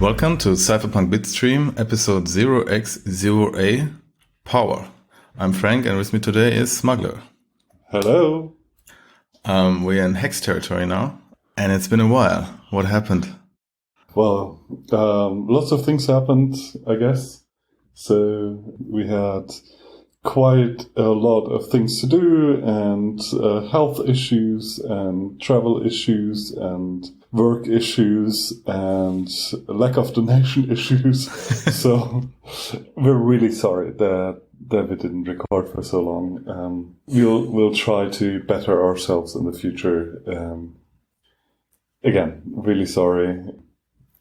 Welcome to Cypherpunk Bitstream, episode 0x0a, Power. I'm Frank, and with me today is Smuggler. Hello. We're in Hex territory now, and it's been a while. What happened? Well, lots of things happened, I guess. So we had quite a lot of things to do, and health issues, and travel issues, and work issues, and lack of donation issues. So we're really sorry that we didn't record for so long. We'll try to better ourselves in the future. Again, really sorry.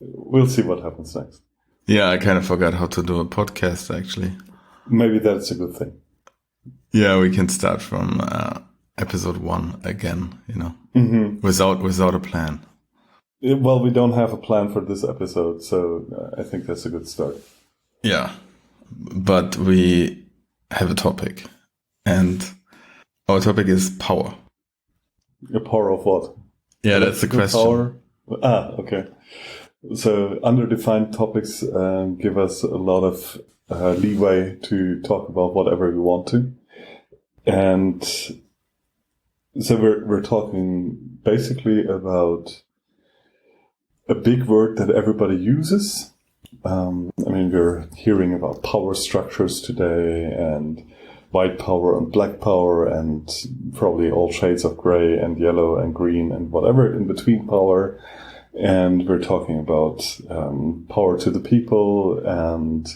We'll see what happens next. Yeah, I kind of forgot how to do a podcast, actually. Maybe that's a good thing. Yeah, we can start from episode 1 again, without a plan. Well, we don't have a plan for this episode, so I think that's a good start. Yeah, but we have a topic, and our topic is power. A power of what? Yeah, that's the question. Power? Okay. So underdefined topics give us a lot of leeway to talk about whatever we want to. And so we're talking basically about a big word that everybody uses. We're hearing about power structures today, and white power and black power, and probably all shades of gray and yellow and green and whatever in between power. And we're talking about power to the people, and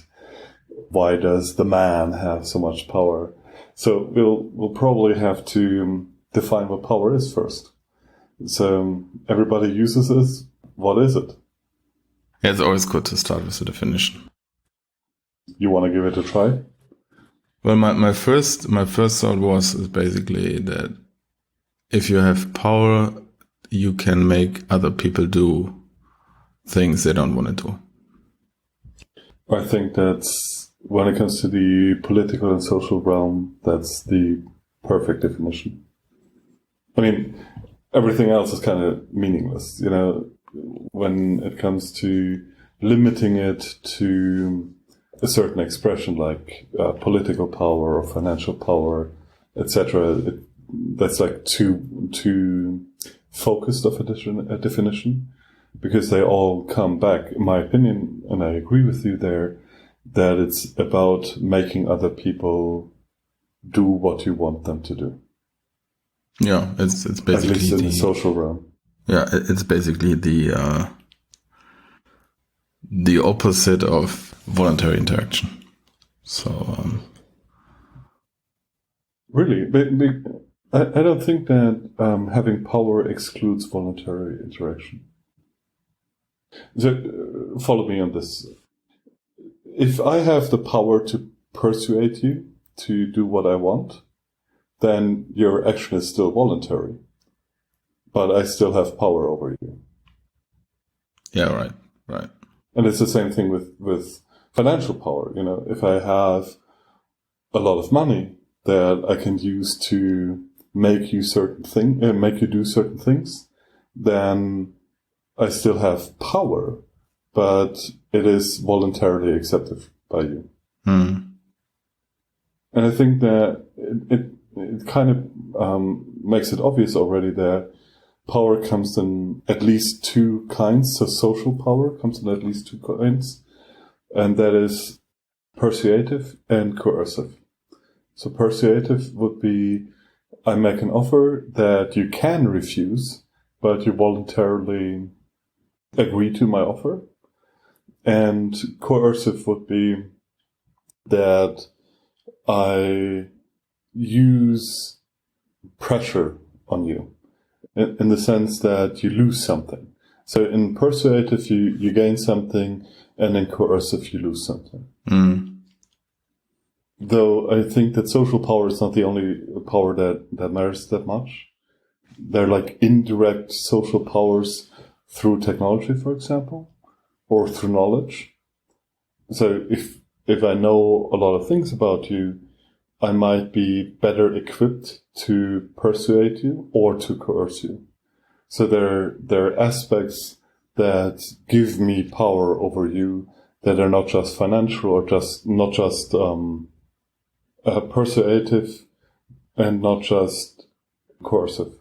why does the man have so much power? So we'll probably have to define what power is first. So everybody uses this. What is it? Yeah, it's always good to start with the definition. You want to give it a try? Well, my first thought was basically that if you have power, you can make other people do things they don't want to do. I think that's, when it comes to the political and social realm, that's the perfect definition. I mean, everything else is kind of meaningless, when it comes to limiting it to a certain expression like political power or financial power, etc. That's like too focused of a definition, because they all come back, in my opinion, and I agree with you there, that it's about making other people do what you want them to do. Yeah, it's basically, at least in the social realm. Yeah, it's basically the opposite of voluntary interaction. So really, but I don't think that having power excludes voluntary interaction. So, follow me on this. If I have the power to persuade you to do what I want, then your action is still voluntary. But I still have power over you. Yeah, right. And it's the same thing with financial power. If I have a lot of money that I can use to make you do certain things, then I still have power, but it is voluntarily accepted by you. And I think that it kind of makes it obvious already that power comes in at least two kinds. So social power comes in at least two kinds, and that is persuasive and coercive. So persuasive would be, I make an offer that you can refuse, but you voluntarily agree to my offer. And coercive would be that I use pressure on you, in the sense that you lose something. So in persuasive, you gain something, and in coercive, you lose something. Though I think that social power is not the only power that matters that much. There are like indirect social powers through technology, for example, or through knowledge. So if I know a lot of things about you, I might be better equipped to persuade you or to coerce you. So there are aspects that give me power over you that are not just financial or not just persuasive and not just coercive.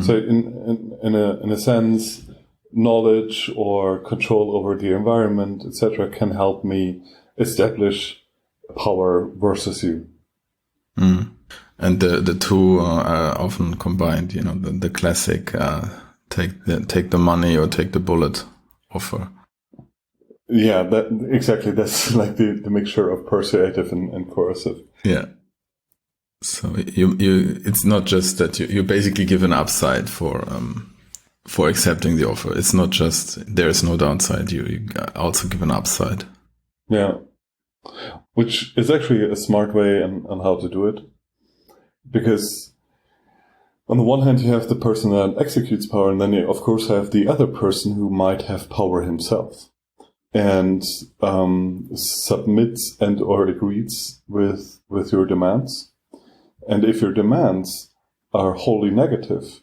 So in a sense, knowledge or control over the environment, etc., can help me establish power versus you. And the two are often combined. The classic take the money or take the bullet offer. Yeah, exactly. That's like the mixture of persuasive and coercive. Yeah. So it's not just that you basically give an upside for accepting the offer. It's not just there is no downside. You also give an upside. Yeah, which is actually a smart way on how to do it, because on the one hand you have the person that executes power, and then you of course have the other person who might have power himself and submits and or agrees with your demands. And if your demands are wholly negative,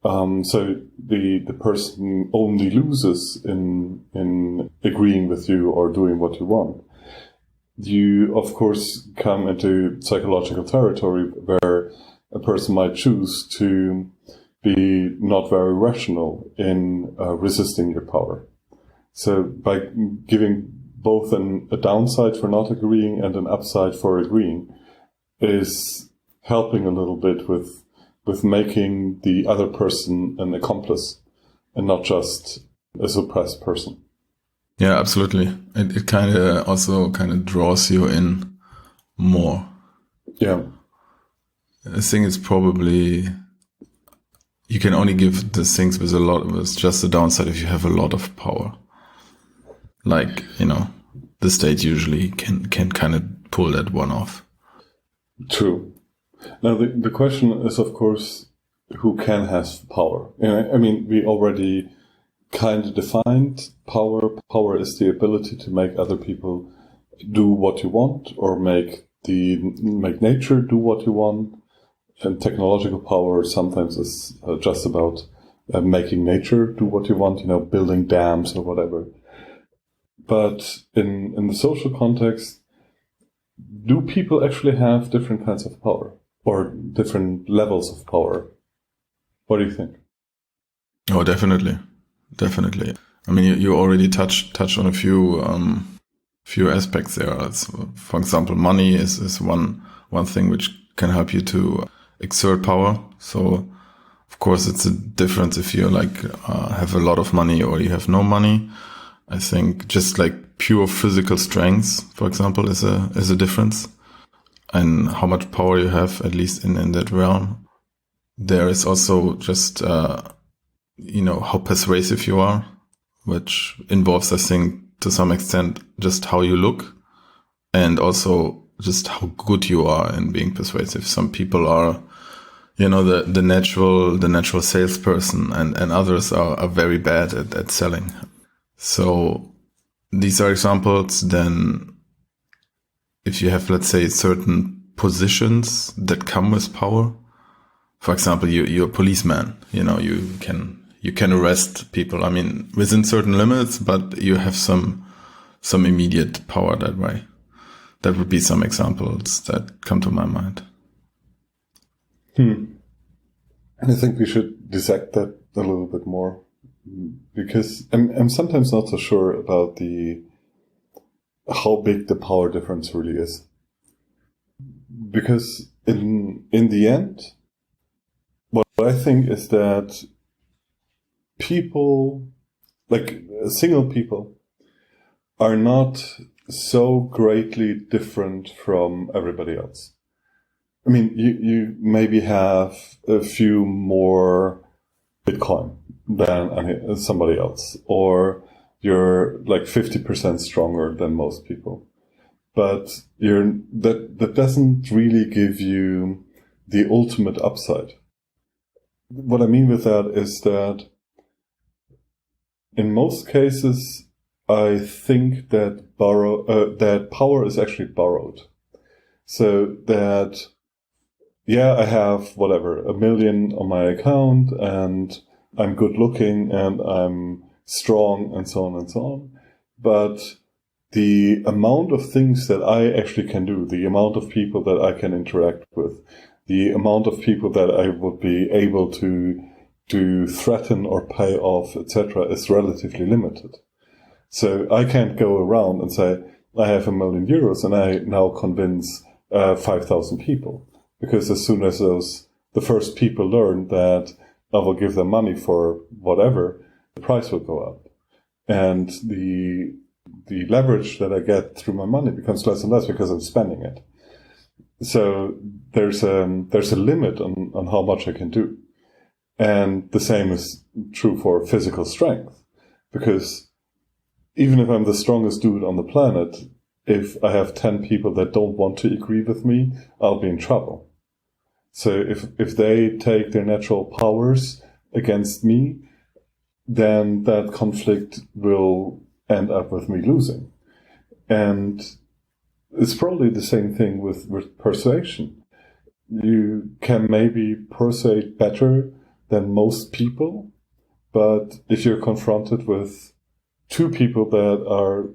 so the person only loses in agreeing with you or doing what you want, you of course come into psychological territory where a person might choose to be not very rational in resisting your power. So by giving both a downside for not agreeing and an upside for agreeing is helping a little bit with making the other person an accomplice and not just a suppressed person. Yeah, absolutely. It kind of also draws you in more. Yeah. I think it's probably you can only give the things with just the downside if you have a lot of power. Like, the state usually can kind of pull that one off. True. Now, the question is, of course, who can have power? I mean, we already kind of defined power. Power is the ability to make other people do what you want or make nature do what you want. And technological power sometimes is just about making nature do what you want, building dams or whatever. But in the social context, do people actually have different kinds of power or different levels of power? What do you think? Oh, definitely. I mean, you already touched on a few aspects there. For example, money is one thing which can help you to exert power. So, of course, it's a difference if you have a lot of money or you have no money. I think just like pure physical strength, for example, is a difference, and how much power you have, at least in that realm. There is also just how persuasive you are, which involves, I think, to some extent, just how you look, and also just how good you are in being persuasive. Some people are, the natural salesperson, and others are very bad at selling. So these are examples. Then if you have, let's say, certain positions that come with power, for example, you're a policeman, you can arrest people. I mean, within certain limits, but you have some immediate power that way. That would be some examples that come to my mind. I think we should dissect that a little bit more, because I'm sometimes not so sure about how big the power difference really is. Because in the end, what I think is that people, like single people, are not so greatly different from everybody else. I mean, you maybe have a few more Bitcoin than somebody else, or you're like 50% stronger than most people. But that doesn't really give you the ultimate upside. What I mean with that is that in most cases, I think that that power is actually borrowed. So that, yeah, I have whatever, 1 million on my account, and I'm good looking, and I'm strong, and so on and so on. But the amount of things that I actually can do, the amount of people that I can interact with, the amount of people that I would be able to threaten or pay off, etc., is relatively limited. So I can't go around and say, I have €1 million and I now convince 5,000 people. Because as soon as the first people learn that I will give them money for whatever, the price will go up. And the leverage that I get through my money becomes less and less because I'm spending it. So there's a limit on how much I can do. And the same is true for physical strength. Because even if I'm the strongest dude on the planet, if I have 10 people that don't want to agree with me, I'll be in trouble. So if they take their natural powers against me, then that conflict will end up with me losing. And it's probably the same thing with persuasion. You can maybe persuade better than most people, but if you're confronted with 2 people that are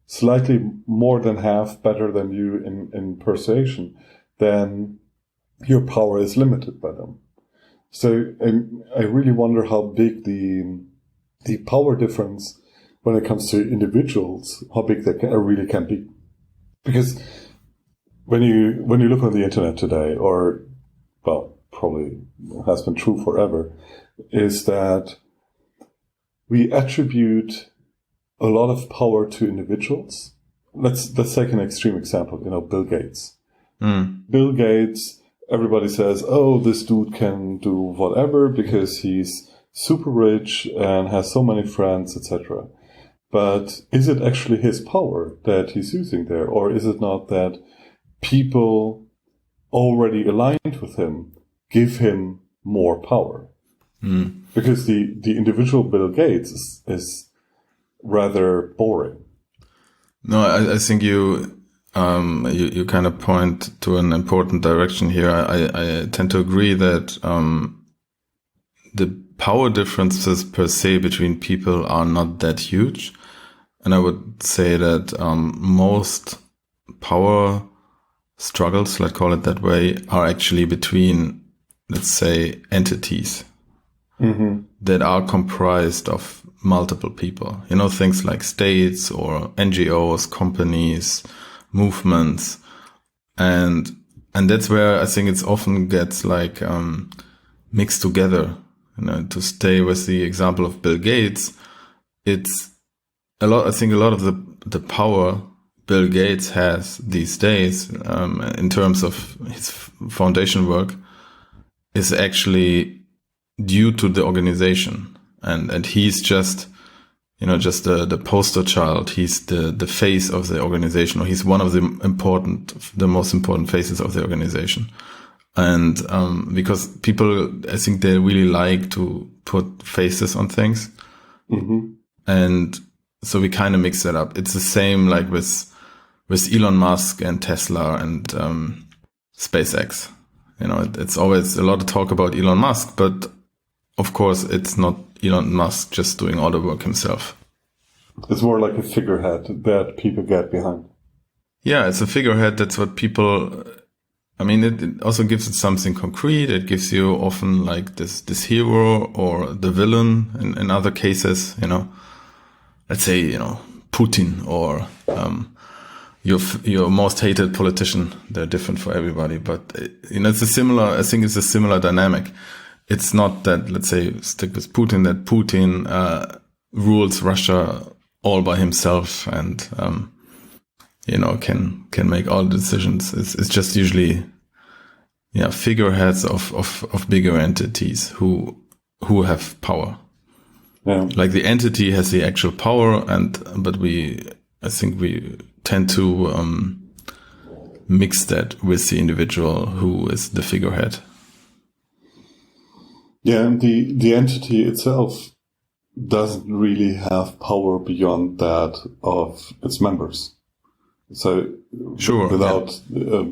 slightly more than half better than you in persuasion, then your power is limited by them. So I really wonder how big the power difference when it comes to individuals, how big that really can be. Because when you look on the internet today, or, well, probably has been true forever, is that we attribute a lot of power to individuals. Let's take an extreme example, Bill Gates. Bill Gates, everybody says, oh, this dude can do whatever because he's super rich and has so many friends, etc. But is it actually his power that he's using there? Or is it not that people already aligned with him give him more power? Because the individual Bill Gates is rather boring. No, I think you kind of point to an important direction here. I tend to agree that the power differences per se between people are not that huge. And I would say that most power struggles, let's call it that way, are actually between, let's say, entities that are comprised of multiple people. Things like states or NGOs, companies, movements. And that's where I think it's often gets like mixed together. To stay with the example of Bill Gates, it's a lot. I think a lot of the power Bill Gates has these days, in terms of his foundation work, is actually due to the organization, and he's just the poster child. He's the face of the organization, or he's one of the most important faces of the organization. And because people, I think they really like to put faces on things. And so we kind of mix that up. It's the same like with Elon Musk and Tesla and SpaceX. It's always a lot of talk about Elon Musk, but of course it's not Elon Musk just doing all the work himself. It's more like a figurehead that people get behind. Yeah, it's a figurehead. That's what people... it also gives it something concrete. It gives you often like this hero or the villain in other cases, let's say, Putin or your most hated politician. They're different for everybody, but it's I think it's a similar dynamic. It's not that, let's say, stick with Putin, that Putin rules Russia all by himself and can make all the decisions. It's just usually, figureheads of bigger entities who have power. Yeah. Like the entity has the actual power, but I think we tend to mix that with the individual who is the figurehead. Yeah, and the entity itself doesn't really have power beyond that of its members. So sure, without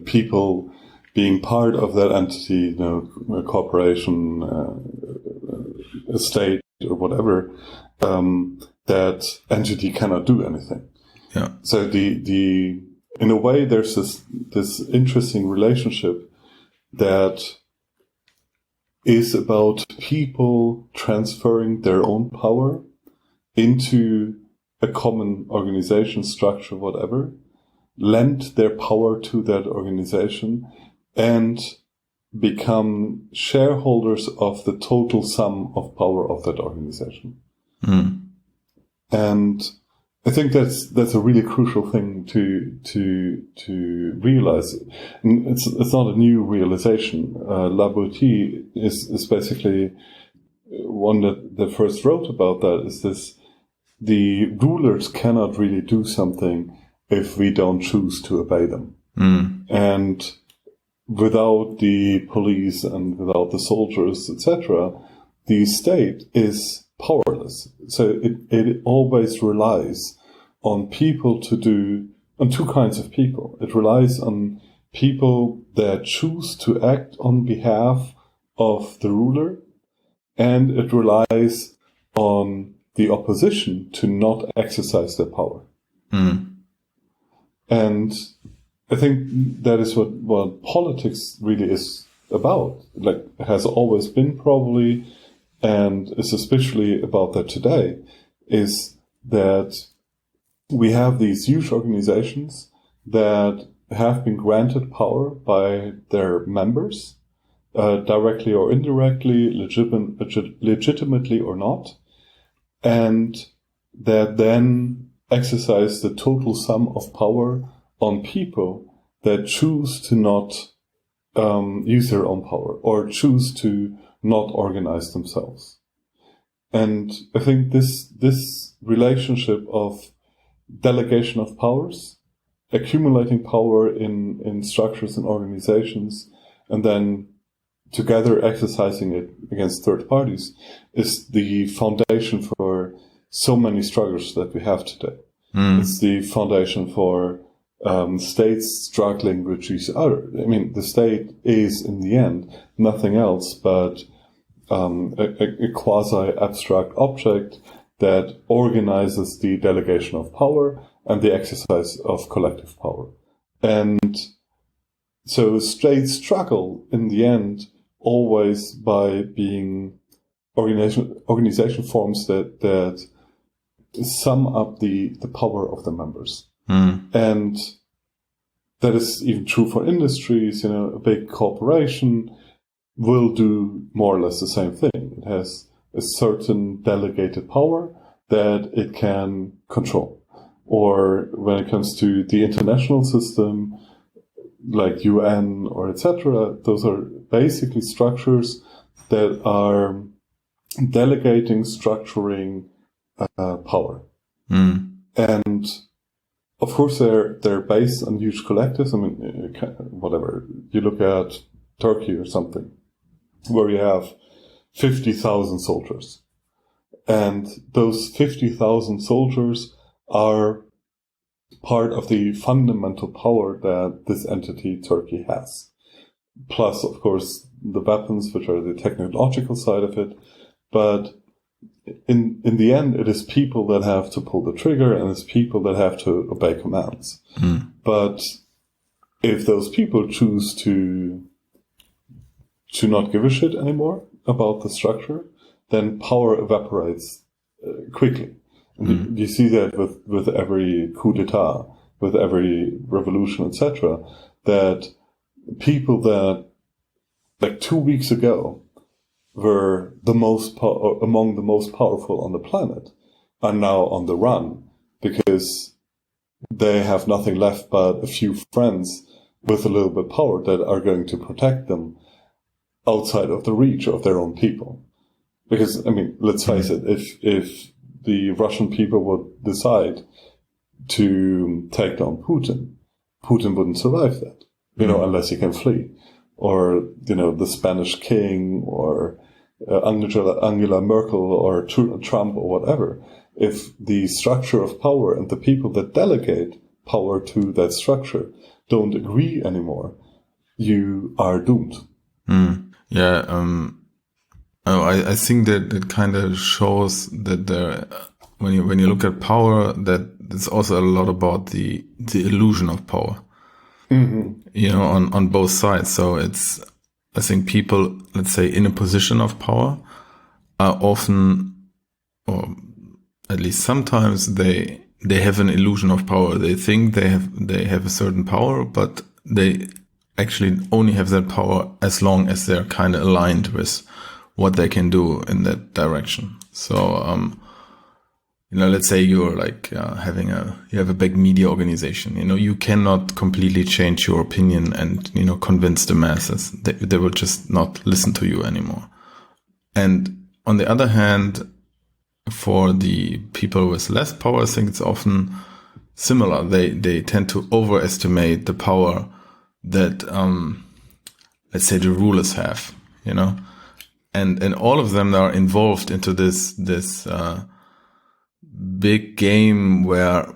people being part of that entity, a corporation, a state or whatever, that entity cannot do anything. Yeah. So in a way, there's this interesting relationship that is about people transferring their own power into a common organization, structure, whatever, lend their power to that organization, and become shareholders of the total sum of power of that organization. And I think that's a really crucial thing to realize. And it's not a new realization. Labourty is basically one that first wrote about that. Is this: the rulers cannot really do something if we don't choose to obey them. And without the police and without the soldiers, etc., the state is powerless. So it always relies on people on two kinds of people. It relies on people that choose to act on behalf of the ruler, and it relies on the opposition to not exercise their power. And I think that is what politics really is about. Like, has always been, probably, and is especially about that today, is that we have these huge organizations that have been granted power by their members, directly or indirectly, legitimately or not, and that then exercise the total sum of power on people that choose to not use their own power or choose to not organize themselves. And I think this relationship of delegation of powers, accumulating power in structures and organizations, and then together exercising it against third parties, is the foundation for so many struggles that we have today. It's the foundation for states struggling with each other. I mean, the state is, in the end, nothing else but a quasi-abstract object that organizes the delegation of power and the exercise of collective power. And so states struggle, in the end, always by being organization forms that sum up the power of the members. And that is even true for industries. A big corporation will do more or less the same thing. It has a certain delegated power that it can control. Or when it comes to the international system, like UN or etc., those are basically structures that are delegating, structuring power. And of course, they're based on huge collectives. I mean, whatever. You look at Turkey or something, where you have 50,000 soldiers. And those 50,000 soldiers are part of the fundamental power that this entity, Turkey, has. Plus, of course, the weapons, which are the technological side of it. But in the end, it is people that have to pull the trigger, and it's people that have to obey commands. But if those people choose to not give a shit anymore about the structure, then power evaporates quickly. And you see that with every coup d'etat, with every revolution, etc., that people that, like 2 weeks ago, were among the most powerful on the planet, are now on the run because they have nothing left but a few friends with a little bit of power that are going to protect them outside of the reach of their own people. Because, I mean, let's face it, if the Russian people would decide to take down Putin wouldn't survive that, unless he can flee. Or, the Spanish king, or Angela Merkel, or Trump, or whatever. If the structure of power and the people that delegate power to that structure don't agree anymore, you are doomed. Yeah, Oh, I think that it kind of shows that when you look at power, that it's also a lot about the illusion of power. You know, on both sides. So I think people, let's say, in a position of power are often, or at least sometimes, they have an illusion of power. They think they have a certain power, but they actually only have that power as long as they're kind of aligned with what they can do in that direction. So, you know, let's say you're like you have a big media organization. You know, you cannot completely change your opinion and, you know, convince the masses. They will just not listen to you anymore. And on the other hand, for the people with less power, I think it's often similar. They tend to overestimate the power that, let's say, the rulers have, you know, and all of them are involved into this big game where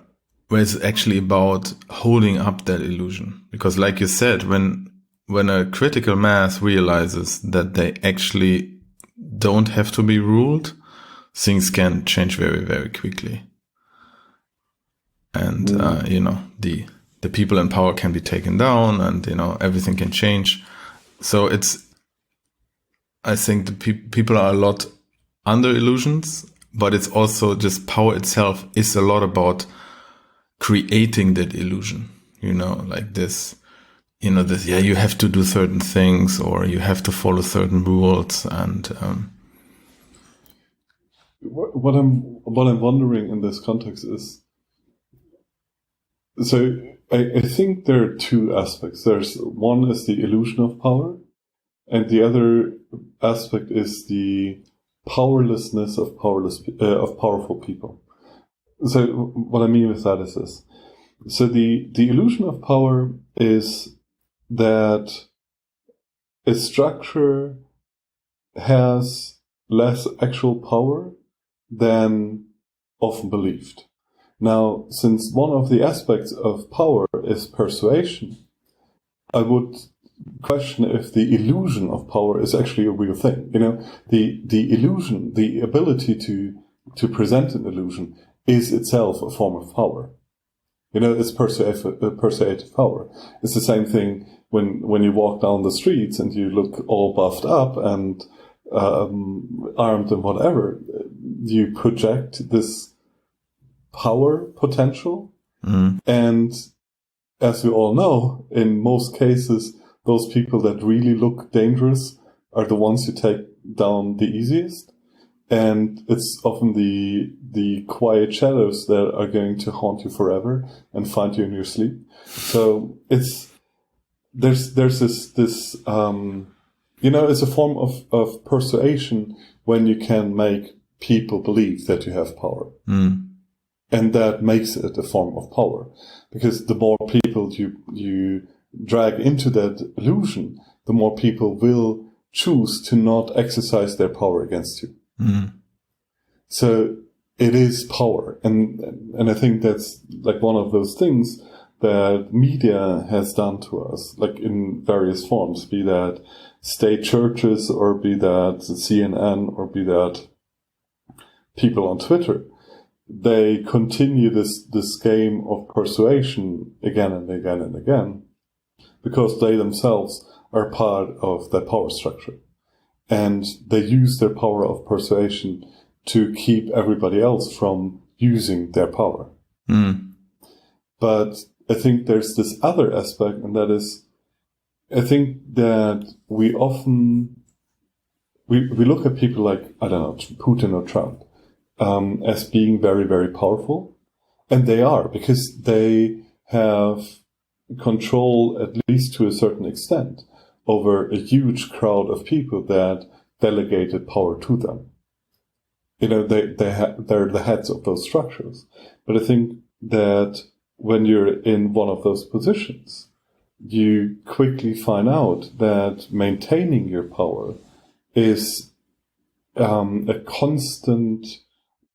it's actually about holding up that illusion. Because like you said, when a critical mass realizes that they actually don't have to be ruled, things can change very, very quickly. And, you know, the people in power can be taken down and, you know, everything can change. So I think the people are a lot under illusions, but it's also just power itself is a lot about creating that illusion, you know, like this, you know, this, you have to do certain things or you have to follow certain rules. And what I'm wondering in this context is, so I think there are two aspects. One is the illusion of power, and the other aspect is the powerlessness of powerful people. So what I mean with that is this. So the illusion of power is that a structure has less actual power than often believed. Now, since one of the aspects of power is persuasion, I would question if the illusion of power is actually a real thing. You know, the illusion, the ability to present an illusion is itself a form of power. You know, it's persuasive power. It's the same thing when you walk down the streets and you look all buffed up and armed and whatever. You project this power potential. And as we all know, in most cases, those people that really look dangerous are the ones you take down the easiest. And it's often the quiet shadows that are going to haunt you forever and find you in your sleep. So there's this you know, it's a form of persuasion when you can make people believe that you have power. And that makes it a form of power, because the more people you drag into that illusion, the more people will choose to not exercise their power against you. So it is power, and I think that's like one of those things that media has done to us, like in various forms, be that state churches, or be that CNN, or be that people on Twitter. They continue this game of persuasion again and again and again, because they themselves are part of that power structure. And they use their power of persuasion to keep everybody else from using their power. But I think there's this other aspect, and that is, I think that we often, we look at people like, I don't know, Putin or Trump, as being very, very powerful. And they are, because they have control, at least to a certain extent, over a huge crowd of people that delegated power to them. You know, they're the heads of those structures. But I think that when you're in one of those positions, you quickly find out that maintaining your power is a constant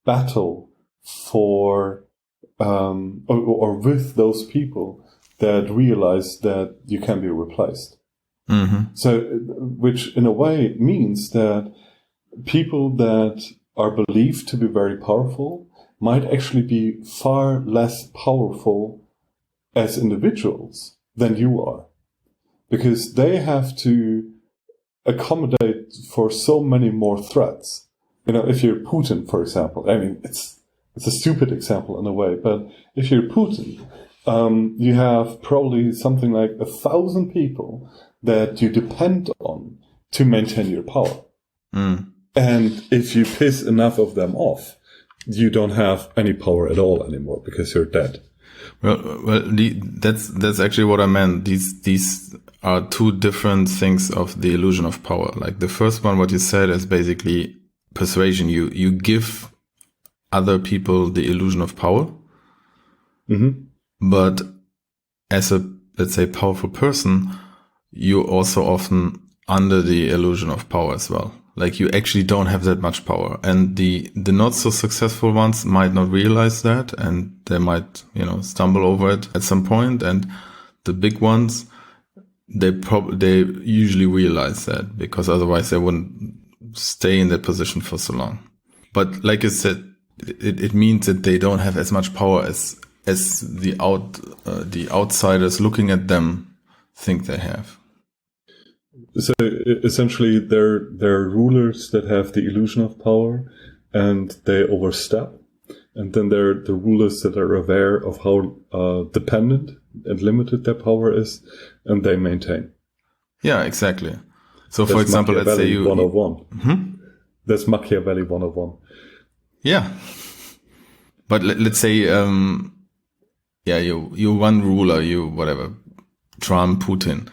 battle for or with those people that realize that you can be replaced. So, which in a way means that people that are believed to be very powerful might actually be far less powerful as individuals than you are, because they have to accommodate for so many more threats. If you're Putin, for example, I mean, it's a stupid example in a way, but if you're Putin, you have probably something like 1,000 people that you depend on to maintain your power. And if you piss enough of them off, you don't have any power at all anymore because you're dead. That's actually what I meant. These are two different things of the illusion of power. Like the first one, what you said is basically persuasion. You give other people the illusion of power, but as a, let's say, powerful person, you're also often under the illusion of power as well. Like you actually don't have that much power, and the not so successful ones might not realize that, and they might, stumble over it at some point. And the big ones, they usually realize that, because otherwise they wouldn't stay in that position for so long. But like you said, it means that they don't have as much power as the outsiders looking at them think they have. So essentially, they're rulers that have the illusion of power, and they overstep. And then there are the rulers that are aware of how dependent and limited their power is, and they maintain. Yeah, exactly. So, for example, let's say you 101. That's Machiavelli 101. Yeah, but let's say, you one ruler, you whatever, Trump, Putin.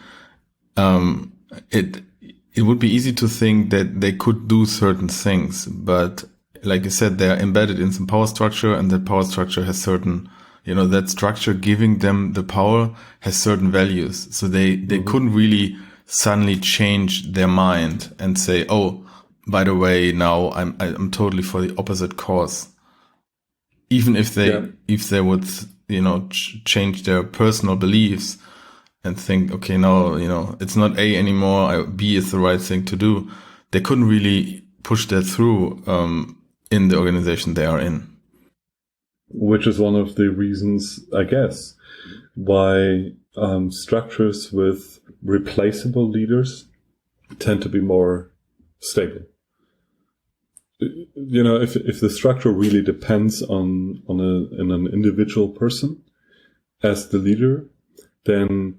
It would be easy to think that they could do certain things, but like you said, they're embedded in some power structure, and that power structure has certain, that structure giving them the power has certain values. So they couldn't really suddenly change their mind and say, oh, by the way, now I'm totally for the opposite cause. Even if they would, change their personal beliefs and think, okay, no, it's not A anymore, B is the right thing to do. They couldn't really push that through in the organization they are in. Which is one of the reasons, I guess, why structures with replaceable leaders tend to be more stable. If the structure really depends on an individual person as the leader, then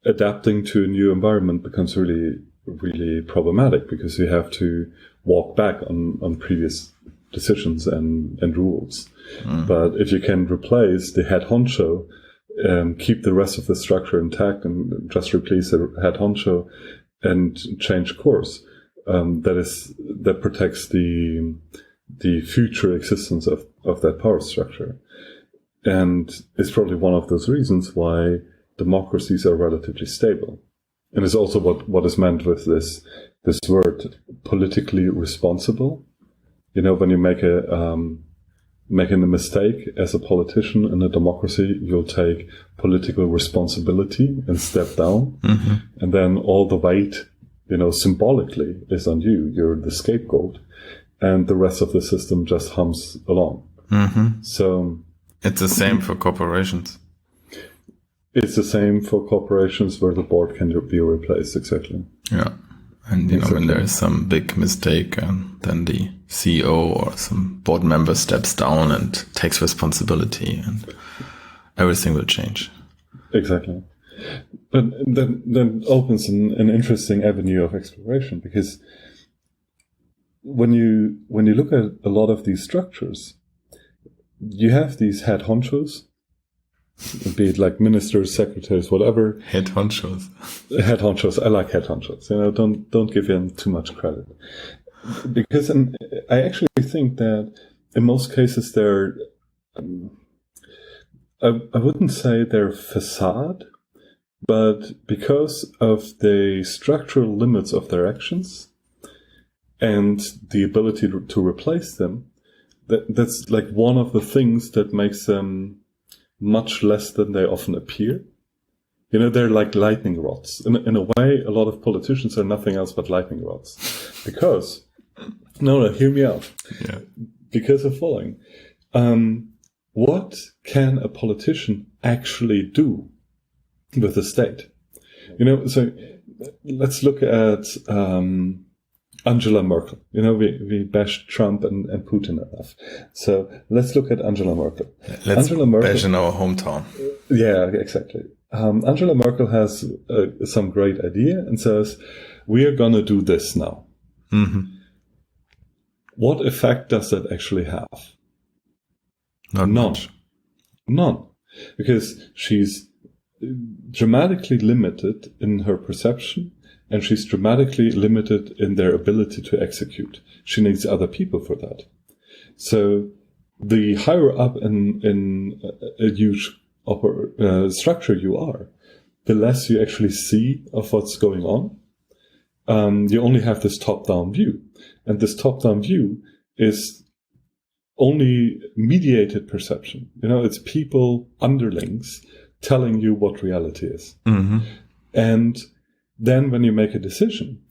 adapting to a new environment becomes really, really problematic, because you have to walk back on previous decisions and rules. But if you can replace the head honcho, keep the rest of the structure intact and just replace the head honcho and change course, that protects the future existence of that power structure. And it's probably one of those reasons why democracies are relatively stable. And it's also what is meant with this word, politically responsible. When you making a mistake as a politician in a democracy, you'll take political responsibility and step down. And then all the weight, symbolically is on you. You're the scapegoat, and the rest of the system just hums along. So it's the same for corporations. It's the same for corporations where the board can be replaced, exactly. Yeah. And, when there is some big mistake, then the CEO or some board member steps down and takes responsibility, and everything will change. Exactly. But then opens an interesting avenue of exploration, because when you look at a lot of these structures, you have these head honchos, be it like ministers, secretaries, whatever. Head honchos. Head honchos. I like head honchos. Don't give them too much credit, because I actually think that in most cases they're. I wouldn't say they're facade, but because of the structural limits of their actions and the ability to replace them, that's like one of the things that makes them much less than they often appear. They're like lightning rods. In a way, a lot of politicians are nothing else but lightning rods. Because No, hear me out. Yeah. Because of following. What can a politician actually do with the state? So let's look at Angela Merkel. We bashed Trump and Putin enough. So let's look at Angela Merkel. Let's Angela Merkel, bash in our hometown. Yeah, exactly. Angela Merkel has some great idea and says, we are going to do this now. Mm-hmm. What effect does that actually have? None. Much. None. Because she's dramatically limited in her perception, and she's dramatically limited in their ability to execute. She needs other people for that. So the higher up in a huge structure you are, the less you actually see of what's going on. You only have this top-down view. And this top-down view is only mediated perception. It's people, underlings, telling you what reality is. Mm-hmm. And then when you make a decision,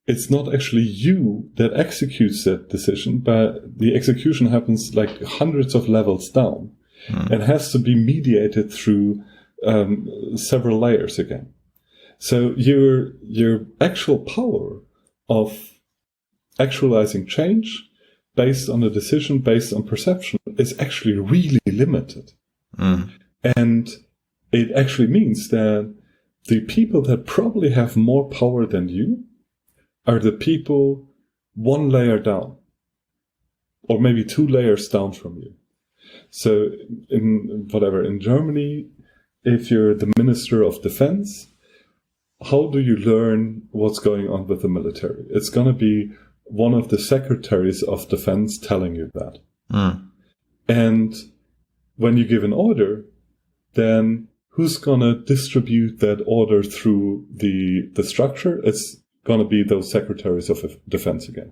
it's not actually you that executes that decision, but the execution happens like hundreds of levels down and has to be mediated through several layers again. So your actual power of actualizing change based on a decision, based on perception, is actually really limited. And it actually means that the people that probably have more power than you are the people one layer down, or maybe two layers down from you. So in Germany, if you're the Minister of Defense, how do you learn what's going on with the military? It's going to be one of the secretaries of defense telling you that. And when you give an order, then who's going to distribute that order through the structure? It's going to be those secretaries of defense again.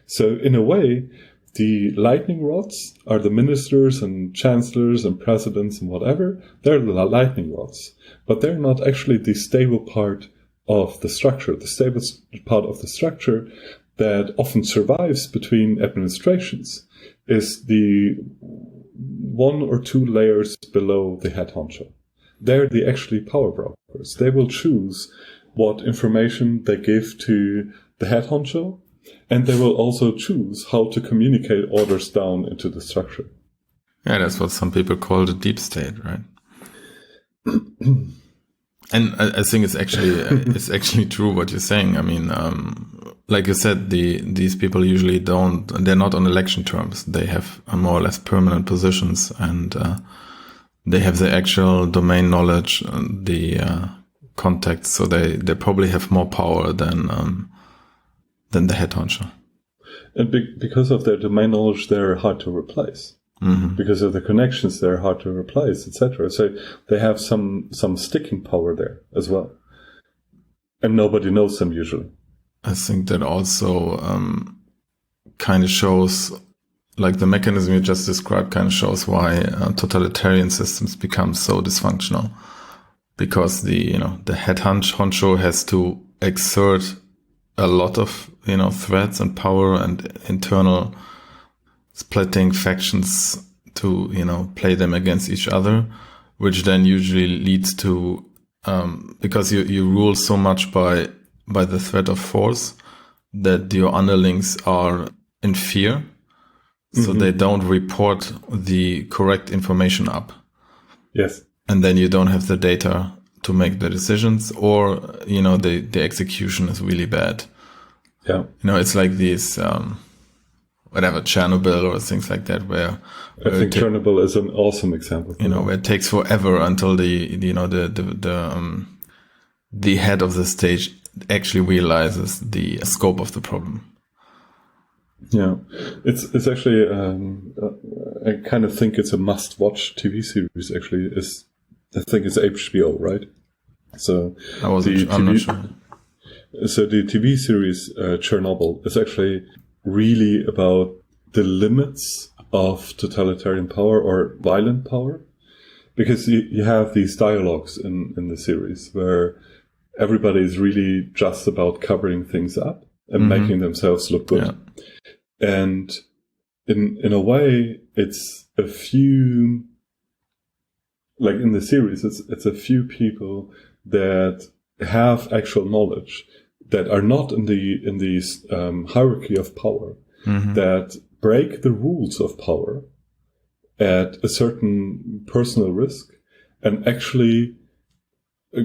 So in a way, the lightning rods are the ministers and chancellors and presidents and whatever. They're the lightning rods, but they're not actually the stable part of the structure. The stable part of the structure that often survives between administrations is the one or two layers below the head honcho. They're the actually power brokers. They will choose what information they give to the head honcho, and they will also choose how to communicate orders down into the structure. Yeah, that's what some people call the deep state, right? And I think it's actually true what you're saying. I mean, like you said, these people usually they're not on election terms. They have more or less permanent positions, and they have the actual domain knowledge, the contacts, so they probably have more power than the head honcho. And because of their domain knowledge, they're hard to replace. Mm-hmm. Because of the connections, they're hard to replace, etc. So they have some sticking power there as well. And nobody knows them usually. I think that also kind of shows, like the mechanism you just described kind of shows why totalitarian systems become so dysfunctional. Because the head honcho has to exert a lot of, threats and power and internal splitting factions to, play them against each other, which then usually leads to, because you rule so much by the threat of force that your underlings are in fear. So they don't report the correct information up. Yes. And then you don't have the data to make the decisions, or, the execution is really bad. Yeah. It's like these, whatever, Chernobyl or things like that, where I think Chernobyl is an awesome example. Where it takes forever until the head of the stage actually realizes the scope of the problem. Yeah, it's actually I kind of think it's a must-watch TV series. Actually, I think it's HBO, right? So I'm not sure. So the TV series Chernobyl is actually really about the limits of totalitarian power or violent power, because you have these dialogues in the series where everybody is really just about covering things up. and making themselves look good. Yeah. And in a way, it's a few, like in the series, it's a few people that have actual knowledge that are not in the hierarchy of power, that break the rules of power at a certain personal risk and actually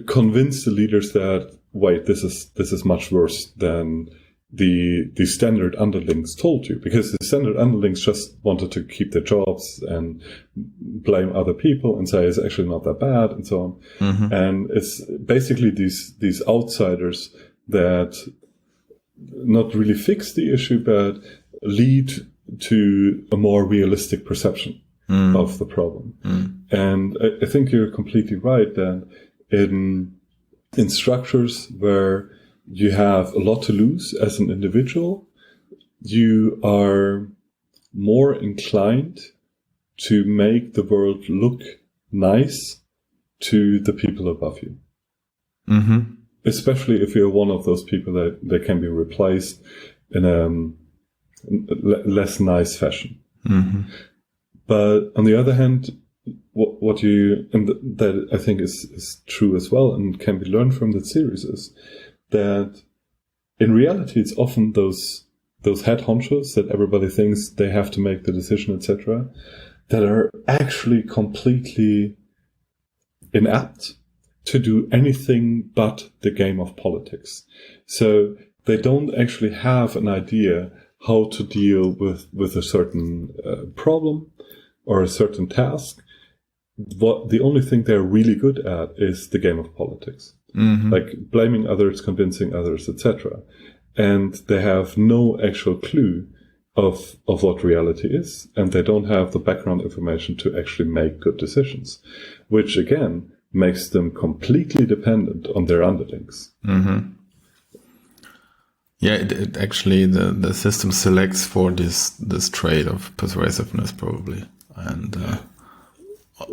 convince the leaders that, wait, this is much worse than the standard underlings told you, because the standard underlings just wanted to keep their jobs and blame other people and say it's actually not that bad and so on. And it's basically these outsiders that not really fix the issue, but lead to a more realistic perception of the problem. And I think you're completely right that in structures where you have a lot to lose as an individual, you are more inclined to make the world look nice to the people above you. Especially if you're one of those people that can be replaced in a less nice fashion. But on the other hand, what you, and that I think is true as well and can be learned from the series, is that in reality it's often those head honchos that everybody thinks they have to make the decision, etc., that are actually completely inept to do anything but the game of politics. So they don't actually have an idea how to deal with a certain problem or a certain task. The only thing they're really good at is the game of politics. Like blaming others, convincing others, etc. And they have no actual clue of what reality is, and they don't have the background information to actually make good decisions, which again makes them completely dependent on their underlings. Yeah, it actually, the system selects for this trait of persuasiveness probably, and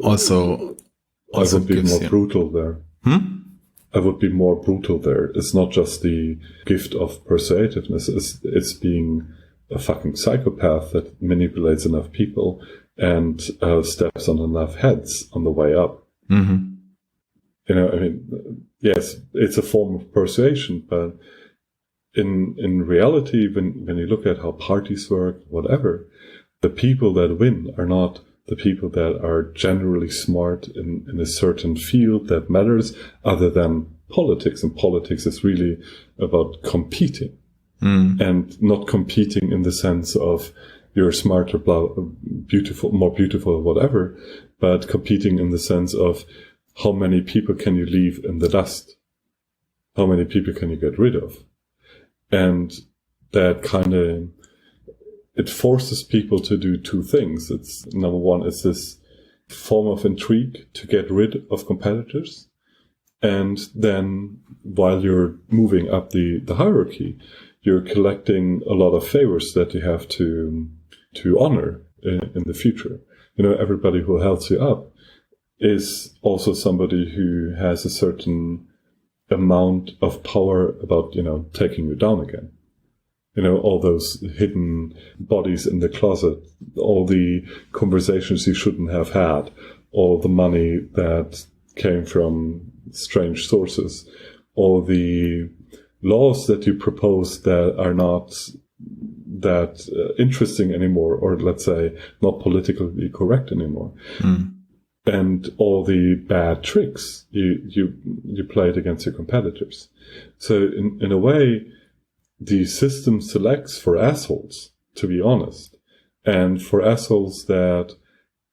also I would be more brutal there. I would be more brutal there. It's not just the gift of persuasiveness. It's being a fucking psychopath that manipulates enough people and steps on enough heads on the way up. You know, I mean, yes, it's a form of persuasion, but in reality, when you look at how parties work, whatever, the people that win are not the people that are generally smart in a certain field that matters other than politics. And politics is really about competing and not competing in the sense of you're smarter, beautiful, more beautiful, or whatever, but competing in the sense of how many people can you leave in the dust? How many people can you get rid of? And that kind of, it forces people to do two things. It's number one, it's this form of intrigue to get rid of competitors. And then while you're moving up the hierarchy, you're collecting a lot of favors that you have to honor in the future. You know, everybody who helps you up is also somebody who has a certain amount of power about, you know, taking you down again. You know, all those hidden bodies in the closet, all the conversations you shouldn't have had, all the money that came from strange sources, all the laws that you propose that are not that interesting anymore, or let's say not politically correct anymore. And all the bad tricks you played against your competitors. So in a way, the system selects for assholes, to be honest, and for assholes that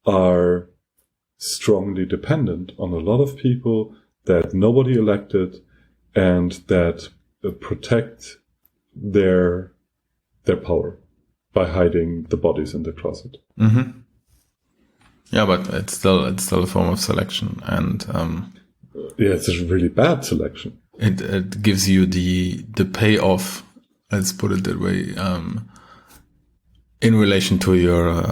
are strongly dependent on a lot of people that nobody elected and that protect their power by hiding the bodies in the closet. Yeah, but it's still a form of selection, and yeah, it's a really bad selection. It gives you the payoff. Let's put it that way. In relation to your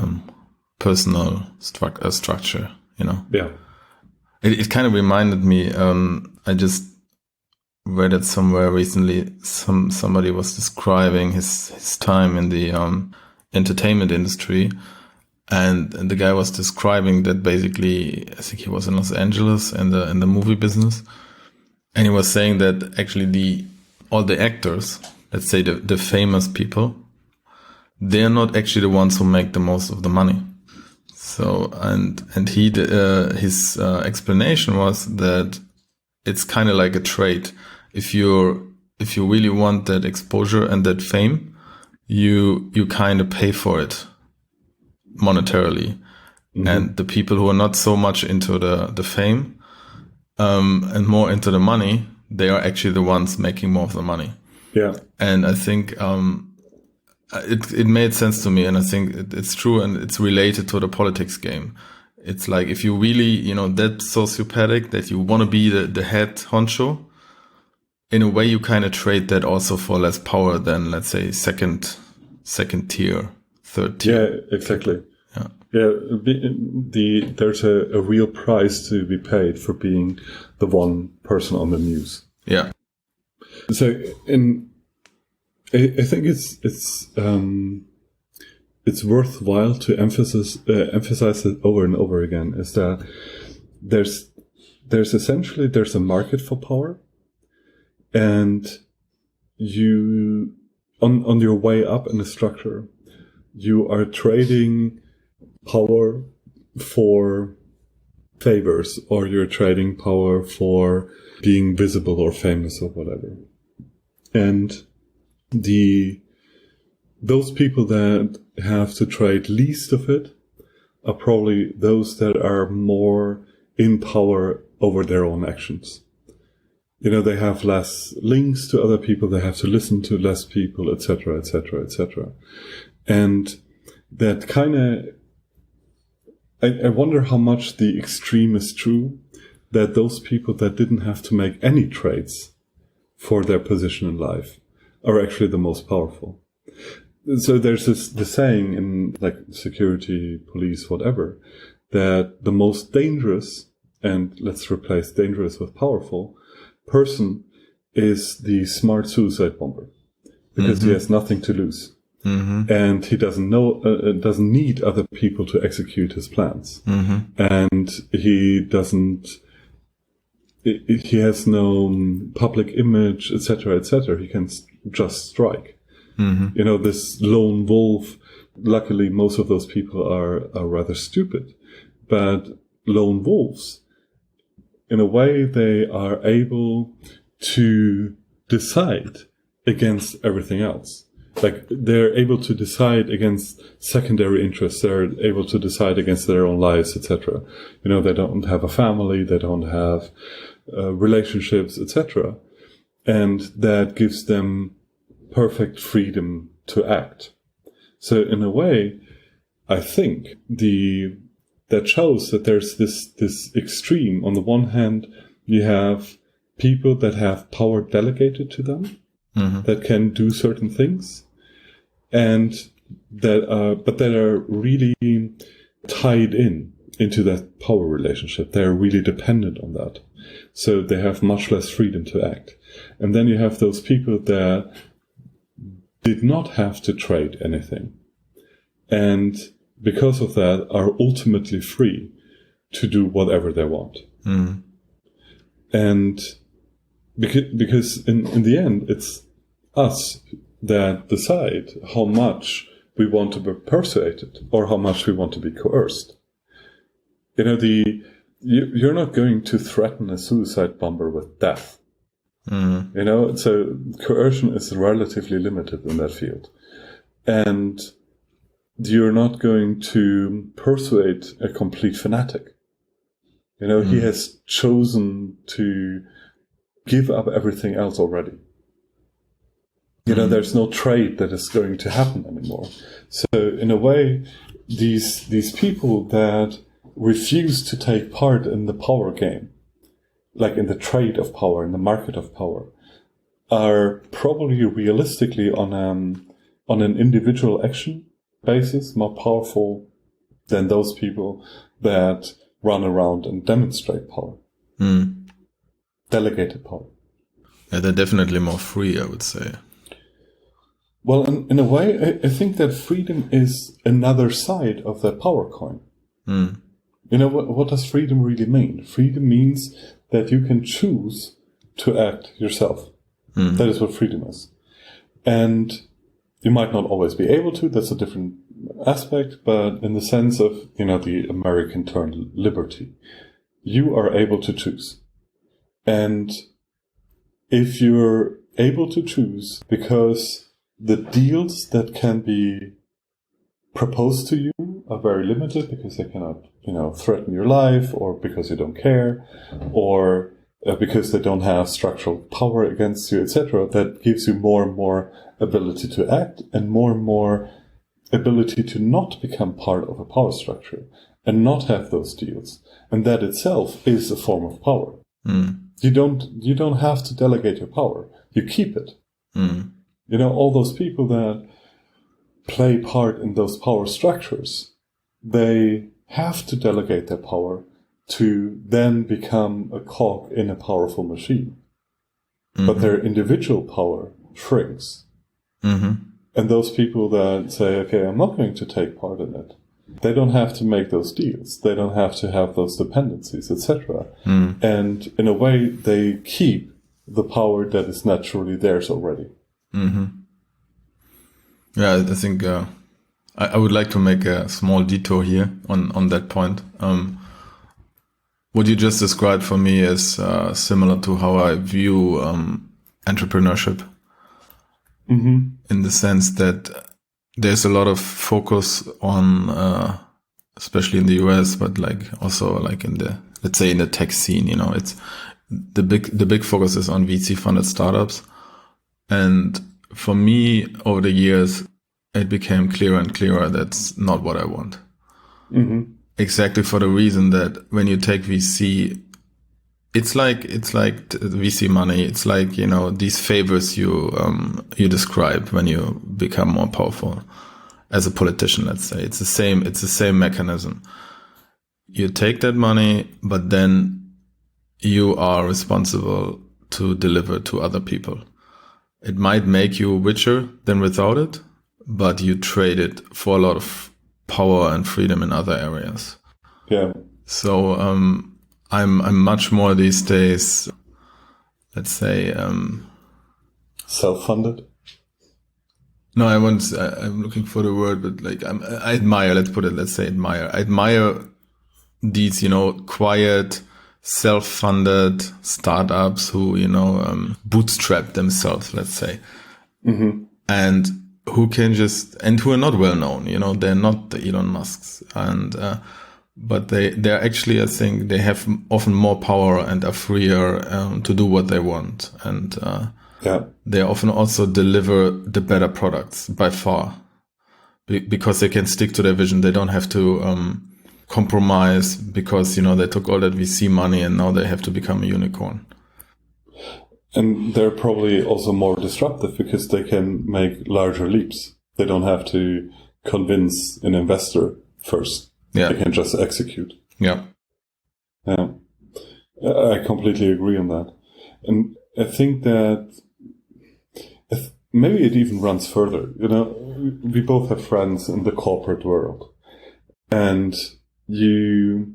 personal structure, you know. Yeah. It kind of reminded me. I just read it somewhere recently. Somebody was describing his time in the entertainment industry, and the guy was describing that basically, I think he was in Los Angeles in the movie business, and he was saying that actually all the actors, let's say the famous people, they're not actually the ones who make the most of the money. So and his explanation was that it's kind of like a trade. If you really want that exposure and that fame, you kind of pay for it monetarily. Mm-hmm. And the people who are not so much into the fame and more into the money, they are actually the ones making more of the money. Yeah. And I think it made sense to me, and I think it's true, and it's related to the politics game. It's like, if you really, that sociopathic that you want to be the head honcho, in a way you kind of trade that also for less power than, let's say, second tier, third tier. Yeah, exactly. Yeah. Yeah, there's a real price to be paid for being the one person on the news. Yeah. So I think it's worthwhile to emphasize it over and over again, is that there's a market for power, and you on your way up in the structure, you are trading power for favors, or you're trading power for being visible or famous or whatever. And those people that have to trade least of it are probably those that are more in power over their own actions. They have less links to other people, they have to listen to less people, etc., etc., etc. And that kind of, I wonder how much the extreme is true, that those people that didn't have to make any trades for their position in life are actually the most powerful. So there's the saying in like security, police, whatever, that the most dangerous, and let's replace dangerous with powerful, person is the smart suicide bomber, because he has nothing to lose. Mm-hmm. And he doesn't need other people to execute his plans. Mm-hmm. And he has no public image, etc., etc. He can just strike. Mm-hmm. This lone wolf, luckily most of those people are rather stupid, but lone wolves, in a way, they are able to decide against everything else. Like, they're able to decide against secondary interests. They're able to decide against their own lives, etc. They don't have a family. They don't have relationships, etc. And that gives them perfect freedom to act. So in a way, I think that shows that there's this extreme. On the one hand, you have people that have power delegated to them, mm-hmm. that can do certain things, and that are really tied into that power relationship. They're really dependent on that. So they have much less freedom to act. And then you have those people that did not have to trade anything, and because of that are ultimately free to do whatever they want. Mm. And because in the end, it's us that decide how much we want to be persuaded or how much we want to be coerced. You're not going to threaten a suicide bomber with death. Mm. So coercion is relatively limited in that field. And you're not going to persuade a complete fanatic. He has chosen to give up everything else already. There's no trade that is going to happen anymore. So in a way, these people that refuse to take part in the power game, like in the trade of power, in the market of power, are probably realistically on an individual action basis more powerful than those people that run around and demonstrate power. Delegated power. Yeah, they're definitely more free, I would say. Well, in a way, I think that freedom is another side of that power coin. Mm. You know, what does freedom really mean? Freedom means that you can choose to act yourself. Mm. That is what freedom is. And you might not always be able to, that's a different aspect, but in the sense of, you know, the American term liberty, you are able to choose. And if you're able to choose, because the deals that can be proposed to you are very limited, because they cannot, you know, threaten your life, or because you don't care, or because they don't have structural power against you, etc., that gives you more and more ability to act and more ability to not become part of a power structure and not have those deals. And that itself is a form of power. Mm. You don't have to delegate your power. You keep it. Mm. You know, all those people that play part in those power structures, they have to delegate their power to then become a cog in a powerful machine. Mm-hmm. But their individual power shrinks. Mm-hmm. And those people that say, okay, I'm not going to take part in it, they don't have to make those deals. They don't have to have those dependencies, etc. Mm. And in a way, they keep the power that is naturally theirs already. Mm-hmm. Yeah, I think I would like to make a small detour here on that point. What you just described for me is similar to how I view entrepreneurship. Mm-hmm. In the sense that there's a lot of focus on, especially in the US, but like also like in the, let's say in the tech scene, you know, it's the big focus is on VC funded startups. And for me, over the years, it became clearer and clearer that's not what I want. Mm-hmm. Exactly for the reason that when you take VC, it's like VC money. It's like, you know, these favors you describe when you become more powerful as a politician. Let's say it's the same mechanism. You take that money, but then you are responsible to deliver to other people. It might make you richer than without it, but you trade it for a lot of power and freedom in other areas. Yeah. So I'm much more these days, let's say, Self-funded? No, I'm looking for the word, but like I admire, let's say admire. I admire these, you know, quiet, self-funded startups who, you know, bootstrap themselves, let's say. Mm-hmm. And who are not well known, you know, they're not the Elon Musks. And, but they're actually, I think they have often more power and are freer to do what they want. And they often also deliver the better products by far because they can stick to their vision. They don't have to compromise because, you know, they took all that VC money and now they have to become a unicorn. And they're probably also more disruptive because they can make larger leaps. They don't have to convince an investor first. Yeah. They can just execute. Yeah. Yeah. I completely agree on that. And I think that maybe it even runs further. You know, we both have friends in the corporate world. And you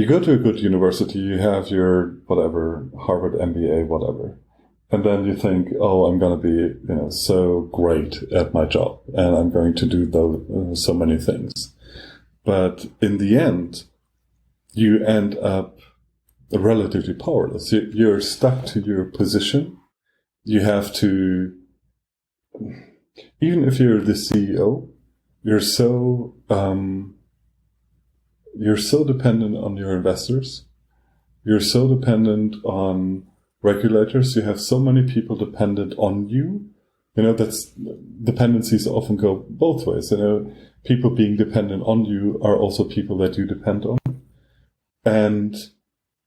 go to a good university, you have your whatever, Harvard MBA, whatever. And then you think, oh, I'm going to be, you know, so great at my job and I'm going to do so many things. But in the end, you end up relatively powerless. You're stuck to your position. You have to, even if you're the CEO, you're so dependent on your investors. You're so dependent on regulators. You have so many people dependent on you. You know, dependencies often go both ways. You know, people being dependent on you are also people that you depend on. And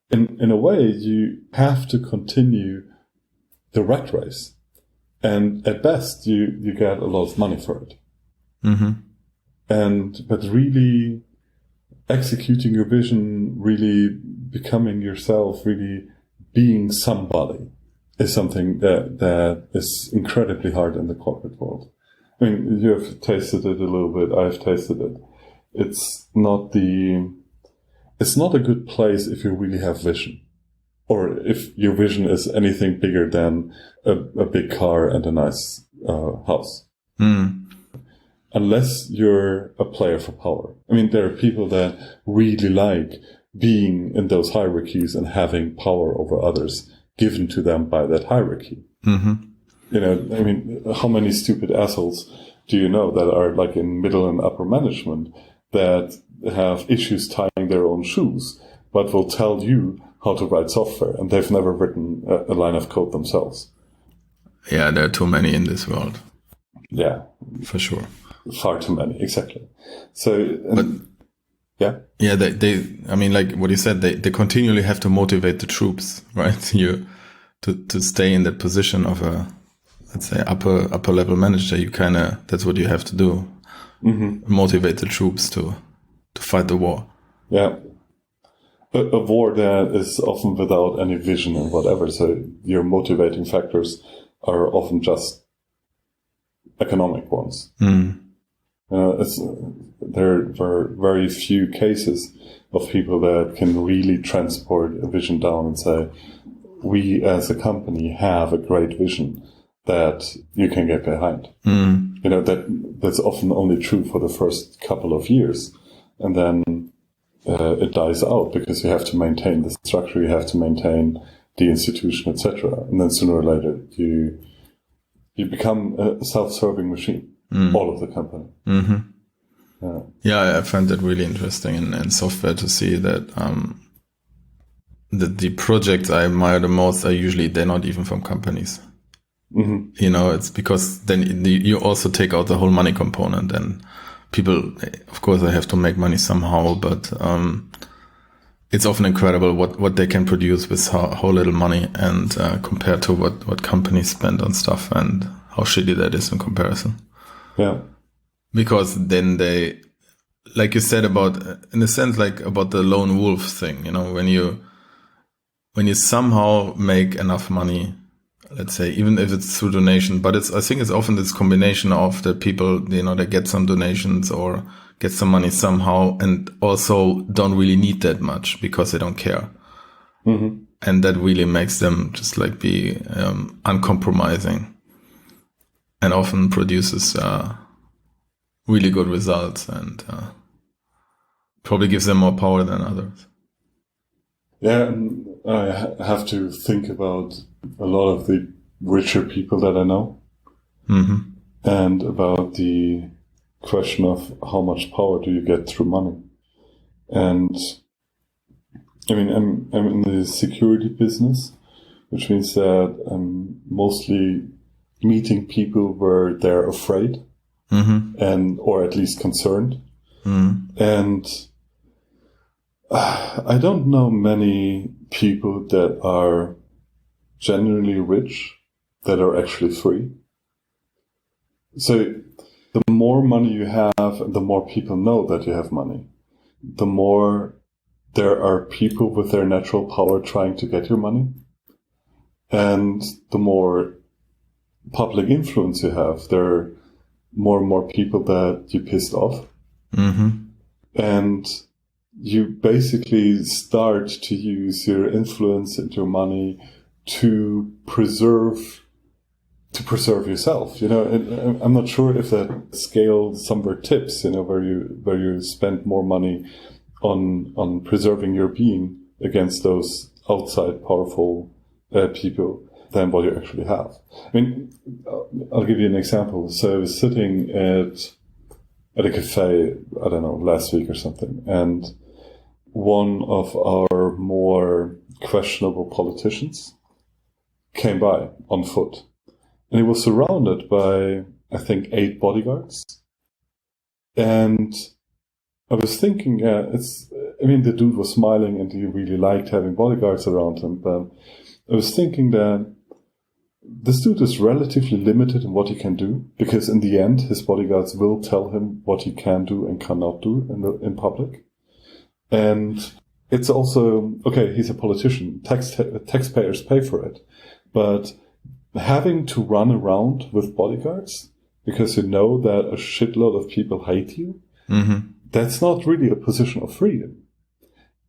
in a way, you have to continue the rat race. And at best, you get a lot of money for it. Mm-hmm. But really executing your vision, really becoming yourself, really being somebody is something that is incredibly hard in the corporate world. I mean, you have tasted it a little bit. I've tasted it. It's not a good place if you really have vision, or if your vision is anything bigger than a big car and a nice house. Unless you're a player for power. I mean, there are people that really like being in those hierarchies and having power over others given to them by that hierarchy. You know, I mean, how many stupid assholes do you know that are like in middle and upper management that have issues tying their own shoes, but will tell you how to write software, and they've never written a line of code themselves? Yeah, there are too many in this world. Yeah. For sure. Far too many, exactly. So, yeah. Yeah, they I mean, like what you said, they continually have to motivate the troops, right? To stay in that position of a, let's say, upper level manager. You that's what you have to do. Motivate the troops to fight the war. Yeah. A war that is often without any vision and whatever. So your motivating factors are often just economic ones. There are very few cases of people that can really transport a vision down and say, we as a company have a great vision that you can get behind. You know, that's often only true for the first couple of years. And then it dies out because you have to maintain the structure, you have to maintain the institution, etc. And then sooner or later, you become a self-serving machine, all of the company. Yeah, I find that really interesting in software to see that the projects I admire the most are usually, they're not even from companies. You know, it's because then you also take out the whole money component, and people, of course, they have to make money somehow, but it's often incredible what they can produce with how little money, and compared to what companies spend on stuff, and how shitty that is in comparison. Yeah. Because then they, like you said about, in a sense, like about the lone wolf thing, you know, when you somehow make enough money, let's say, even if it's through donation, but I think it's often this combination of the people, you know, they get some donations or get some money somehow, and also don't really need that much because they don't care. And that really makes them just like be uncompromising, and often produces really good results, and probably gives them more power than others. Yeah, and I have to think about a lot of the richer people that I know, and about the question of how much power do you get through money. And I mean, I'm in the security business, which means that I'm mostly meeting people where they're afraid, or at least concerned. And I don't know many people that are genuinely rich that are actually free. So the more money you have, and the more people know that you have money, the more there are people with their natural power trying to get your money. And the more public influence you have, there are more and more people that you pissed off. And you basically start to use your influence and your money to preserve yourself, you know. And I'm not sure if that scale somewhere tips, you know, where you spend more money on preserving your being against those outside powerful people than what you actually have. I mean, I'll give you an example. So I was sitting at a cafe, I don't know, last week or something, and one of our more questionable politicians came by on foot. And he was surrounded by, I think, 8 bodyguards. And I was thinking, the dude was smiling and he really liked having bodyguards around him. But I was thinking that this dude is relatively limited in what he can do, because in the end, his bodyguards will tell him what he can do and cannot do in public. And it's also, okay, he's a politician, taxpayers pay for it, but having to run around with bodyguards because you know that a shitload of people hate you, that's not really a position of freedom.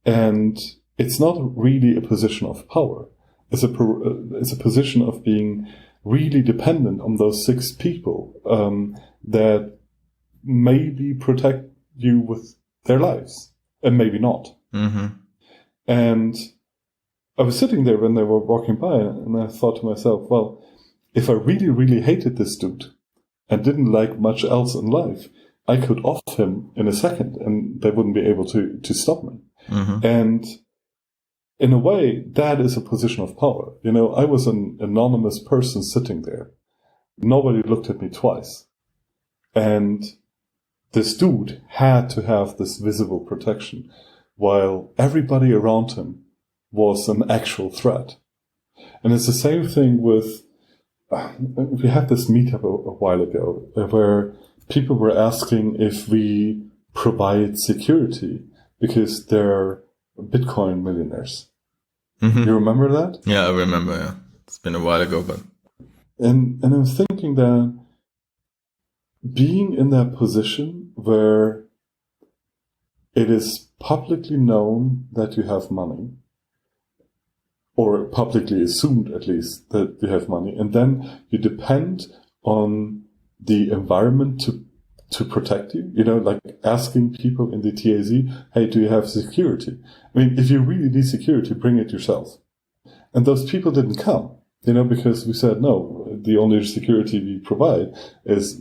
And it's not really a position of power. It's a position of being really dependent on those 6 people that maybe protect you with their lives, and maybe not. And I was sitting there when they were walking by, and I thought to myself, well, if I really, really hated this dude and didn't like much else in life, I could off him in a second, and they wouldn't be able to stop me. And in a way, that is a position of power. You know, I was an anonymous person sitting there. Nobody looked at me twice. And this dude had to have this visible protection, while everybody around him was an actual threat. And it's the same thing with, we had this meetup a while ago where people were asking if we provide security because they're Bitcoin millionaires. You remember that? Yeah, I remember. Yeah, it's been a while ago, but and I'm thinking that being in that position where it is publicly known that you have money, or publicly assumed at least that you have money, and then you depend on the environment to protect you, you know, like asking people in the TAZ, hey, do you have security? I mean, if you really need security, bring it yourself. And those people didn't come, you know, because we said, no, the only security we provide is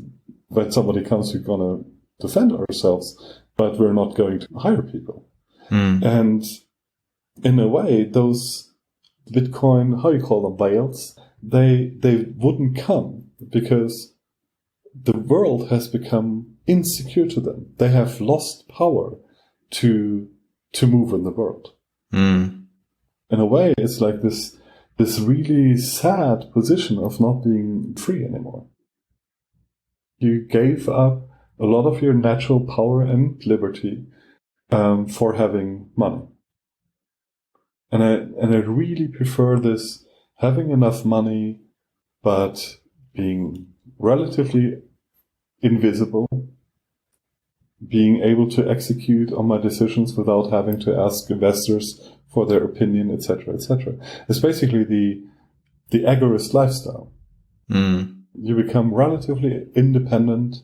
when somebody comes, we're going to defend ourselves, but we're not going to hire people. And in a way, those Bitcoin, how you call them, whales, they wouldn't come because the world has become insecure to them. They have lost power to move in the world. In a way, it's like this really sad position of not being free anymore. You gave up a lot of your natural power and liberty for having money. And I really prefer this, having enough money, but being relatively invisible, being able to execute on my decisions without having to ask investors for their opinion, etc., etc. It's basically the agorist lifestyle. You become relatively independent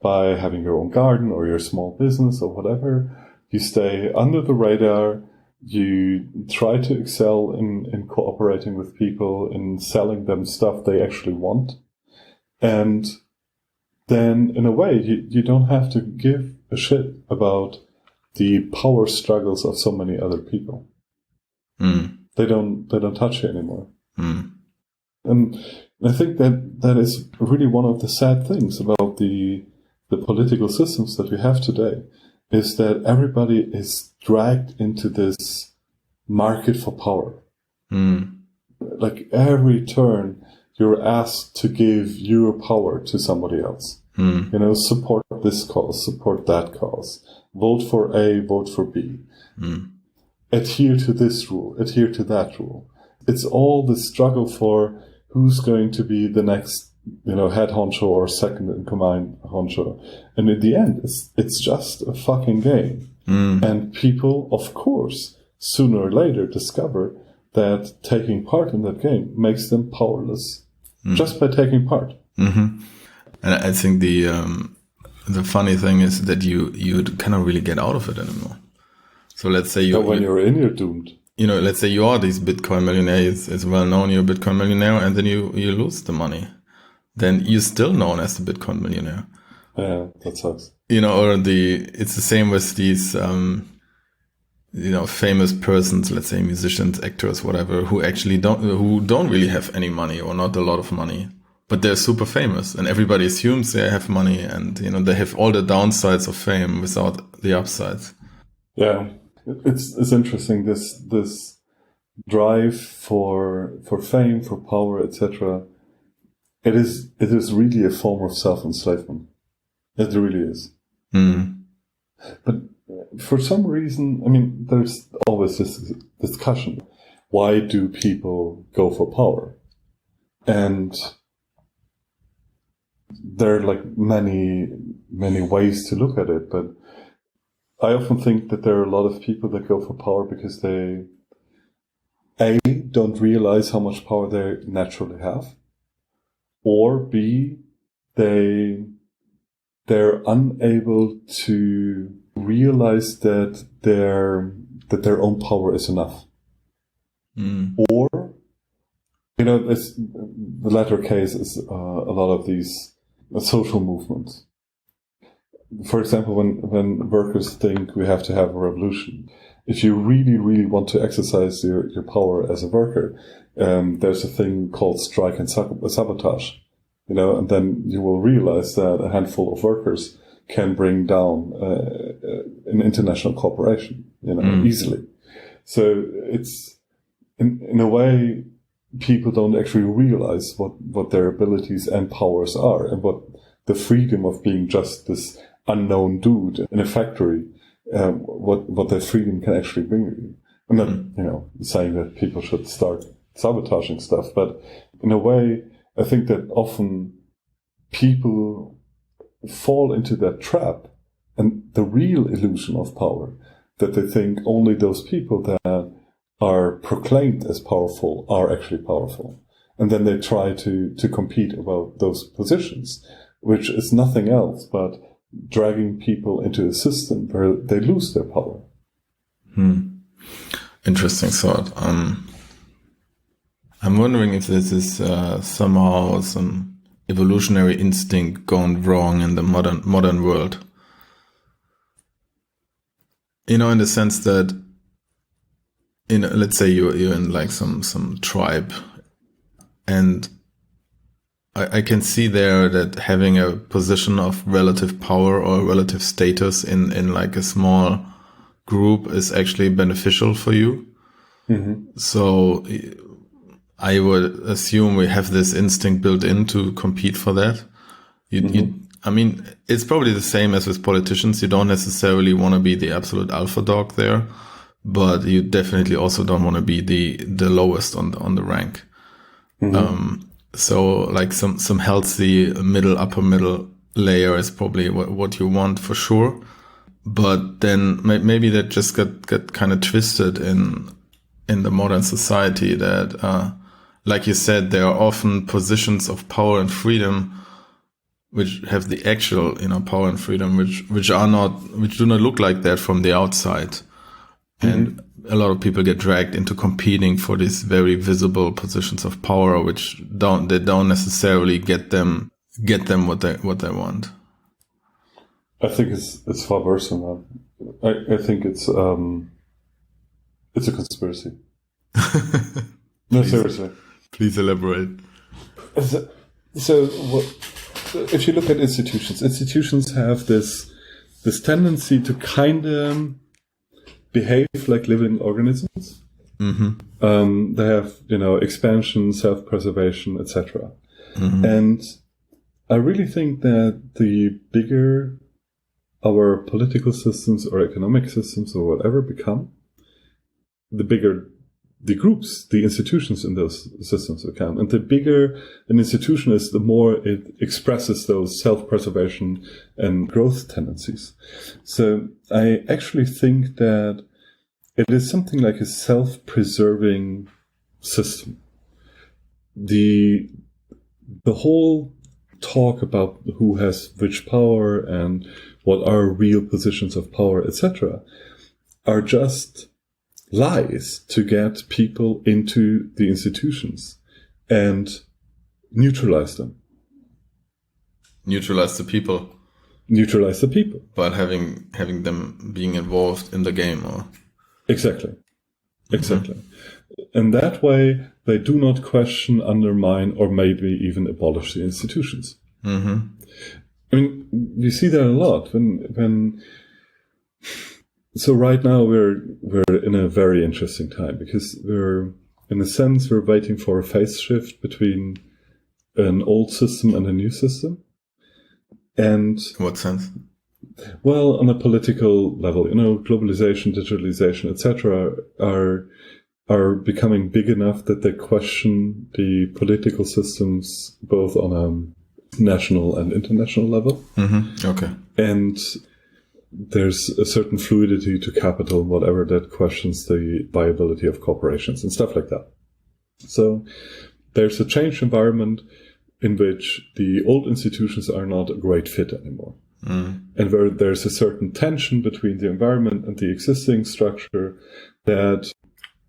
by having your own garden or your small business or whatever. You stay under the radar. You try to excel in cooperating with people, in selling them stuff they actually want. And then, in a way, you don't have to give a shit about the power struggles of so many other people. They don't touch you anymore. And I think that is really one of the sad things about the political systems that we have today, is that everybody is dragged into this market for power. Like every turn, you're asked to give your power to somebody else. You know, support this cause, support that cause. Vote for A, vote for B. Adhere to this rule, adhere to that rule. It's all the struggle for who's going to be the next, you know, head honcho or second in command honcho. And in the end, it's just a fucking game. And people, of course, sooner or later discover that taking part in that game makes them powerless just by taking part. And I think the funny thing is that you cannot really get out of it anymore. So let's say when you're in, you're doomed. You know, let's say you are this Bitcoin millionaire. It's well known you're a Bitcoin millionaire, and then you lose the money. Then you're still known as the Bitcoin millionaire. Yeah, that sucks. You know, or it's the same with these, you know, famous persons, let's say musicians, actors, whatever, who actually don't really have any money or not a lot of money, but they're super famous, and everybody assumes they have money, and you know they have all the downsides of fame without the upsides. Yeah, it's interesting, this drive for fame, for power, etc. It is really a form of self-enslavement. It really is. But for some reason, I mean, there's always this discussion. Why do people go for power? And there are like many ways to look at it, but I often think that there are a lot of people that go for power because they, A, don't realize how much power they naturally have, or B, they're unable to realize that their own power is enough. Or, the latter case is a lot of these social movements. For example, when workers think we have to have a revolution, if you really, really want to exercise your power as a worker, there's a thing called strike and sabotage, and then you will realize that a handful of workers can bring down an international corporation, easily. So it's, in a way, people don't actually realize what their abilities and powers are, and what the freedom of being just this unknown dude in a factory, what that freedom can actually bring you. I'm not, saying that people should start sabotaging stuff, but in a way, I think that often people fall into that trap and the real illusion of power, that they think only those people that are proclaimed as powerful are actually powerful. And then they try to compete about those positions, which is nothing else but dragging people into a system where they lose their power. Interesting thought. I'm wondering if this is somehow some evolutionary instinct gone wrong in the modern world. In the sense that, let's say you're in like some tribe, and I can see there that having a position of relative power or relative status in like a small group is actually beneficial for you. So I would assume we have this instinct built in to compete for that. I mean, it's probably the same as with politicians. You don't necessarily want to be the absolute alpha dog there, but you definitely also don't want to be the lowest on the rank. So like some healthy upper middle layer is probably what you want for sure. But then maybe that just got kind of twisted in the modern society that, like you said, there are often positions of power and freedom which have the actual, power and freedom, which do not look like that from the outside. And a lot of people get dragged into competing for these very visible positions of power, which don't necessarily get them what they want. I think it's far worse than that. I think it's a conspiracy. No, seriously. Please elaborate. So if you look at institutions have this tendency to kind of behave like living organisms. They have, expansion, self-preservation, etc. And I really think that the bigger our political systems or economic systems or whatever become, the bigger the groups, the institutions in those systems become. And the bigger an institution is, the more it expresses those self-preservation and growth tendencies. So I actually think that it is something like a self-preserving system. The whole talk about who has which power and what are real positions of power, etc., are just lies to get people into the institutions and neutralize them. Neutralize the people. Neutralize the people. But having them being involved in the game. Or... Exactly. And that way, they do not question, undermine, or maybe even abolish the institutions. I mean, we see that a lot so right now we're in a very interesting time, because we're waiting for a phase shift between an old system and a new system. And in what sense? Well, on a political level, globalization, digitalization, etc., are becoming big enough that they question the political systems both on a national and international level. Mm-hmm. Okay. And there's a certain fluidity to capital, whatever, that questions the viability of corporations and stuff like that. So there's a changed environment in which the old institutions are not a great fit anymore. And where there's a certain tension between the environment and the existing structure that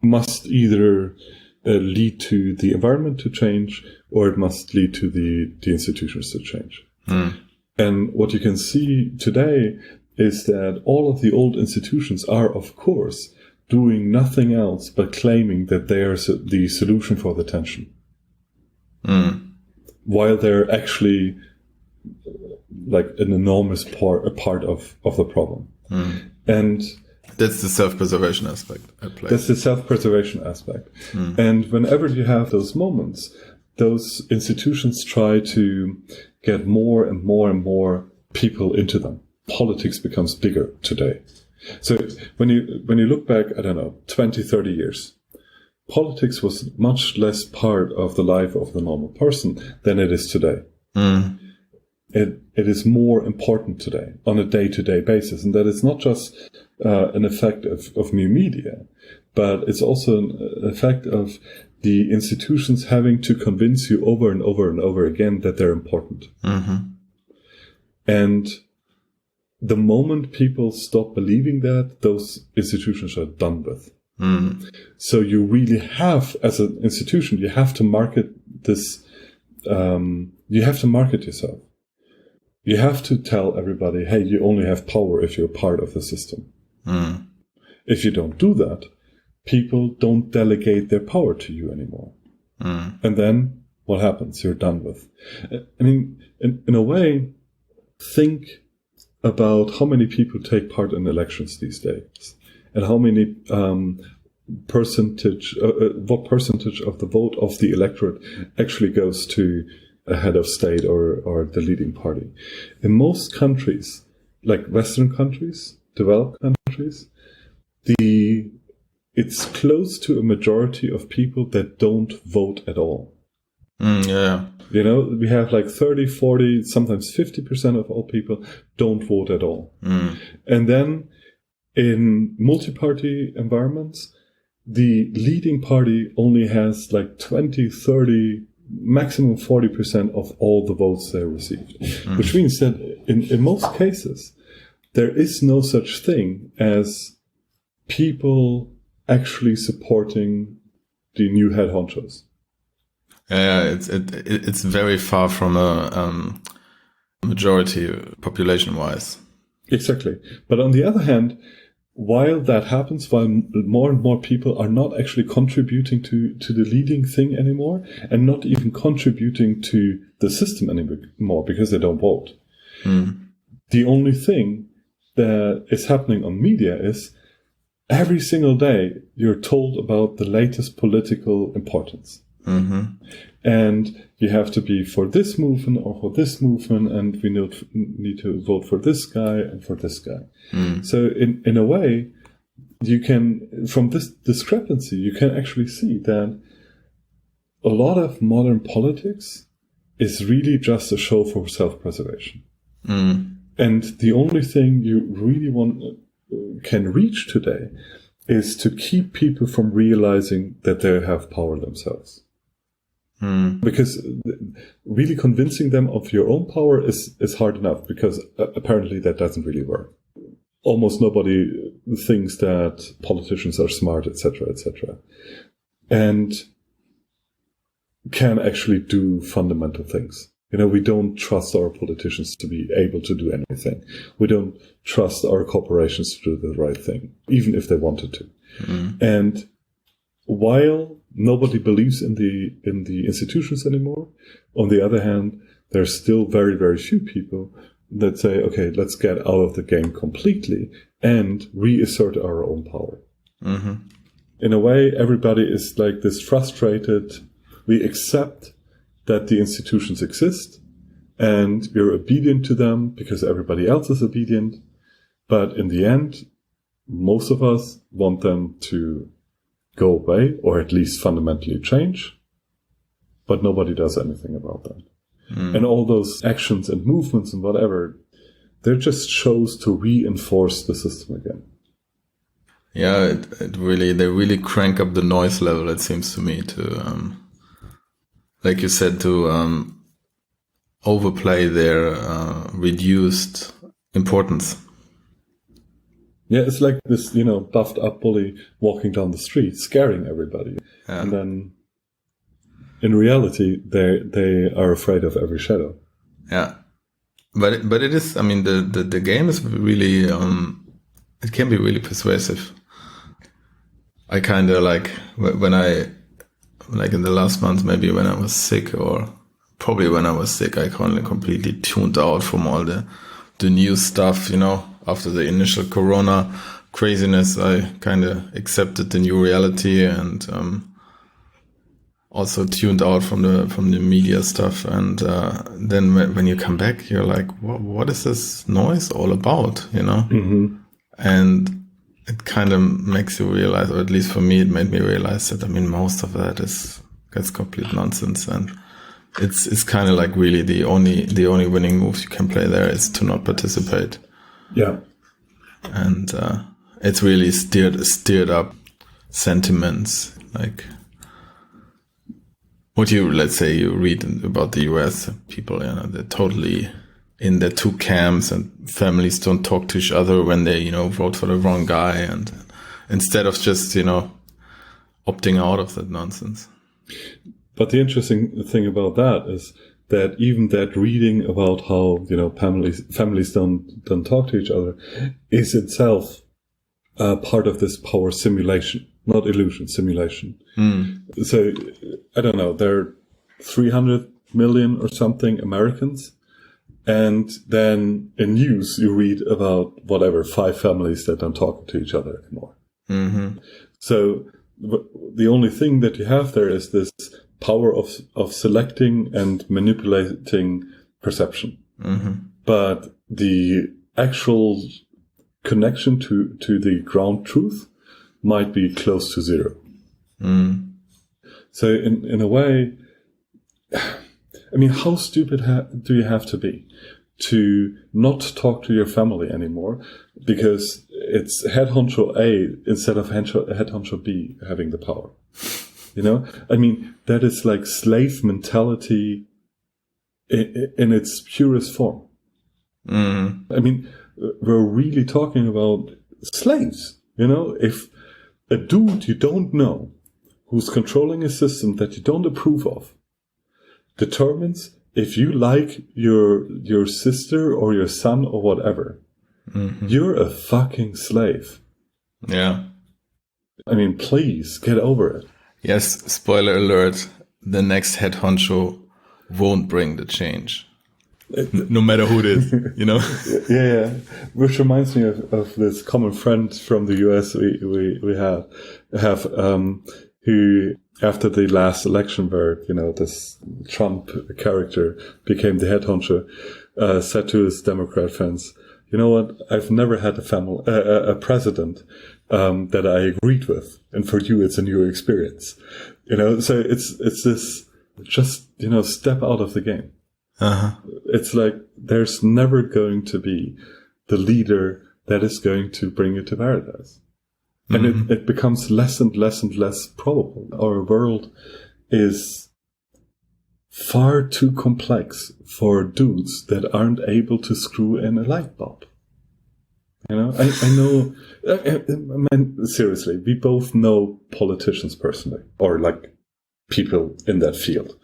must either lead to the environment to change, or it must lead to the institutions to change. And what you can see today is that all of the old institutions are, of course, doing nothing else but claiming that they are the solution for the tension. While they're actually like an enormous part of the problem. And that's the self-preservation aspect at play. That's the self-preservation aspect. And whenever you have those moments, those institutions try to get more and more and more people into them. Politics becomes bigger today. So when you look back, I don't know, 20, 30 years, politics was much less part of the life of the normal person than it is today. It is more important today on a day-to-day basis. And that is not just an effect of new media, but it's also an effect of the institutions having to convince you over and over and over again that they're important. And the moment people stop believing that, those institutions are done with. So you really have, as an institution, you have to market this, you have to market yourself. You have to tell everybody, hey, you only have power if you're part of the system. If you don't do that, people don't delegate their power to you anymore. And then what happens? You're done with. I mean, in a way, think about how many people take part in elections these days, and how many what percentage of the vote of the electorate actually goes to a head of state or the leading party. In most countries, like Western countries, developed countries, it's close to a majority of people that don't vote at all. We have like 30, 40, sometimes 50% of all people don't vote at all. And then in multi-party environments, the leading party only has like 20, 30, maximum 40% of all the votes they received. Which means that in most cases, there is no such thing as people actually supporting the new head honchos. It's very far from a majority population-wise. Exactly. But on the other hand, while that happens, while more and more people are not actually contributing to the leading thing anymore, and not even contributing to the system anymore because they don't vote, the only thing that is happening on media is every single day you're told about the latest political importance. And you have to be for this movement or for this movement, and we need to vote for this guy and for this guy. So in a way, you can, from this discrepancy, you can actually see that a lot of modern politics is really just a show for self-preservation. And the only thing you really can reach today is to keep people from realizing that they have power themselves. Because really convincing them of your own power is hard enough, because apparently that doesn't really work. Almost nobody thinks that politicians are smart, etc., etc., and can actually do fundamental things. We don't trust our politicians to be able to do anything. We don't trust our corporations to do the right thing, even if they wanted to. And while nobody believes in the institutions anymore, on the other hand, there's still very, very few people that say, okay, let's get out of the game completely and reassert our own power. In a way, everybody is like this frustrated. We accept that the institutions exist, and you're obedient to them because everybody else is obedient. But in the end, most of us want them to go away or at least fundamentally change, but nobody does anything about that. And all those actions and movements and whatever, they're just shows to reinforce the system again. Yeah, they really crank up the noise level, it seems to me, to, like you said, to overplay their reduced importance. Yeah, it's like this, buffed up bully walking down the street, scaring everybody. Yeah. And then in reality, they are afraid of every shadow. Yeah. But it is, I mean, the game is really, it can be really persuasive. I kind of like, when like in the last month, maybe when I was sick, or probably when I was sick, I kind of completely tuned out from all the new stuff, after the initial Corona craziness. I kind of accepted the new reality and also tuned out from the media stuff. And then when you come back, you're like, what is this noise all about, Mm-hmm. And it kind of makes you realize, or at least for me, it made me realize that, I mean, most of that's complete nonsense. And it's kind of like really the only winning moves you can play there is to not participate. Yeah. And it's really stirred up sentiments, like let's say you read about the US, people, they're totally in their two camps, and families don't talk to each other when they, vote for the wrong guy, and instead of just, opting out of that nonsense. But the interesting thing about that is that even that reading about how, families don't talk to each other is itself part of this power simulation, not illusion, simulation. So, I don't know, there are 300 million or something Americans. And then in news, you read about 5 families that don't talk to each other anymore. Mm-hmm. So the only thing that you have there is this power of selecting and manipulating perception. Mm-hmm. But the actual connection to the ground truth might be close to zero. So in a way, I mean, how stupid do you have to be to not talk to your family anymore because it's head honcho A instead of head honcho B having the power? I mean, that is like slave mentality in its purest form. I mean, we're really talking about slaves. If a dude you don't know who's controlling a system that you don't approve of determines if you like your sister or your son or whatever, you're a fucking slave. Yeah. I mean, please get over it. Yes, spoiler alert, the next head honcho won't bring the change. No matter who it is, Yeah. Which reminds me of this common friend from the US we have who, after the last election where, this Trump character became the head honcho, said to his Democrat friends, you know what, I've never had a president that I agreed with. And for you, it's a new experience. So it's this, just, step out of the game. Uh-huh. It's like, there's never going to be the leader that is going to bring you to paradise. And it becomes less and less and less probable. Our world is far too complex for dudes that aren't able to screw in a light bulb. I know, I mean, seriously, we both know politicians personally, or like people in that field.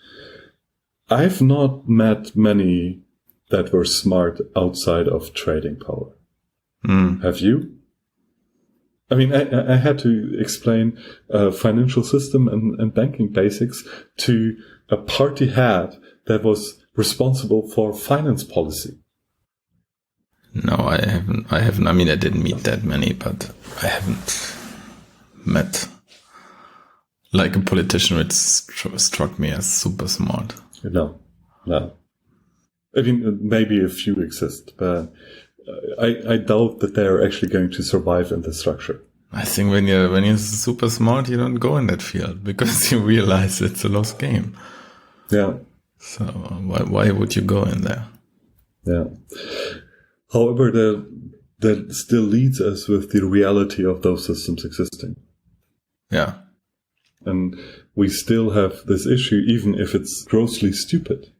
I've not met many that were smart outside of trading power. Have you? I mean, I had to explain financial system and banking basics to a party head that was responsible for finance policy. No, I haven't. I mean, I didn't meet that many, but I haven't met like a politician which struck me as super smart. No. I mean, maybe a few exist, but I doubt that they're actually going to survive in the structure. I think when you're super smart, you don't go in that field because you realize it's a lost game. Yeah. So why would you go in there? Yeah. However, that still leads us with the reality of those systems existing. Yeah. And we still have this issue, even if it's grossly stupid.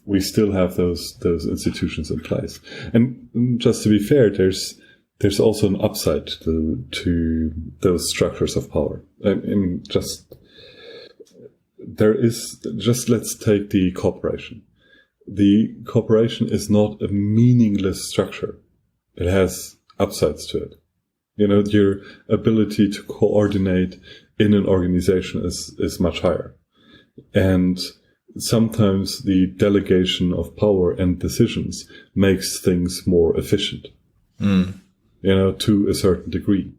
We still have those institutions in place. And just to be fair, there's also an upside to those structures of power. I mean, just let's take the corporation. The corporation is not a meaningless structure. It has upsides to it. You know, your ability to coordinate in an organization is much higher. And sometimes the delegation of power and decisions makes things more efficient, to a certain degree.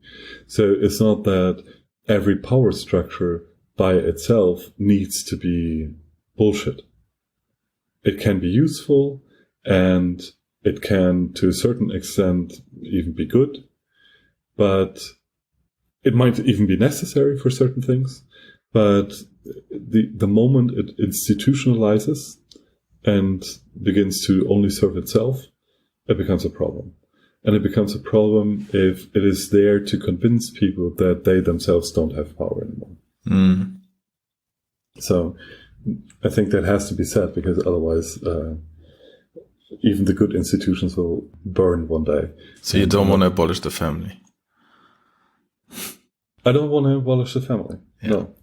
So it's not that every power structure by itself needs to be bullshit. It can be useful, and it can, to a certain extent, even be good, but it might even be necessary for certain things. But the moment it institutionalizes and begins to only serve itself, it becomes a problem. And it becomes a problem if it is there to convince people that they themselves don't have power anymore. So I think that has to be said, because otherwise even the good institutions will burn one day. So you don't want to abolish the family? I don't want to abolish the family. Yeah. No.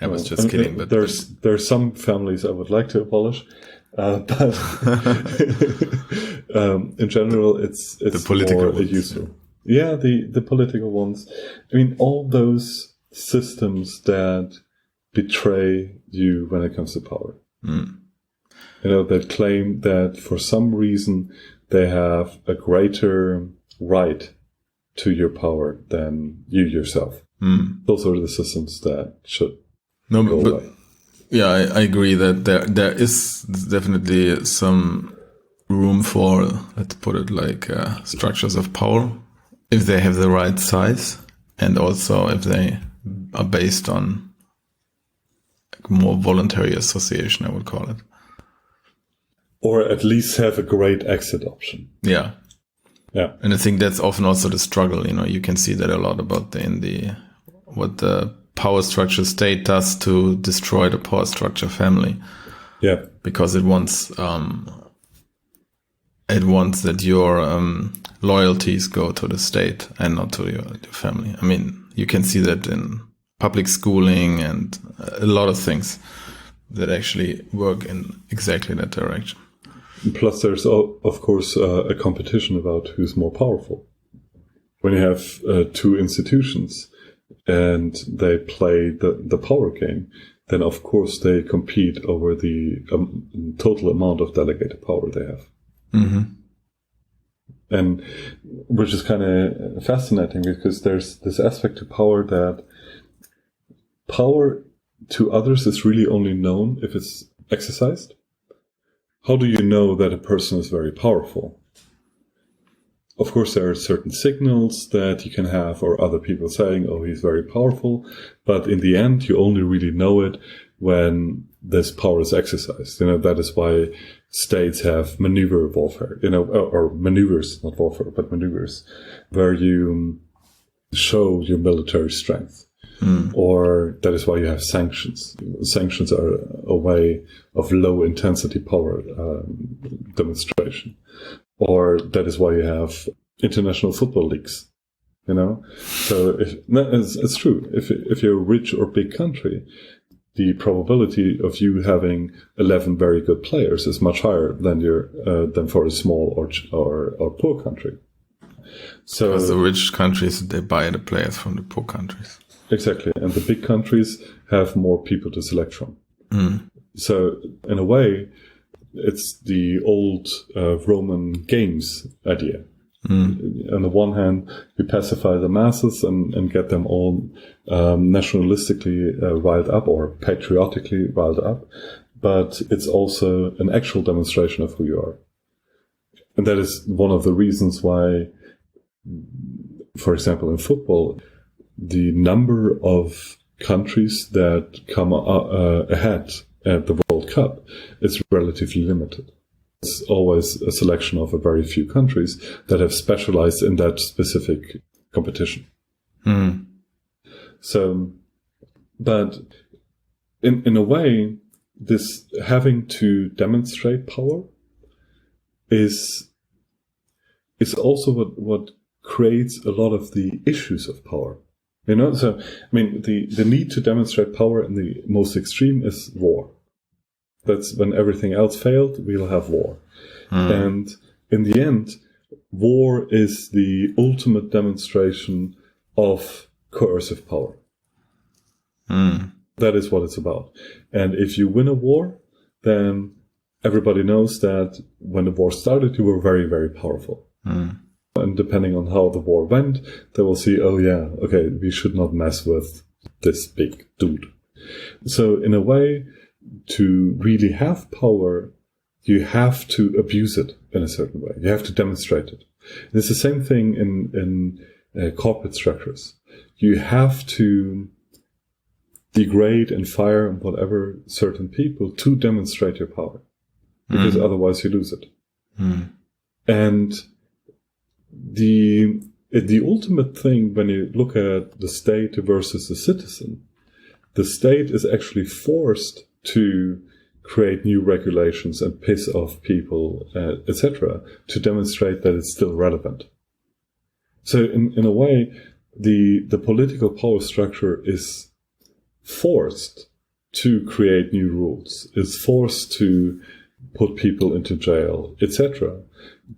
I was just kidding. But there's some families I would like to abolish, but in general, it's the political more ones, useful. Yeah, the political ones. I mean, all those systems that betray you when it comes to power. That claim that for some reason they have a greater right to your power than you yourself. Those are the systems that should go away. Yeah, I agree that there is definitely some room for, let's put it like, structures of power, if they have the right size, and also if they are based on more voluntary association, I would call it. Or at least have a great exit option. Yeah. Yeah. And I think that's often also the struggle. You can see that a lot about what the power structure state does to destroy the power structure family. Yeah. Because it wants that your loyalties go to the state and not to your family. I mean, you can see that in public schooling and a lot of things that actually work in exactly that direction. Plus, there's, of course, a competition about who's more powerful. When you have two institutions and they play the power game, then, of course, they compete over the total amount of delegated power they have. And which is kind of fascinating, because there's this aspect to power that power to others is really only known if it's exercised. How do you know that a person is very powerful? Of course, there are certain signals that you can have, or other people saying, oh, he's very powerful. But in the end, you only really know it when this power is exercised. That is why states have maneuver warfare, or maneuvers, not warfare, but maneuvers, where you show your military strength. Or that is why you have sanctions. Sanctions are a way of low intensity power demonstration. Or that is why you have international football leagues. So it's true. If you're a rich or big country, the probability of you having 11 very good players is much higher than for a small or poor country. So because the rich countries, they buy the players from the poor countries. Exactly. And the big countries have more people to select from. So in a way, it's the old Roman games idea. On the one hand, you pacify the masses and get them all nationalistically riled up, or patriotically riled up. but it's also an actual demonstration of who you are. And that is one of the reasons why, for example, in football, the number of countries that come ahead at the World Cup is relatively limited. It's always a selection of a very few countries that have specialized in that specific competition. So, but in a way, this having to demonstrate power is also what creates a lot of the issues of power. You know, so I mean, the need to demonstrate power in the most extreme is war. That's when everything else failed, we'll have war. And in the end, war is the ultimate demonstration of coercive power. That is what it's about. And if you win a war, then everybody knows that when the war started, you were very, very powerful. And depending on how the war went, they will see, oh yeah, okay, we should not mess with this big dude. So in a way, to really have power, you have to abuse it in a certain way. You have to demonstrate it. And it's the same thing in corporate structures. You have to degrade and fire and whatever certain people to demonstrate your power, because otherwise you lose it. And the ultimate thing when you look at the state versus the citizen, the state is actually forced to create new regulations and piss off people, etc., to demonstrate that it's still relevant. So in a way, the political power structure is forced to create new rules, is forced to put people into jail, etc.,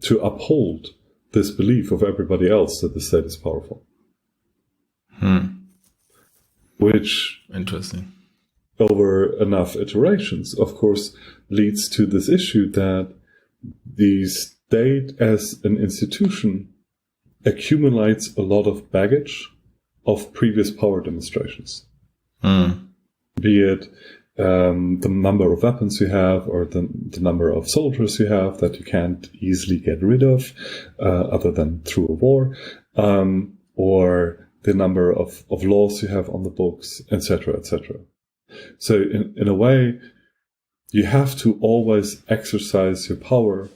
to uphold this belief of everybody else that the state is powerful. Which, interesting, over enough iterations, of course, leads to this issue that the state as an institution accumulates a lot of baggage of previous power demonstrations. Be it the number of weapons you have, or the number of soldiers you have that you can't easily get rid of, other than through a war, or the number of laws you have on the books, etc., etc. So in a way, you have to always exercise your power,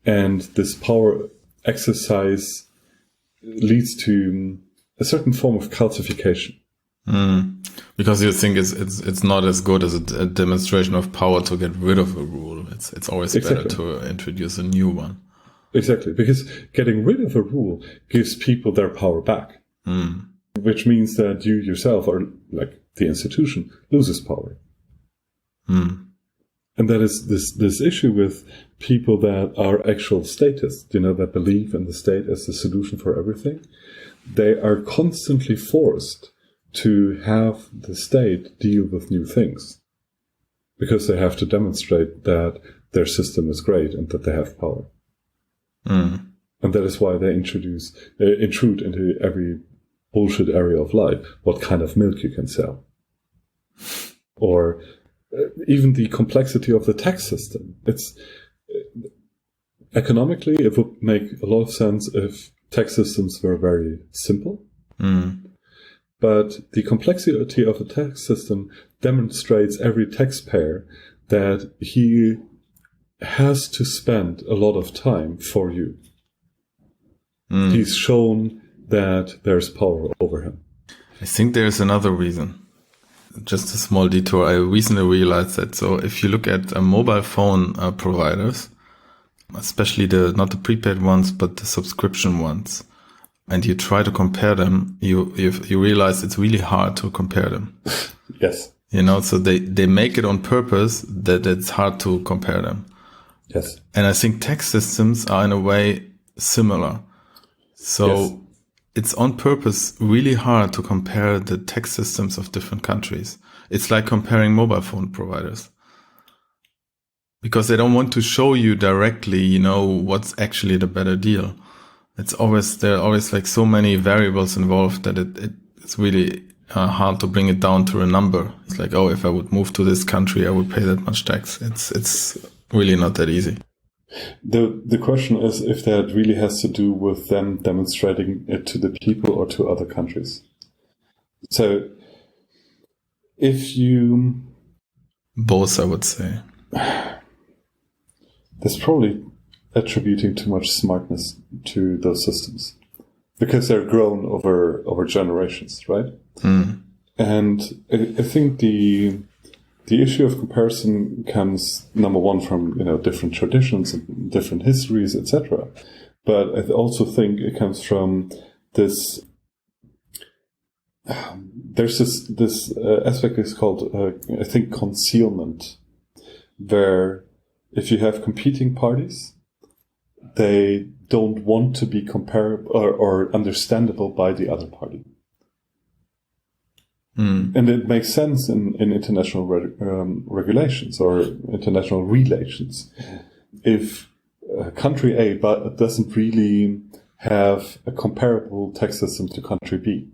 and this power exercise leads to a certain form of calcification. Because you think it's not as good as a demonstration of power to get rid of a rule. It's always better to introduce a new one. Exactly, because getting rid of a rule gives people their power back, which means that you yourself, or like the institution, loses power. And that is this issue with people that are actual statists, that believe in the state as the solution for everything. They are constantly forced to have the state deal with new things, because they have to demonstrate that their system is great and that they have power. And that is why they intrude into every bullshit area of life. What kind of milk you can sell, or even the complexity of the tax system. It's economically, it would make a lot of sense if tax systems were very simple. But the complexity of the tax system demonstrates every taxpayer that he has to spend a lot of time for you. He's shown that there's power over him. I think there's another reason. Just a small detour. I recently realized that. So if you look at mobile phone providers, especially not the prepaid ones, but the subscription ones, and you try to compare them, you realize it's really hard to compare them. Yes. So they make it on purpose that it's hard to compare them. Yes. And I think tax systems are in a way similar. So it's on purpose really hard to compare the tax systems of different countries. It's like comparing mobile phone providers, because they don't want to show you directly, what's actually the better deal. There are always like so many variables involved that it's really hard to bring it down to a number. It's like, oh, if I would move to this country, I would pay that much tax. It's really not that easy. The question is if that really has to do with them demonstrating it to the people or to other countries. So if you... Both, I would say. There's probably attributing too much smartness to those systems because they're grown over generations, right? Mm. And I think the issue of comparison comes, number one, from different traditions and different histories, etc. But I also think it comes from this. There's this aspect is called I think concealment, where if you have competing parties, they don't want to be comparable or understandable by the other party. Mm. And it makes sense in international regulations or international relations. If country A doesn't really have a comparable tax system to country B,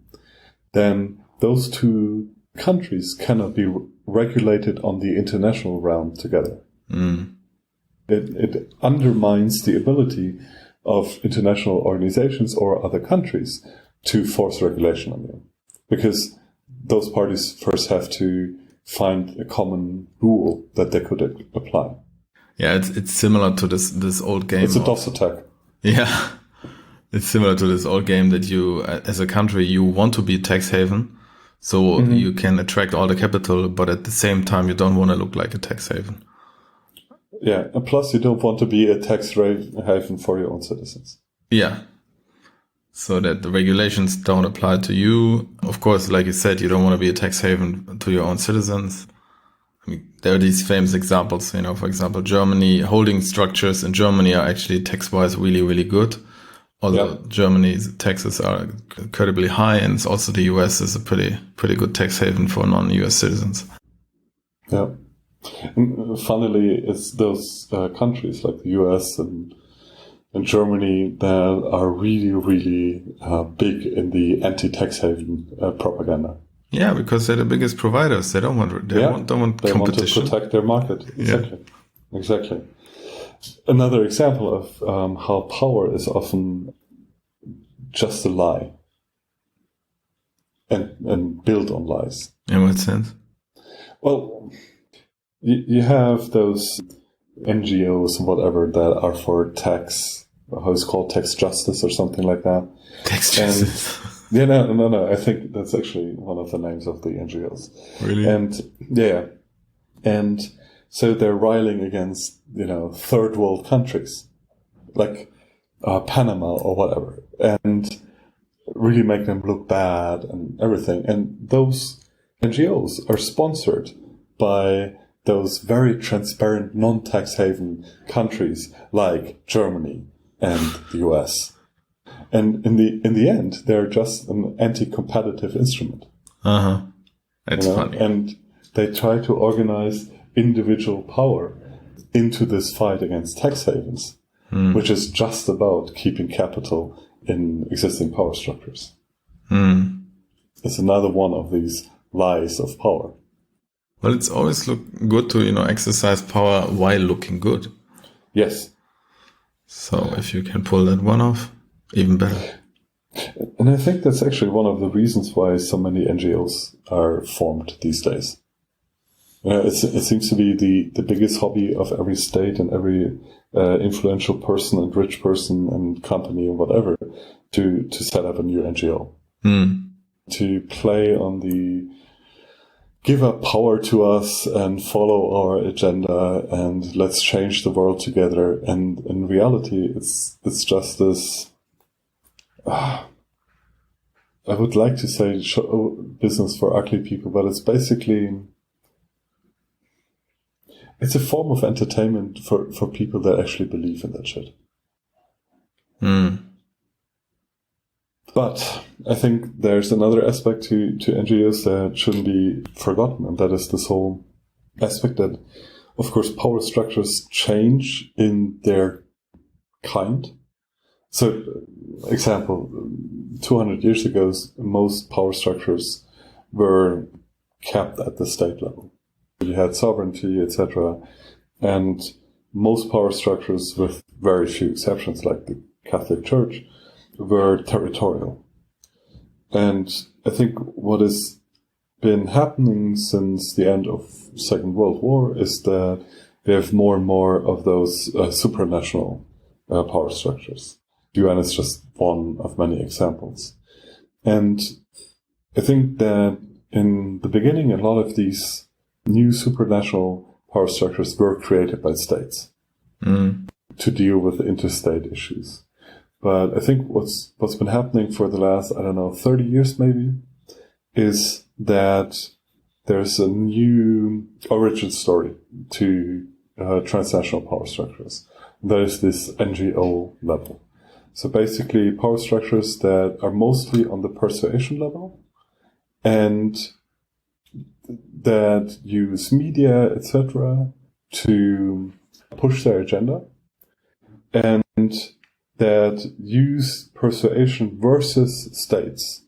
then those two countries cannot be regulated on the international realm together. Mm. It undermines the ability of international organizations or other countries to force regulation on you, because those parties first have to find a common rule that they could apply. Yeah, it's similar to this old game. It's a DOS attack. Yeah, it's similar to this old game that you, as a country, you want to be a tax haven, so you can attract all the capital, but at the same time, you don't want to look like a tax haven. Yeah, and plus you don't want to be a tax haven for your own citizens. Yeah. So that the regulations don't apply to you. Of course, like you said, you don't want to be a tax haven to your own citizens. I mean, there are these famous examples, for example, Germany, holding structures in Germany are actually tax-wise really, really good. Although Germany's taxes are incredibly high, and it's also the US is a pretty good tax haven for non-US citizens. Yeah. And funnily, it's those countries like the US and Germany that are really, really big in the anti-tax haven propaganda. Yeah, because they're the biggest providers. They don't want competition. They want to protect their market. Exactly. Another example of how power is often just a lie and built on lies. In what sense? Well, you have those NGOs and whatever that are for tax, how it's called, tax justice or something like that. Tax justice. No. I think that's actually one of the names of the NGOs. Really? And so they're riling against, third world countries like Panama or whatever, and really make them look bad and everything. And those NGOs are sponsored by those very transparent non-tax haven countries like Germany and the US. And in the end, they're just an anti-competitive instrument. That's funny. And they try to organize individual power into this fight against tax havens, which is just about keeping capital in existing power structures. It's another one of these lies of power. Well, it's always good to, exercise power while looking good. Yes. So if you can pull that one off, even better. And I think that's actually one of the reasons why so many NGOs are formed these days. It seems to be the biggest hobby of every state and every influential person and rich person and company and whatever to set up a new NGO. To play on the give up power to us and follow our agenda and let's change the world together. And in reality, it's just this... I would like to say show business for ugly people, but it's basically... It's a form of entertainment for people that actually believe in that shit. But I think there's another aspect to NGOs that shouldn't be forgotten, and that is this whole aspect that, of course, power structures change in their kind. So, example, 200 years ago, most power structures were kept at the state level. You had sovereignty, etc. And most power structures, with very few exceptions, like the Catholic Church, were territorial. And I think what has been happening since the end of Second World War is that we have more and more of those supranational power structures. UN is just one of many examples. And I think that in the beginning, a lot of these new supranational power structures were created by states to deal with interstate issues. But I think what's been happening for the last, 30 years maybe, is that there's a new origin story to transnational power structures. There's this NGO level. So basically power structures that are mostly on the persuasion level and that use media, etc., to push their agenda, and that use persuasion versus states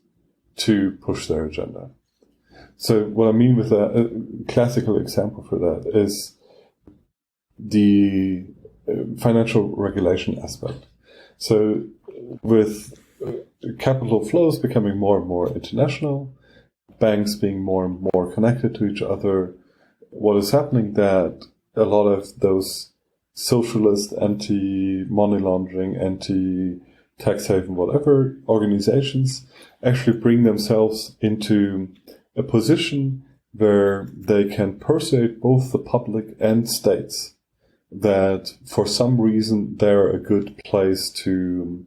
to push their agenda. So what I mean with a classical example for that is the financial regulation aspect. So with capital flows becoming more and more international, banks being more and more connected to each other, what is happening that a lot of those socialist, anti-money laundering, anti-tax haven, whatever organizations actually bring themselves into a position where they can persuade both the public and states that for some reason they're a good place to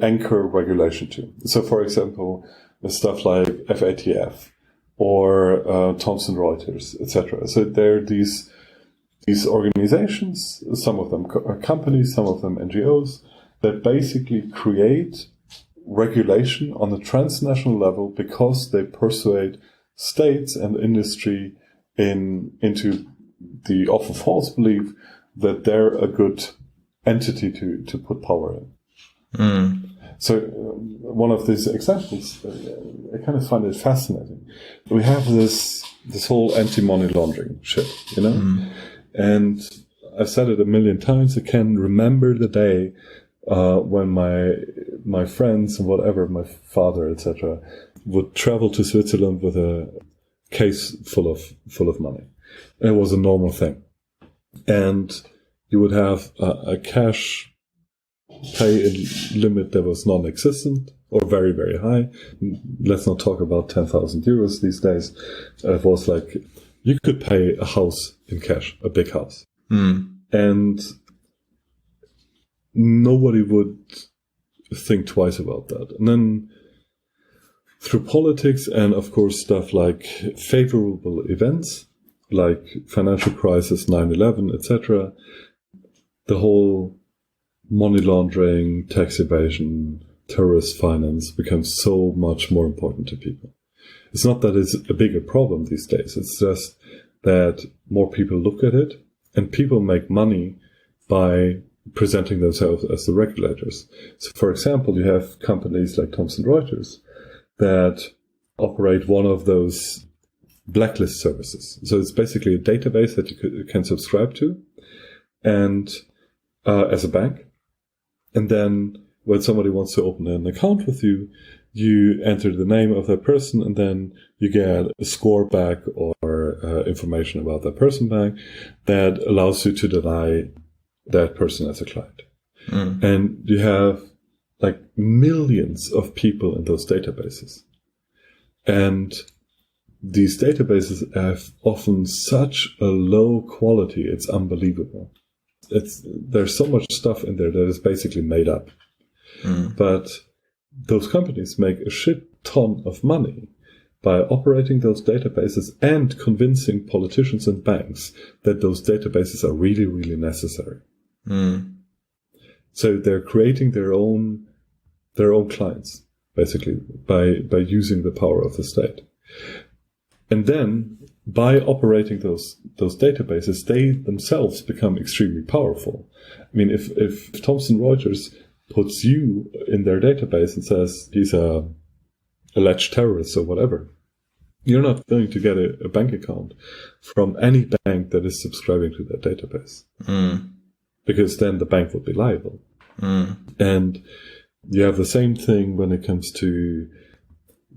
anchor regulation to. So, for example, stuff like FATF or Thomson Reuters, etc. So there are these organizations, some of them are companies, some of them NGOs, that basically create regulation on a transnational level because they persuade states and industry into the often false belief that they're a good entity to put power in. So one of these examples, I kind of find it fascinating. We have this whole anti-money laundering shit, and I've said it a million times. I can remember the day when my friends and whatever, my father, etc., would travel to Switzerland with a case full of money. And it was a normal thing. And you would have a cash pay limit that was non-existent or very, very high. Let's not talk about 10,000 euros these days. It was like you could pay a house in cash, a big house. And nobody would think twice about that. And then through politics and, of course, stuff like favorable events, like financial crisis, 9/11, etc., the whole money laundering, tax evasion, terrorist finance becomes so much more important to people. It's not that it's a bigger problem these days. It's just that more people look at it, and people make money by presenting themselves as the regulators. So, for example, you have companies like Thomson Reuters that operate one of those blacklist services. So it's basically a database that you can subscribe to, and as a bank. And then when somebody wants to open an account with you, you enter the name of that person, and then you get a score back or information about that person back that allows you to deny that person as a client. And you have like millions of people in those databases. And these databases have often such a low quality, it's unbelievable. There's so much stuff in there that is basically made up. But those companies make a shit ton of money by operating those databases and convincing politicians and banks that those databases are really, really necessary. So they're creating their own clients, basically, by using the power of the state. And then, by operating those databases, they themselves become extremely powerful. I mean, if Thomson Reuters puts you in their database and says he's a alleged terrorists or whatever. You're not going to get a bank account from any bank that is subscribing to that database. Because then the bank would be liable. And you have the same thing when it comes to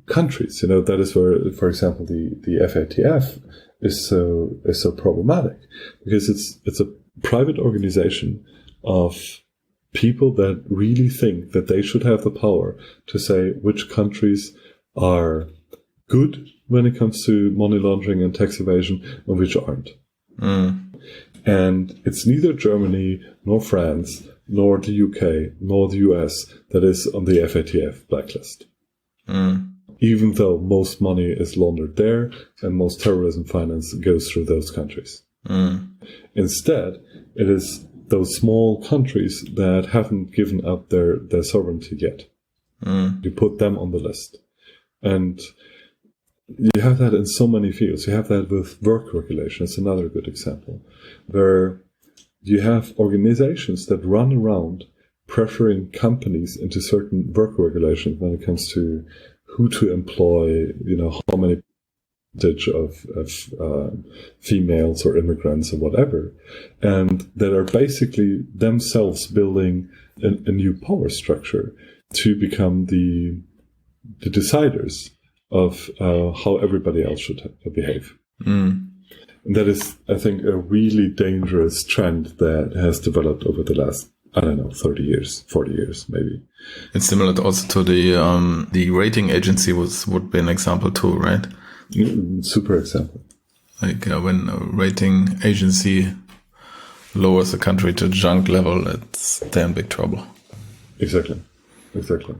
countries. That is where, for example, the FATF is so problematic, because it's a private organization of people that really think that they should have the power to say which countries are good when it comes to money laundering and tax evasion and which aren't. And it's neither Germany, nor France, nor the UK, nor the US that is on the FATF blacklist. Even though most money is laundered there and most terrorism finance goes through those countries. Instead, it is those small countries that haven't given up their sovereignty yet. You put them on the list. And you have that in so many fields. You have that with work regulation. It's another good example, where you have organizations that run around pressuring companies into certain work regulations when it comes to who to employ, how many percentage of females or immigrants or whatever, and that are basically themselves building a new power structure to become the deciders of how everybody else should behave. And that is, I think, a really dangerous trend that has developed over the last, 30 years, 40 years, maybe. It's similar also to the rating agency would be an example too, right? Super example. Like when a rating agency lowers a country to junk level, they're in big trouble. Exactly.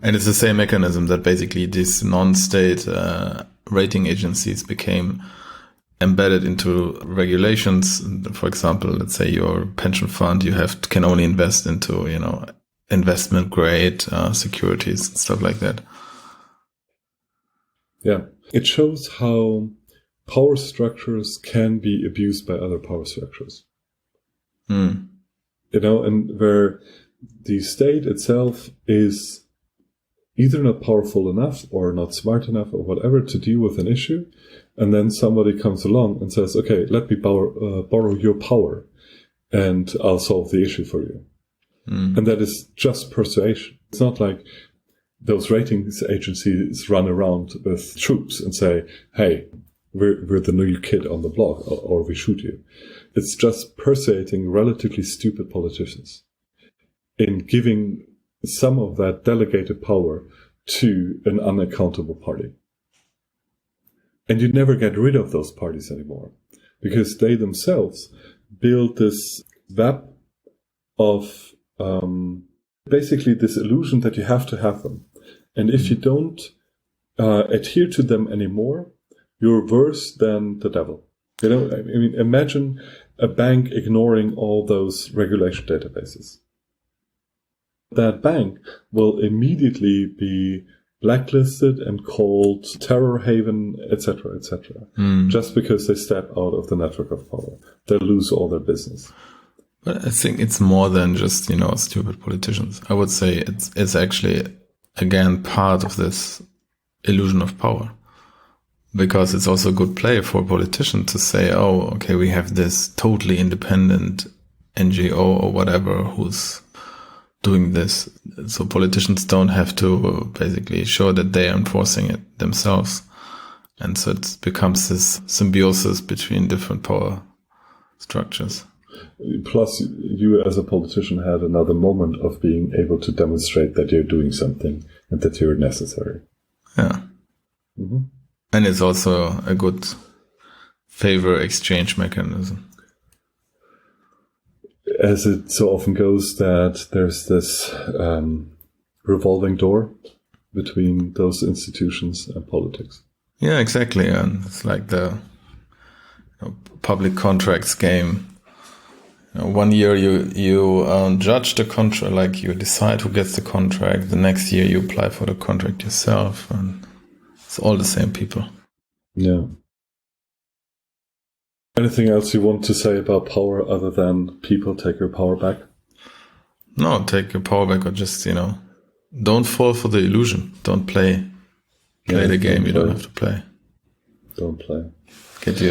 And it's the same mechanism that basically these non-state rating agencies became embedded into regulations. For example, let's say your pension fund, can only invest into, investment grade securities and stuff like that. Yeah. It shows how power structures can be abused by other power structures. And where the state itself is either not powerful enough or not smart enough or whatever to deal with an issue, and then somebody comes along and says, okay, let me borrow your power and I'll solve the issue for you. And that is just persuasion. It's not like those ratings agencies run around with troops and say, hey, we're the new kid on the block, or we shoot you. It's just persuading relatively stupid politicians in giving some of that delegated power to an unaccountable party. And you never get rid of those parties anymore, because they themselves build this web of basically this illusion that you have to have them. And if you don't adhere to them anymore, you're worse than the devil. Imagine a bank ignoring all those regulation databases. That bank will immediately be blacklisted and called terror haven, etc., etc., just because they step out of the network of power. They lose all their business. But I think it's more than just, stupid politicians. I would say it's actually, again, part of this illusion of power. Because it's also a good play for a politician to say, oh, okay, we have this totally independent NGO or whatever who's doing this. So politicians don't have to basically show that they are enforcing it themselves. And so it becomes this symbiosis between different power structures. Plus, you as a politician had another moment of being able to demonstrate that you're doing something and that you're necessary. Yeah. Mm-hmm. And it's also a good favor exchange mechanism. As it so often goes, that there's this revolving door between those institutions and politics. Yeah, exactly. And it's like the public contracts game. 1 year you judge the contract, like you decide who gets the contract. The next year you apply for the contract yourself, and it's all the same people. Yeah. Anything else you want to say about power other than people take your power back? No, take your power back, or just, don't fall for the illusion. Don't play Play the game you don't have to play. Don't play. Get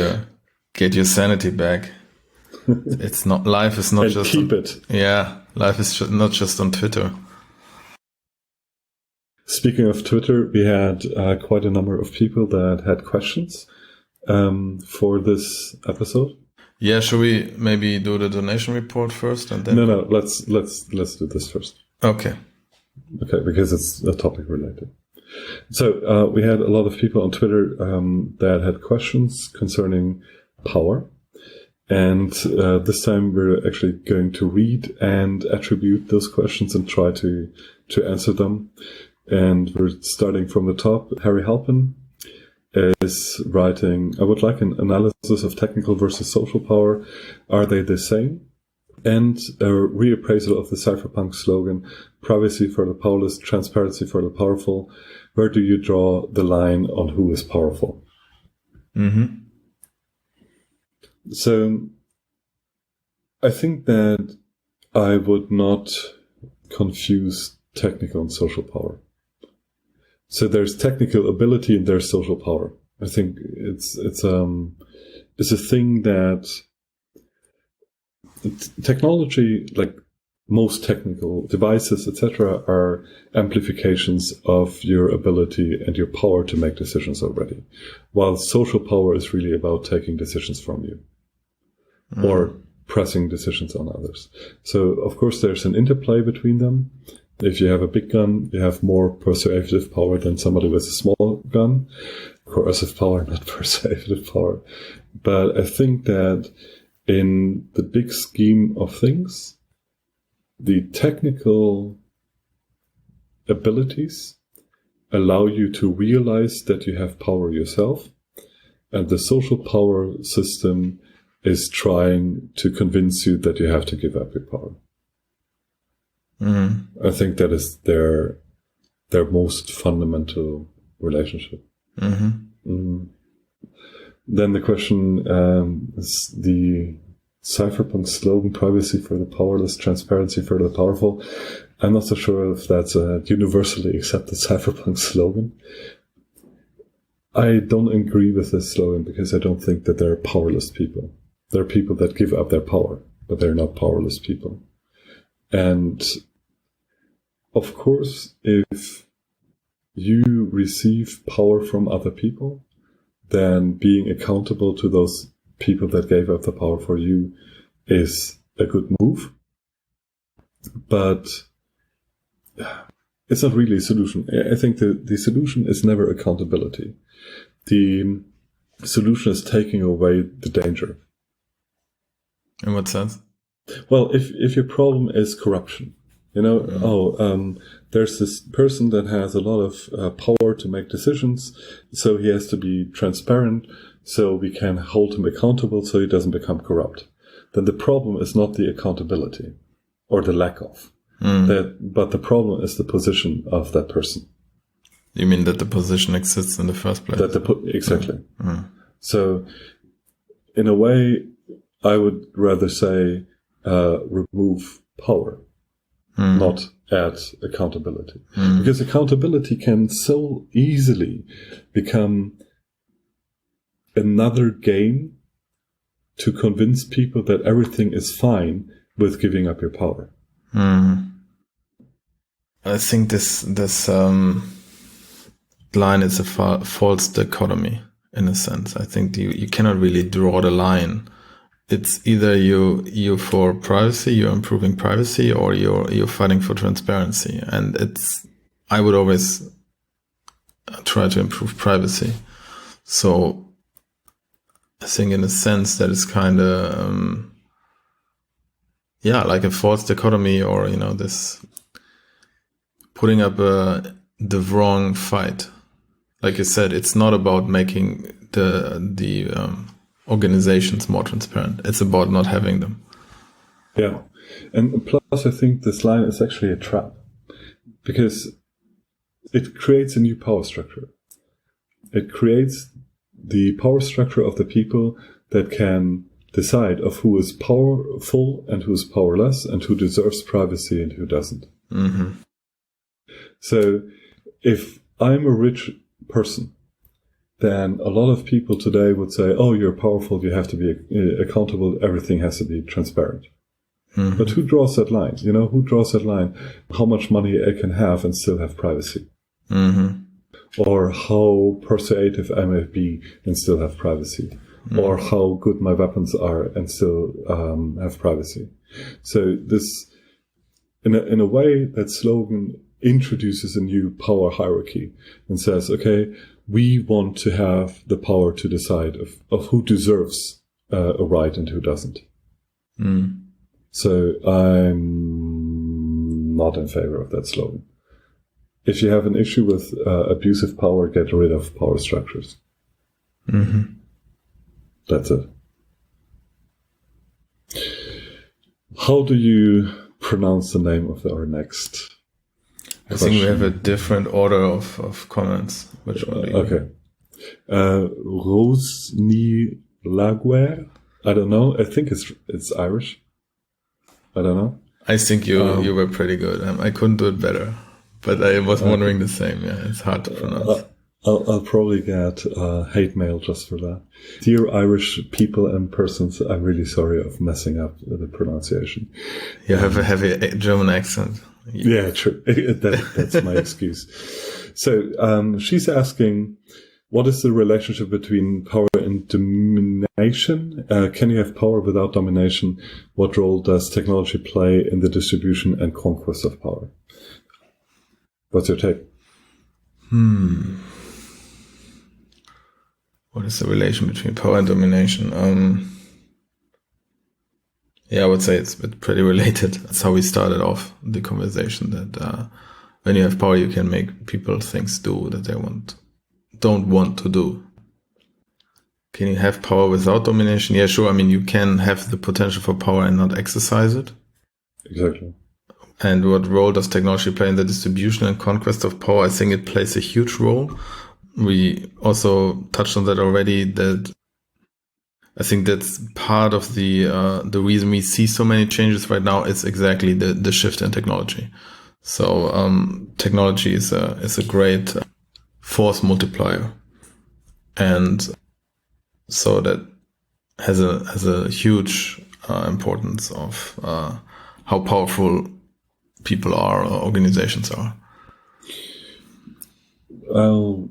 your sanity back. It's not, life is not and just keep it. Yeah, life is not just on Twitter. Speaking of Twitter, we had quite a number of people that had questions for this episode. Yeah, should we maybe do the donation report first and then? No. Let's do this first. Okay, because it's a topic related. So we had a lot of people on Twitter that had questions concerning power. And this time we're actually going to read and attribute those questions and try to answer them. And we're starting from the top. Harry Halpin is writing, I would like an analysis of technical versus social power. Are they the same? And a reappraisal of the Cypherpunk slogan, privacy for the powerless, transparency for the powerful. Where do you draw the line on who is powerful? Mm-hmm. So I think that I would not confuse technical and social power. So there's technical ability and there's social power. I think it's a thing that technology, like most technical devices, etc., are amplifications of your ability and your power to make decisions already. While social power is really about taking decisions from you or pressing decisions on others. So, of course, there's an interplay between them. If you have a big gun, you have more persuasive power than somebody with a small gun. Coercive power, not persuasive power. But I think that in the big scheme of things, the technical abilities allow you to realize that you have power yourself, and the social power system is trying to convince you that you have to give up your power. Mm-hmm. I think that is their most fundamental relationship. Mm-hmm. Mm. Then the question is the Cypherpunk slogan, privacy for the powerless, transparency for the powerful. I'm not so sure if that's a universally accepted Cypherpunk slogan. I don't agree with this slogan because I don't think that there are powerless people. There are people that give up their power, but they're not powerless people. And of course, if you receive power from other people, then being accountable to those people that gave up the power for you is a good move. But it's not really a solution. I think the solution is never accountability. The solution is taking away the danger. In what sense? Well, if your problem is corruption, there's this person that has a lot of power to make decisions, so he has to be transparent, so we can hold him accountable so he doesn't become corrupt. Then the problem is not the accountability or the lack of, but the problem is the position of that person. You mean that the position exists in the first place? Exactly. So, in a way, I would rather say remove power, not add accountability. Because accountability can so easily become another game to convince people that everything is fine with giving up your power. I think this line is a false dichotomy in a sense. I think you cannot really draw the line. It's either you for privacy, you're improving privacy, or you're fighting for transparency. And I would always try to improve privacy. So I think in a sense that is kind of like a false dichotomy, or this putting up the wrong fight. Like you said, it's not about making the organizations more transparent. It's about not having them. Yeah. And plus, I think this line is actually a trap because it creates a new power structure. It creates the power structure of the people that can decide of who is powerful and who is powerless and who deserves privacy and who doesn't. Mm-hmm. So if I'm a rich person, then a lot of people today would say, oh, you're powerful, you have to be accountable, everything has to be transparent. Mm-hmm. But who draws that line? Who draws that line? How much money I can have and still have privacy? Mm-hmm. Or how persuasive I may be and still have privacy? Mm-hmm. Or how good my weapons are and still have privacy? So this, in a way, that slogan introduces a new power hierarchy and says, okay, we want to have the power to decide of who deserves a right and who doesn't. Mm. So I'm not in favor of that slogan. If you have an issue with abusive power, get rid of power structures. Mm-hmm. That's it. How do you pronounce the name of our next I think we have a different order of comments. Which one do you okay. Rosny Laguerre? I don't know. I think it's Irish. I don't know. I think you were pretty good. I couldn't do it better. But I was wondering the same. Yeah, it's hard to pronounce. I'll probably get hate mail just for that. Dear Irish people and persons, I'm really sorry of messing up the pronunciation. You have a heavy German accent. Yeah, true. That's my excuse. So she's asking, what is the relationship between power and domination? Can you have power without domination? What role does technology play in the distribution and conquest of power? What's your take? What is the relation between power and domination? Yeah, I would say it's pretty related. That's how we started off the conversation, that when you have power, you can make people do that they don't want to do. Can you have power without domination? Yeah, sure. I mean, you can have the potential for power and not exercise it. Exactly. And what role does technology play in the distribution and conquest of power? I think it plays a huge role. We also touched on that already, that I think that's part of the reason we see so many changes right now is exactly the shift in technology. So technology is a great force multiplier, and so that has a huge importance of how powerful people are or organizations are. I'll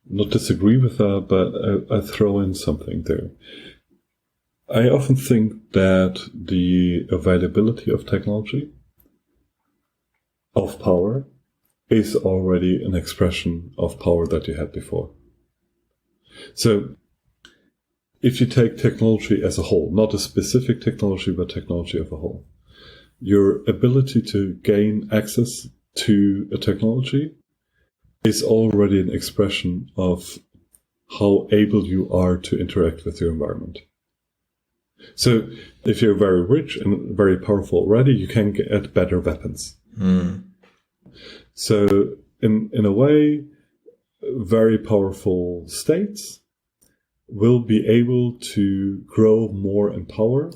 not disagree with that, but I throw in something there. I often think that the availability of technology, of power, is already an expression of power that you had before. So if you take technology as a whole, not a specific technology, but technology as a whole, your ability to gain access to a technology is already an expression of how able you are to interact with your environment. So if you're very rich and very powerful already, you can get better weapons. So in a way, very powerful states will be able to grow more in power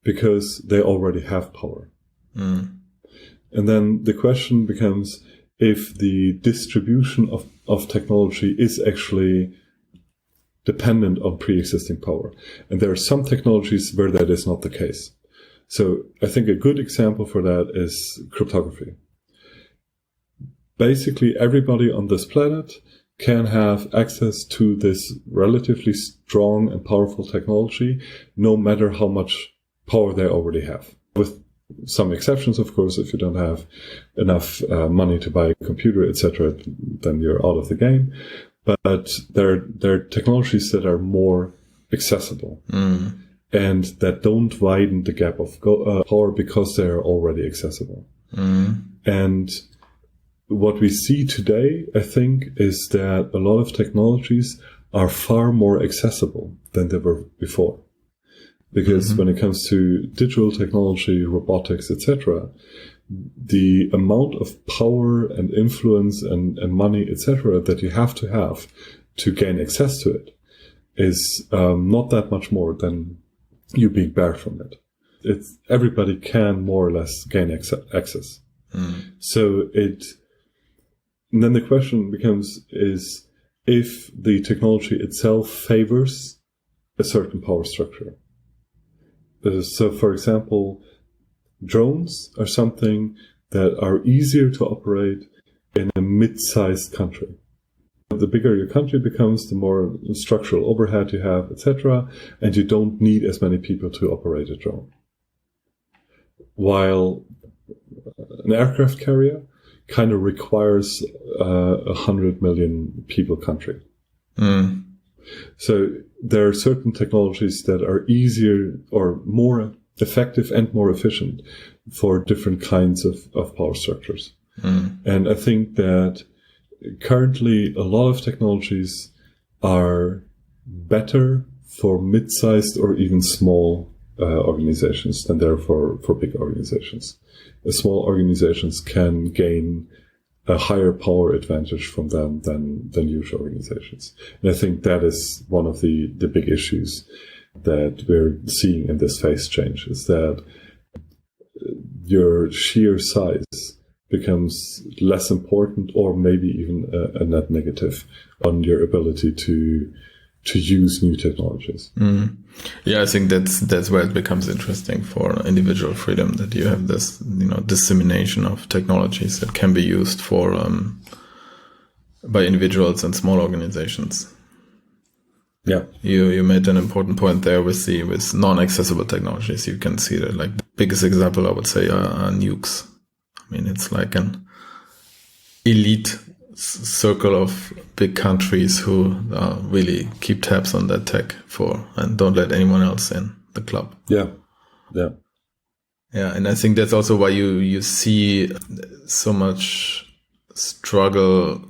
because they already have power. And then the question becomes, if the distribution of technology is actually dependent on pre-existing power. And there are some technologies where that is not the case. So I think a good example for that is cryptography. Basically, everybody on this planet can have access to this relatively strong and powerful technology, no matter how much power they already have. With some exceptions, of course, if you don't have enough money to buy a computer, etc., then you're out of the game. But there are technologies that are more accessible and that don't widen the gap of power because they are already accessible. And what we see today, I think, is that a lot of technologies are far more accessible than they were before. Because when it comes to digital technology, robotics, etc., the amount of power and influence and money, etc., that you have to gain access to it is not that much more than you being barred from it. Everybody can more or less gain access. So And then the question becomes is if the technology itself favors a certain power structure. So, for example, drones are something that are easier to operate in a mid-sized country. The bigger your country becomes, the more structural overhead you have, etc., and you don't need as many people to operate a drone. While an aircraft carrier kind of requires 100 million people country. Mm. So there are certain technologies that are easier or more effective and more efficient for different kinds of power structures. Mm. And I think that currently a lot of technologies are better for mid-sized or even small organizations than they're for big organizations. Small organizations can gain a higher power advantage from them than huge organizations. And I think that is one of the big issues that we're seeing in this phase change, is that your sheer size becomes less important, or maybe even a net negative on your ability to use new technologies. Mm. Yeah, I think that's where it becomes interesting for individual freedom, that you have this, dissemination of technologies that can be used for by individuals and small organizations. Yeah, you made an important point there with non-accessible technologies. You can see that, like, the biggest example I would say are nukes. I mean, it's like an elite circle of big countries who really keep tabs on that tech and don't let anyone else in the club. Yeah. And I think that's also why you see so much struggle,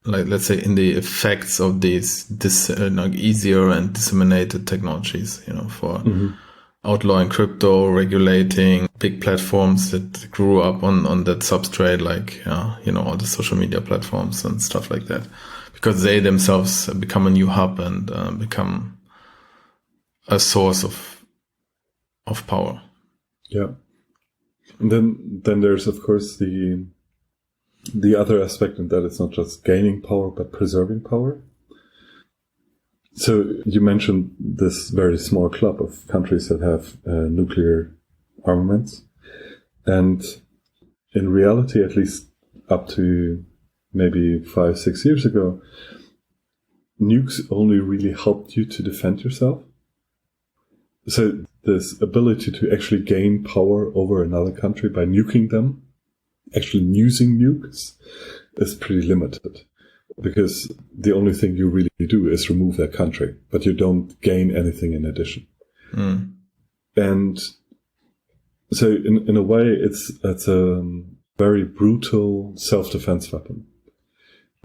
like, let's say, in the effects of these easier and disseminated technologies, for outlawing crypto, regulating big platforms that grew up on that substrate, like, all the social media platforms and stuff like that, because they themselves become a new hub and become a source of power. Yeah. And then there's, of course, the other aspect, in that it's not just gaining power, but preserving power. So you mentioned this very small club of countries that have nuclear armaments. And in reality, at least up to maybe 5-6 years ago, nukes only really helped you to defend yourself. So this ability to actually gain power over another country by nuking them, actually using nukes, is pretty limited. Because the only thing you really do is remove that country, but you don't gain anything in addition. Mm. And so in a way, it's a very brutal self-defense weapon.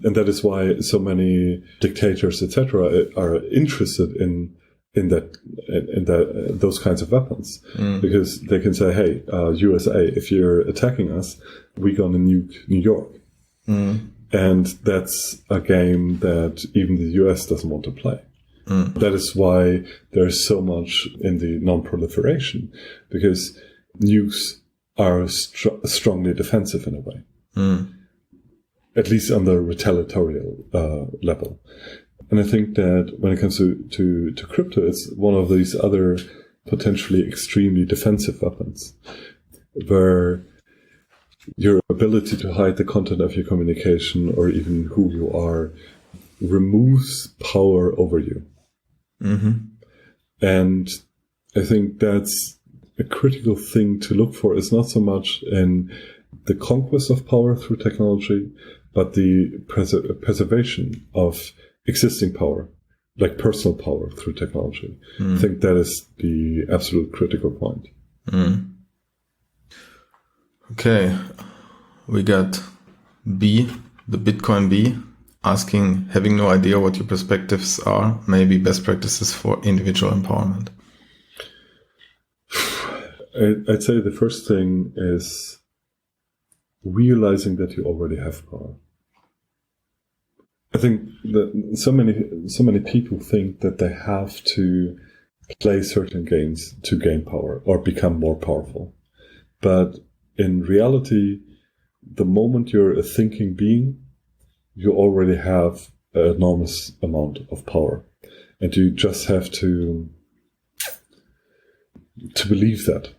And that is why so many dictators, etc., are interested in those kinds of weapons. Because they can say, hey, USA, if you're attacking us, we're going to nuke New York. And that's a game that even the US doesn't want to play. That is why there's so much in the non-proliferation, because nukes are strongly defensive in a way, at least on the retaliatorial level. And I think that when it comes to crypto, it's one of these other potentially extremely defensive weapons, where your ability to hide the content of your communication, or even who you are, removes power over you. And I think that's a critical thing to look for. It's not so much in the conquest of power through technology, but the preservation of existing power, like personal power through technology. I think that is the absolute critical point. Okay, we got B, the Bitcoin B, asking, having no idea what your perspectives are, maybe best practices for individual empowerment. I'd say the first thing is realizing that you already have power. I think that so many people think that they have to play certain games to gain power or become more powerful. But in reality, the moment you're a thinking being, you already have an enormous amount of power. And you just have to believe that.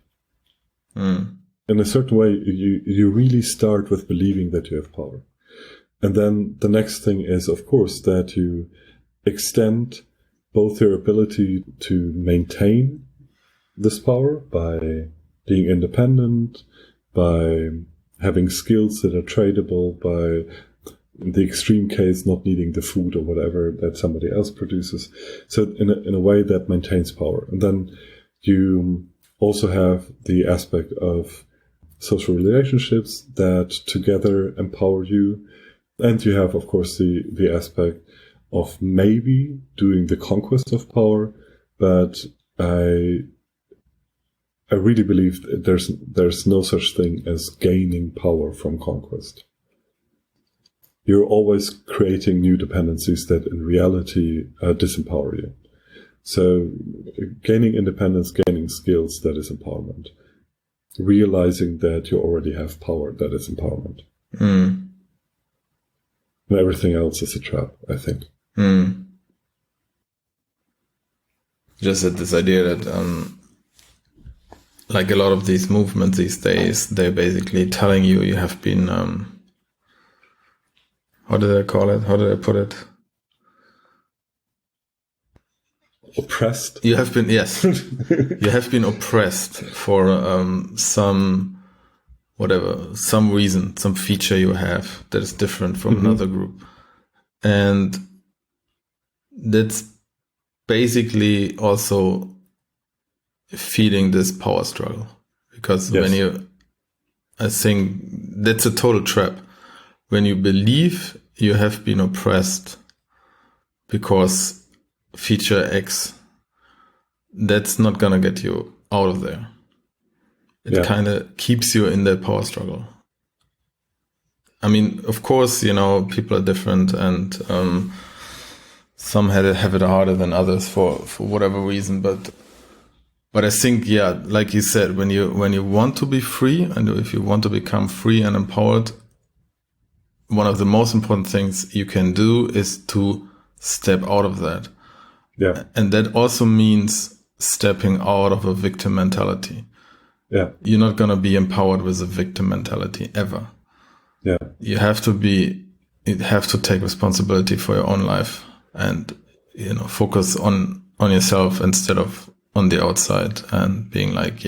In a certain way, you really start with believing that you have power. And then the next thing is, of course, that you extend both your ability to maintain this power by being independent, by having skills that are tradable, by, in the extreme case, not needing the food or whatever that somebody else produces. So in a way that maintains power. And then you also have the aspect of social relationships that together empower you. And you have, of course, the aspect of maybe doing the conquest of power, but I really believe that there's no such thing as gaining power from conquest. You're always creating new dependencies that in reality disempower you. So gaining independence, gaining skills, that is empowerment. Realizing that you already have power, that is empowerment. And everything else is a trap, I think. Just that this idea that, like a lot of these movements these days, they're basically telling you have been, how did I call it? How did I put it? Oppressed? You have been, yes. You have been oppressed for some reason, some feature you have that is different from another group. And that's basically also feeding this power struggle. Because I think that's a total trap. When you believe you have been oppressed because feature X, that's not gonna get you out of there. It kind of keeps you in that power struggle. I mean, of course, people are different, and some have it harder than others for whatever reason. But I think, like you said, when you want to be free, and if you want to become free and empowered, one of the most important things you can do is to step out of that. Yeah. And that also means stepping out of a victim mentality. Yeah. You're not going to be empowered with a victim mentality ever. Yeah. You have to take responsibility for your own life and, focus on yourself instead of on the outside and being like,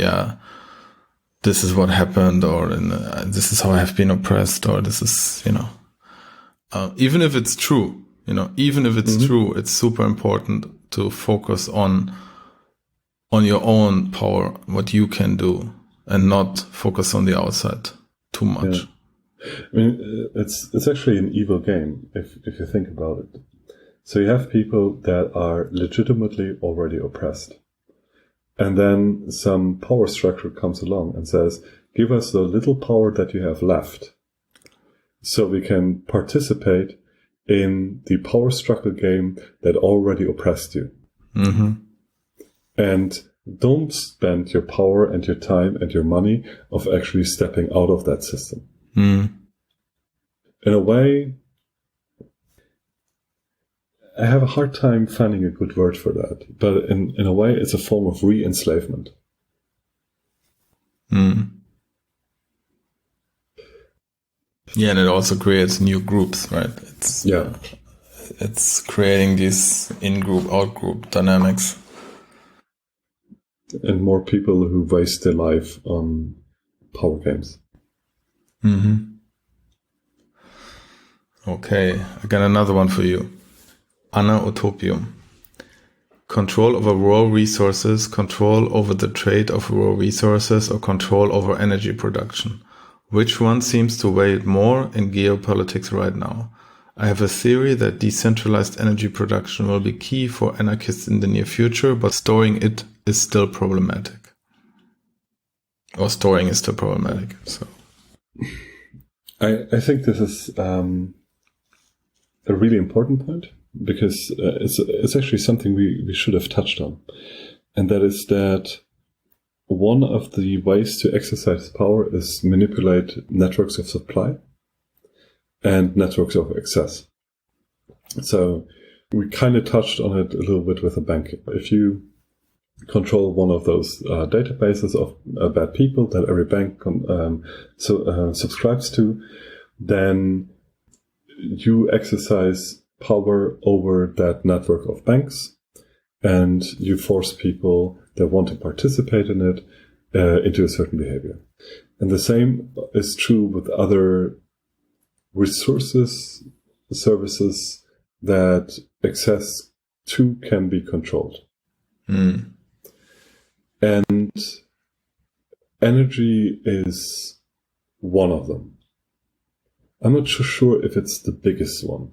this is what happened, or this is how I have been oppressed, or this is, even if it's true, true, it's super important to focus on your own power, what you can do, and not focus on the outside too much. Yeah. I mean, it's actually an evil game if you think about it. So you have people that are legitimately already oppressed. And then some power structure comes along and says, give us the little power that you have left so we can participate in the power struggle game that already oppressed you. And don't spend your power and your time and your money of actually stepping out of that system. In a way, I have a hard time finding a good word for that, but in a way, it's a form of re-enslavement. Yeah, and it also creates new groups, right? It's creating these in-group, out-group dynamics. And more people who waste their life on power games. Okay, I got another one for you. Anna Utopium. Control over raw resources, control over the trade of raw resources, or control over energy production. Which one seems to weigh more in geopolitics right now? I have a theory that decentralized energy production will be key for anarchists in the near future, but storing it is still problematic. Or storing is still problematic. So, I think this is a really important point, because it's actually something we should have touched on. And that is that one of the ways to exercise power is manipulate networks of supply and networks of access. So we kind of touched on it a little bit with the banking. If you control one of those databases of bad people that every bank subscribes to, then you exercise power over that network of banks, and you force people that want to participate in it into a certain behavior. And the same is true with other resources, services that access to can be controlled. And energy is one of them. I'm not so sure if it's the biggest one.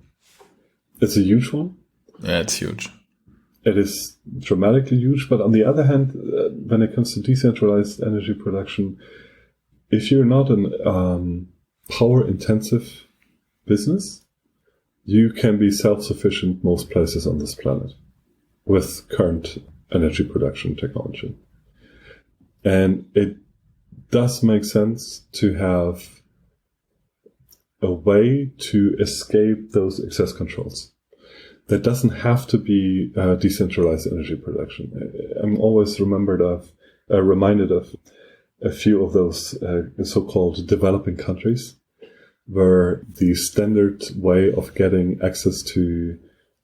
It's a huge one. Yeah, it's huge. It is dramatically huge. But on the other hand, when it comes to decentralized energy production, if you're not an power-intensive business, you can be self-sufficient most places on this planet with current energy production technology. And it does make sense to have a way to escape those access controls. That doesn't have to be decentralized energy production. I'm always reminded of a few of those so-called developing countries, where the standard way of getting access to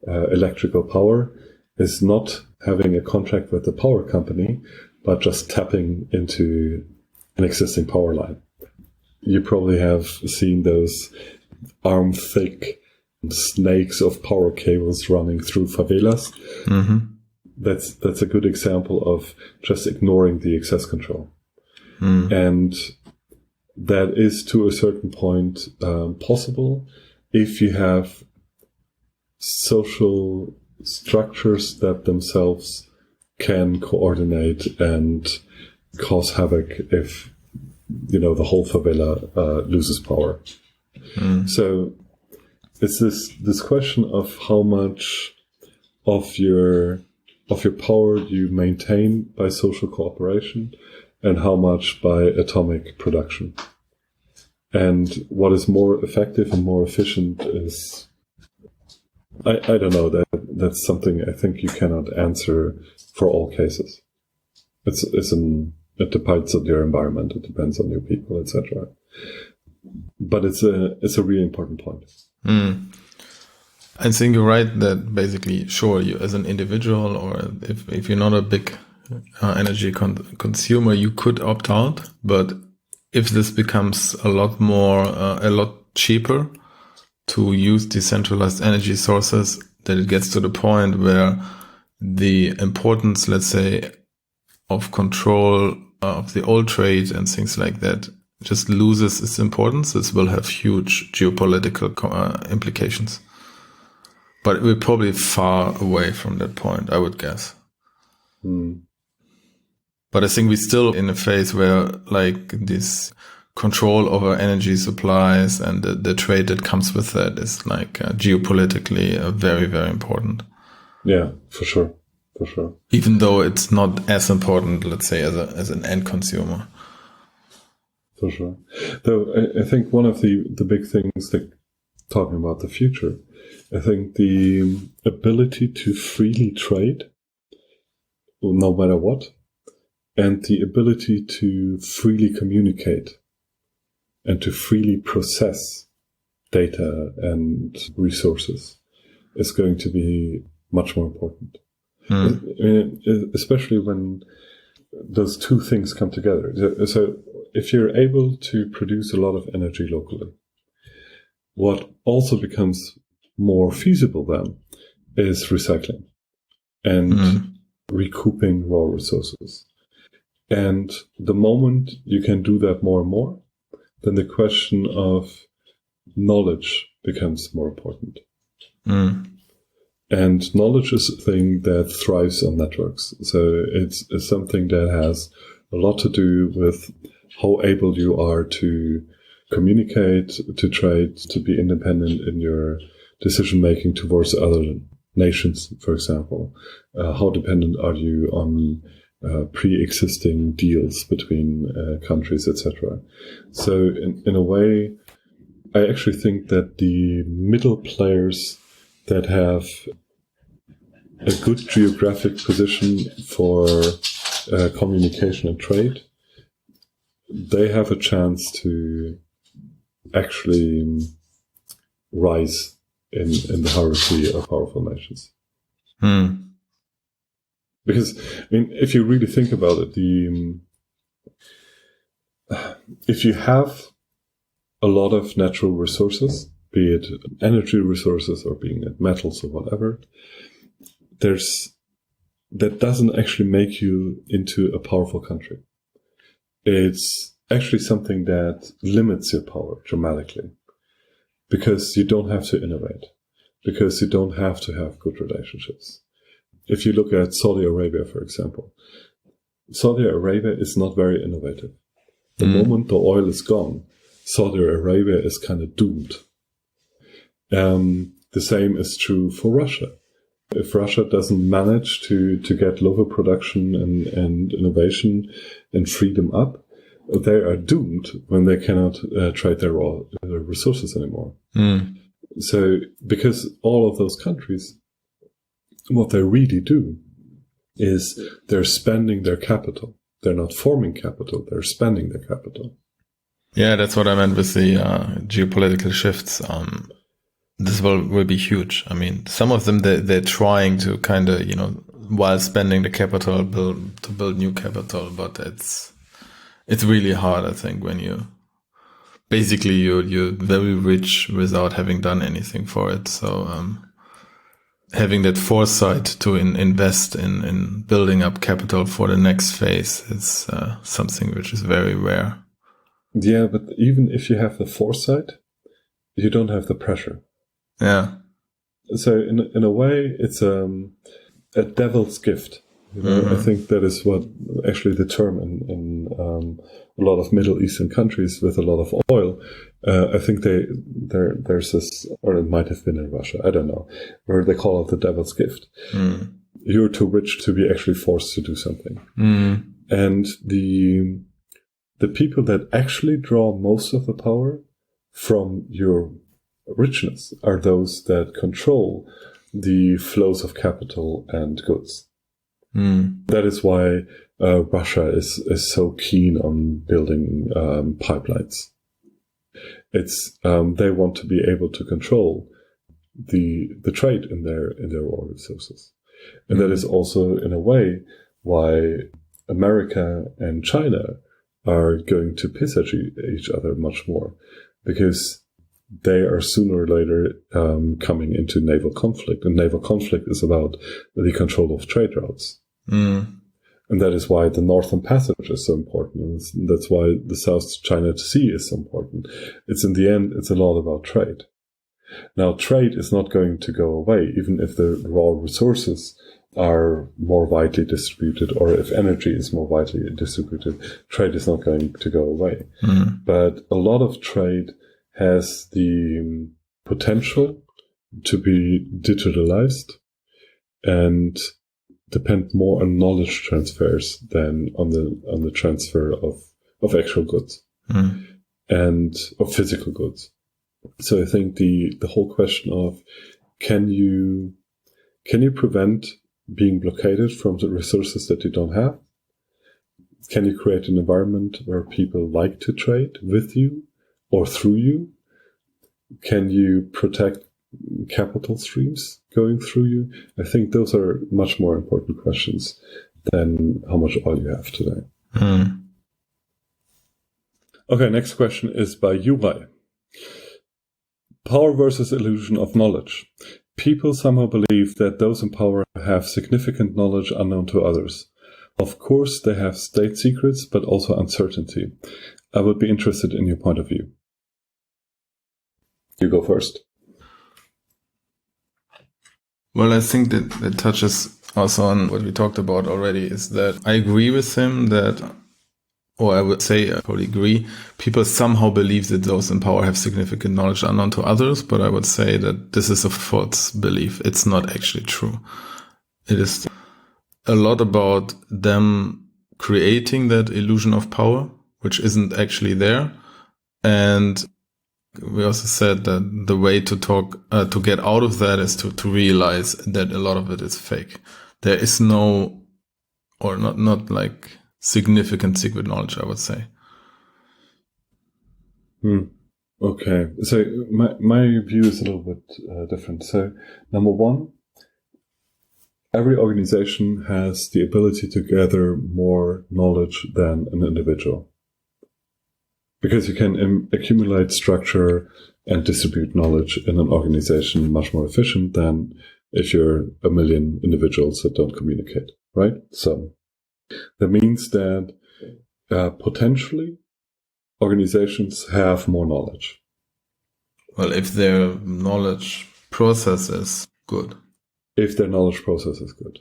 electrical power is not having a contract with the power company, but just tapping into an existing power line. You probably have seen those arm-thick snakes of power cables running through favelas. Mm-hmm. That's a good example of just ignoring the access control. And that is, to a certain point, possible if you have social structures that themselves can coordinate and cause havoc if, the whole favela loses power. So it's this question of how much of your power you maintain by social cooperation and how much by atomic production. And what is more effective and more efficient is, I don't know, that's something I think you cannot answer for all cases. It depends on your environment, it depends on your people, etc. But it's a really important point. I think you're right that basically, sure, you as an individual, or if you're not a big energy consumer, you could opt out. But if this becomes a lot cheaper to use decentralized energy sources, that it gets to the point where the importance, let's say, of control of the oil trade and things like that just loses its importance, this will have huge geopolitical implications. But we're probably far away from that point, I would guess. But I think we're still in a phase where, like, this control over energy supplies and the trade that comes with that is, like, geopolitically very, very important. Yeah, for sure. For sure. Even though it's not as important, let's say, as an end consumer. For sure. Though I think one of the big things that, talking about the future, I think the ability to freely trade, no matter what, and the ability to freely communicate and to freely process data and resources is going to be much more important. Especially when those two things come together. So if you're able to produce a lot of energy locally, what also becomes more feasible then is recycling and recouping raw resources. And the moment you can do that more and more, then the question of knowledge becomes more important. And knowledge is a thing that thrives on networks. So it's something that has a lot to do with how able you are to communicate, to trade, to be independent in your decision-making towards other nations, for example. How dependent are you on pre-existing deals between countries, etc. So in a way, I actually think that the middle players that have a good geographic position for communication and trade, they have a chance to actually rise in the hierarchy of powerful nations. Because, I mean, if you really think about it, if you have a lot of natural resources, be it energy resources or being it metals or whatever, that doesn't actually make you into a powerful country. It's actually something that limits your power dramatically, because you don't have to innovate, because you don't have to have good relationships. If you look at Saudi Arabia, for example, Saudi Arabia is not very innovative. The moment the oil is gone, Saudi Arabia is kind of doomed. The same is true for Russia. If Russia doesn't manage to get local production and innovation and freedom up, they are doomed when they cannot trade their resources anymore. So, because all of those countries, what they really do is they're spending their capital. They're not forming capital, they're spending their capital. Yeah, that's what I meant with the geopolitical shifts. This will be huge. I mean, some of them, they're trying to kind of, while spending the capital, build new capital, but it's really hard, I think, when you're very rich without having done anything for it. So, having that foresight to invest in building up capital for the next phase is something which is very rare. Yeah, but even if you have the foresight, you don't have the pressure. Yeah. So in a way, it's a devil's gift. I think that is what actually the term in a lot of Middle Eastern countries with a lot of oil. I think there's this, or it might have been in Russia, I don't know, where they call it the devil's gift. You're too rich to be actually forced to do something. And the people that actually draw most of the power from your richness are those that control the flows of capital and goods. That is why Russia is so keen on building pipelines. It's they want to be able to control the trade in their oil resources, and that is also in a way why America and China are going to piss at each other much more, because they are sooner or later coming into naval conflict, and naval conflict is about the control of trade routes. And that is why the Northern Passage is so important. And that's why the South China Sea is so important. It's in the end, it's a lot about trade. Now, trade is not going to go away, even if the raw resources are more widely distributed, or if energy is more widely distributed, trade is not going to go away. But a lot of trade has the potential to be digitalized and depend more on knowledge transfers than on the transfer of actual goods and of physical goods. So I think the whole question of can you prevent being blockaded from the resources that you don't have? Can you create an environment where people like to trade with you or through you? Can you protect capital streams going through you? I think those are much more important questions than how much oil you have today. Okay, next question is by Yurai. Power versus illusion of knowledge. People somehow believe that those in power have significant knowledge unknown to others. Of course, they have state secrets, but also uncertainty. I would be interested in your point of view. You go first. Well, I think that touches also on what we talked about already, is that I agree with him that, or I would say I probably agree, people somehow believe that those in power have significant knowledge unknown to others, but I would say that this is a false belief. It's not actually true. It is a lot about them creating that illusion of power, which isn't actually there. And we also said that the way to to get out of that is to realize that a lot of it is fake. There is no, or not like significant secret knowledge, I would say. Okay. So my view is a little bit different. So number one, every organization has the ability to gather more knowledge than an individual. Because you can accumulate structure and distribute knowledge in an organization much more efficient than if you're a million individuals that don't communicate, right? So that means that potentially organizations have more knowledge. Well, if their knowledge process is good. If their knowledge process is good.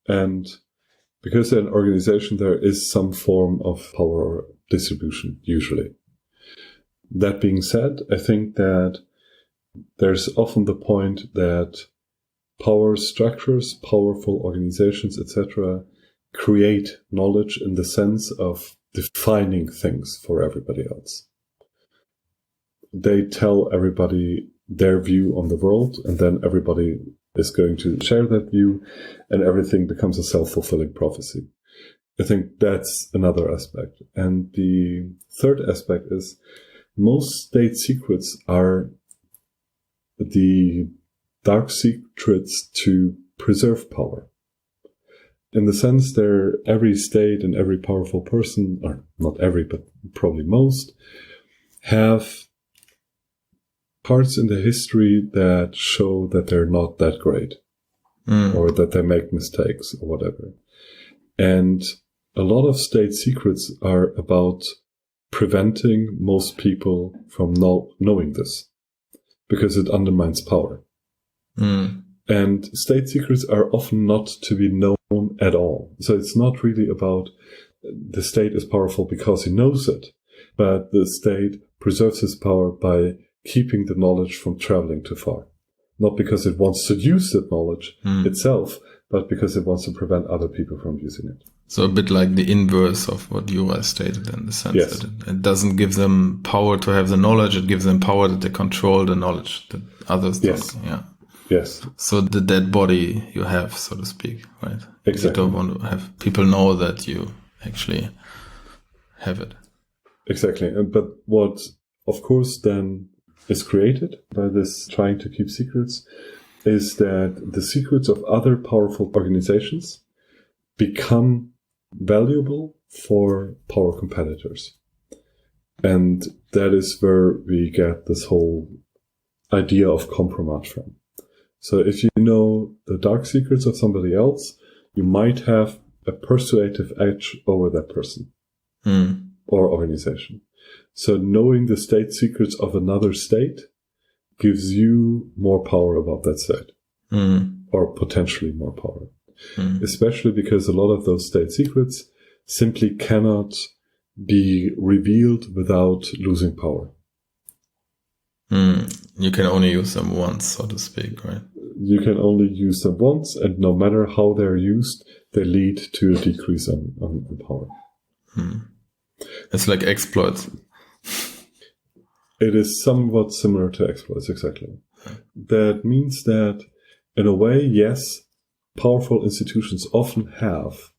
And because they're an organization, there is some form of power distribution, usually. That being said, I think that there's often the point that power structures, powerful organizations, etc., create knowledge in the sense of defining things for everybody else. They tell everybody their view on the world, and then everybody is going to share that view, and everything becomes a self-fulfilling prophecy. I think that's another aspect. And the third aspect is most state secrets are the dark secrets to preserve power. In the sense that every state and every powerful person, or not every, but probably most, have parts in the history that show that they're not that great, or that they make mistakes or whatever. And a lot of state secrets are about preventing most people from knowing this, because it undermines power. And state secrets are often not to be known at all. So it's not really about the state is powerful because he knows it, but the state preserves its power by keeping the knowledge from traveling too far. Not because it wants to use that knowledge itself, but because it wants to prevent other people from using it. So a bit like the inverse of what you stated, in the sense that it doesn't give them power to have the knowledge, it gives them power that they control the knowledge that others don't. Yeah. Yes. So the dead body you have, so to speak, right? Exactly. You don't want to have people know that you actually have it. Exactly. But what, of course, then is created by this trying to keep secrets is that the secrets of other powerful organizations become valuable for power competitors. And that is where we get this whole idea of compromise from. So if you know the dark secrets of somebody else, you might have a persuasive edge over that person or organization. So knowing the state secrets of another state gives you more power about that state, or potentially more power. Especially because a lot of those state secrets simply cannot be revealed without losing power. You can only use them once, so to speak, right? You can only use them once, and no matter how they're used, they lead to a decrease on power. It's like exploits. It is somewhat similar to exploits, exactly. That means that, in a way, yes, powerful institutions often have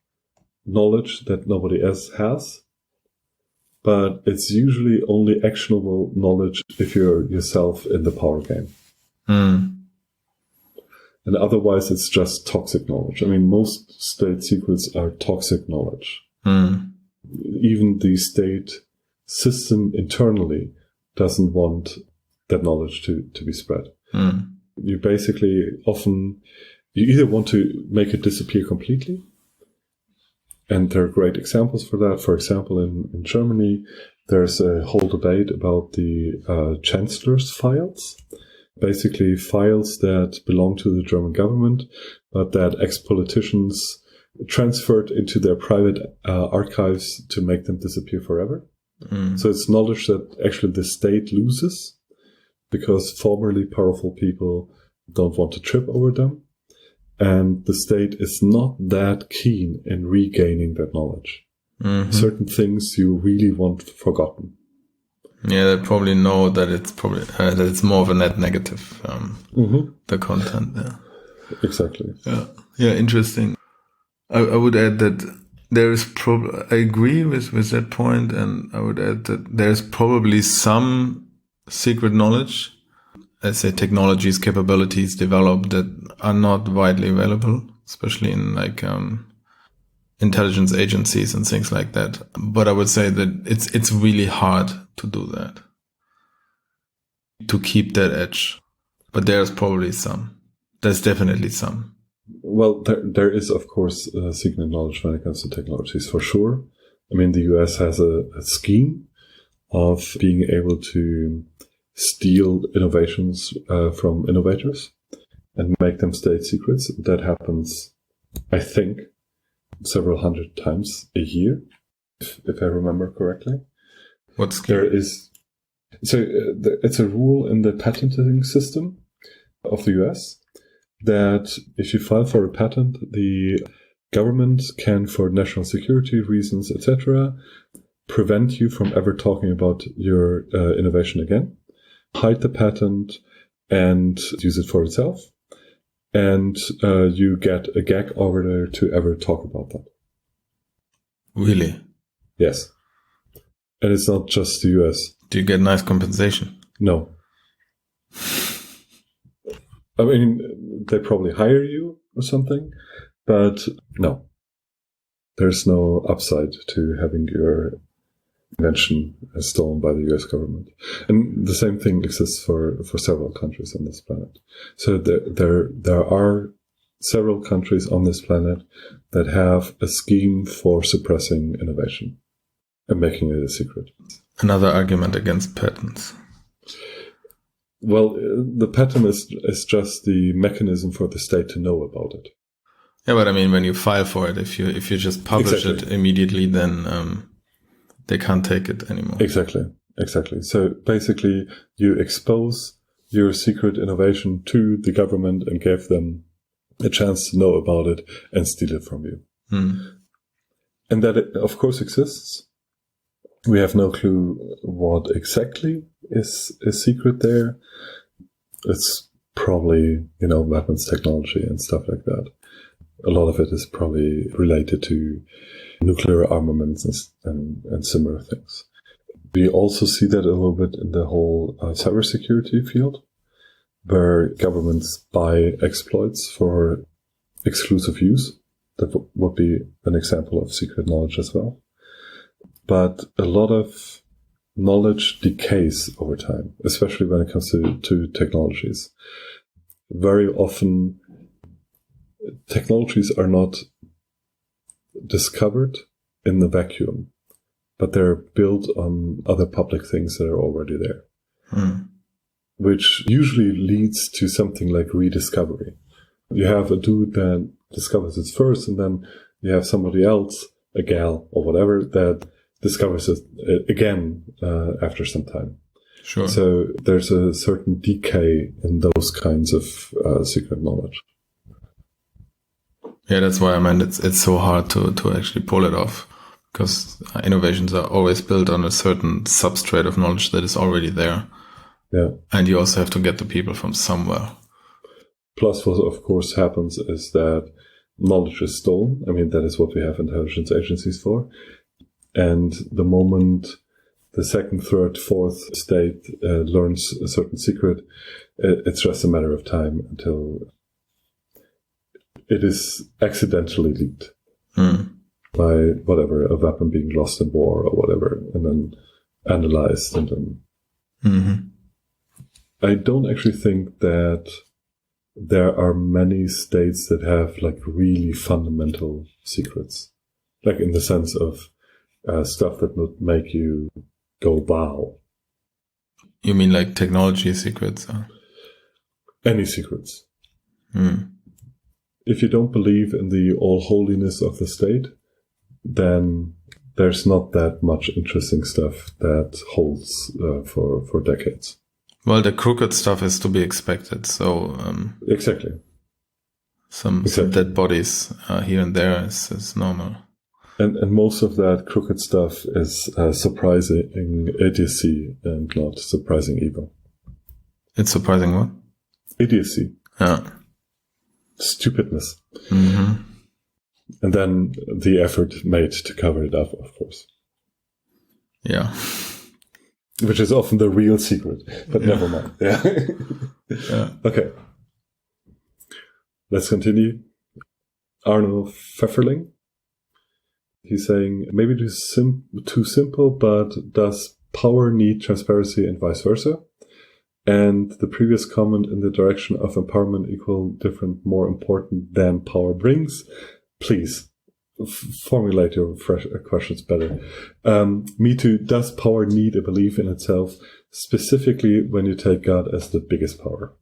knowledge that nobody else has, but it's usually only actionable knowledge if you're yourself in the power game. And otherwise, it's just toxic knowledge. I mean, most state secrets are toxic knowledge. Even the state system internally doesn't want that knowledge to be spread. You basically often, you either want to make it disappear completely, and there are great examples for that. For example, in Germany, there's a whole debate about the Chancellor's files. Basically, files that belong to the German government, but that ex-politicians transferred into their private archives to make them disappear forever. So it's knowledge that actually the state loses because formerly powerful people don't want to trip over them. and the state is not that keen in regaining that knowledge. Mm-hmm. Certain things you really want forgotten. Yeah, they probably know that it's probably that it's more of a net negative. The content. Yeah. Exactly. Yeah. Interesting. I would add that there is I agree with that point, and I would add that there's probably some secret knowledge, let's say technologies, capabilities developed that are not widely available, especially in like intelligence agencies and things like that. But I would say that it's really hard to do that, to keep that edge. But there's probably some. There's definitely some. Well, there is, of course, secret knowledge when it comes to technologies, for sure. I mean, the US has a scheme of being able to steal innovations from innovators and make them state secrets. That happens, I think, several hundred times a year, if I remember correctly. What scheme? There is... So it's a rule in the patenting system of the US that if you file for a patent, the government can, for national security reasons, etc., prevent you from ever talking about your innovation again, hide the patent, and use it for itself. And you get a gag order to ever talk about that. Really? Yes. And it's not just the US. Do you get nice compensation? No. I mean, they probably hire you or something, but no. There's no upside to having your invention stolen by the US government. And the same thing exists for several countries on this planet. So there are several countries on this planet that have a scheme for suppressing innovation and making it a secret. Another argument against patents. Well, the patent is just the mechanism for the state to know about it. Yeah, but I mean, when you file for it, if you just publish it immediately, then they can't take it anymore. Exactly. So basically, you expose your secret innovation to the government and give them a chance to know about it and steal it from you. And that, it, of course, exists. We have no clue what exactly is secret there. It's probably, weapons technology and stuff like that. A lot of it is probably related to nuclear armaments and similar things. We also see that a little bit in the whole cybersecurity field, where governments buy exploits for exclusive use. That would be an example of secret knowledge as well. But a lot of knowledge decays over time, especially when it comes to technologies. Very often, technologies are not discovered in the vacuum, but they're built on other public things that are already there, which usually leads to something like rediscovery. You have a dude that discovers it first, and then you have somebody else, a gal or whatever, that discovers it again after some time. Sure. So there's a certain decay in those kinds of secret knowledge. Yeah, that's why I meant it's so hard to actually pull it off, because innovations are always built on a certain substrate of knowledge that is already there. Yeah. And you also have to get the people from somewhere. Plus, what of course happens is that knowledge is stolen. I mean, that is what we have intelligence agencies for. And the moment the second, third, fourth state learns a certain secret, it's just a matter of time until it is accidentally leaked by whatever, a weapon being lost in war or whatever, and then analyzed. And then I don't actually think that there are many states that have like really fundamental secrets, like in the sense of stuff that would make you go wow. You mean like technology secrets? Any secrets. If you don't believe in the all-holiness of the state, then there's not that much interesting stuff that holds for decades. Well, the crooked stuff is to be expected, so... Exactly. some dead bodies here and there is normal. And most of that crooked stuff is surprising idiocy and not surprising evil. It's surprising what? Idiocy. Yeah. Stupidness. Mm-hmm. And then the effort made to cover it up, of course. Yeah. Which is often the real secret, but never mind. Yeah. Yeah. Okay. Let's continue. Arno Pfefferling. He's saying, maybe too simple, but does power need transparency and vice versa? And the previous comment in the direction of empowerment equal different, more important than power brings. Please formulate your questions better. Me too. Does power need a belief in itself, specifically when you take God as the biggest power?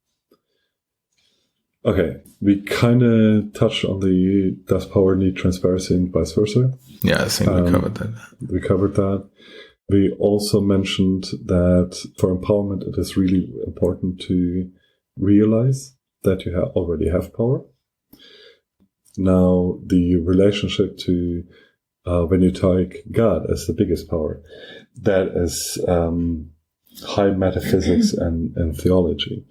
Okay, we kind of touched on the does power need transparency and vice versa? Yeah, I think we covered that. We covered that. We also mentioned that for empowerment, it is really important to realize that you already have power. Now, the relationship to when you take God as the biggest power, that is high metaphysics and theology.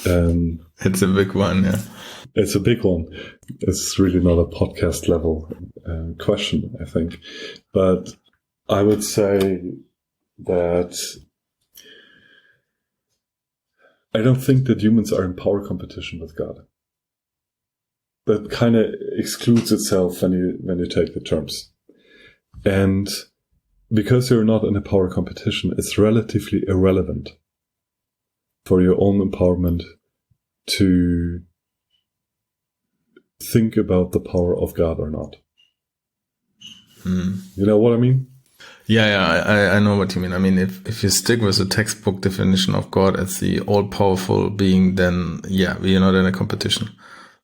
It's a big one, yeah. It's a big one. It's really not a podcast level question, I think. But I would say that I don't think that humans are in power competition with God. That kind of excludes itself when you take the terms. And because you're not in a power competition, it's relatively irrelevant for your own empowerment to think about the power of God or not. You know what I mean? Yeah, I know what you mean. I mean, if you stick with the textbook definition of God as the all-powerful being, then yeah, we are not in a competition.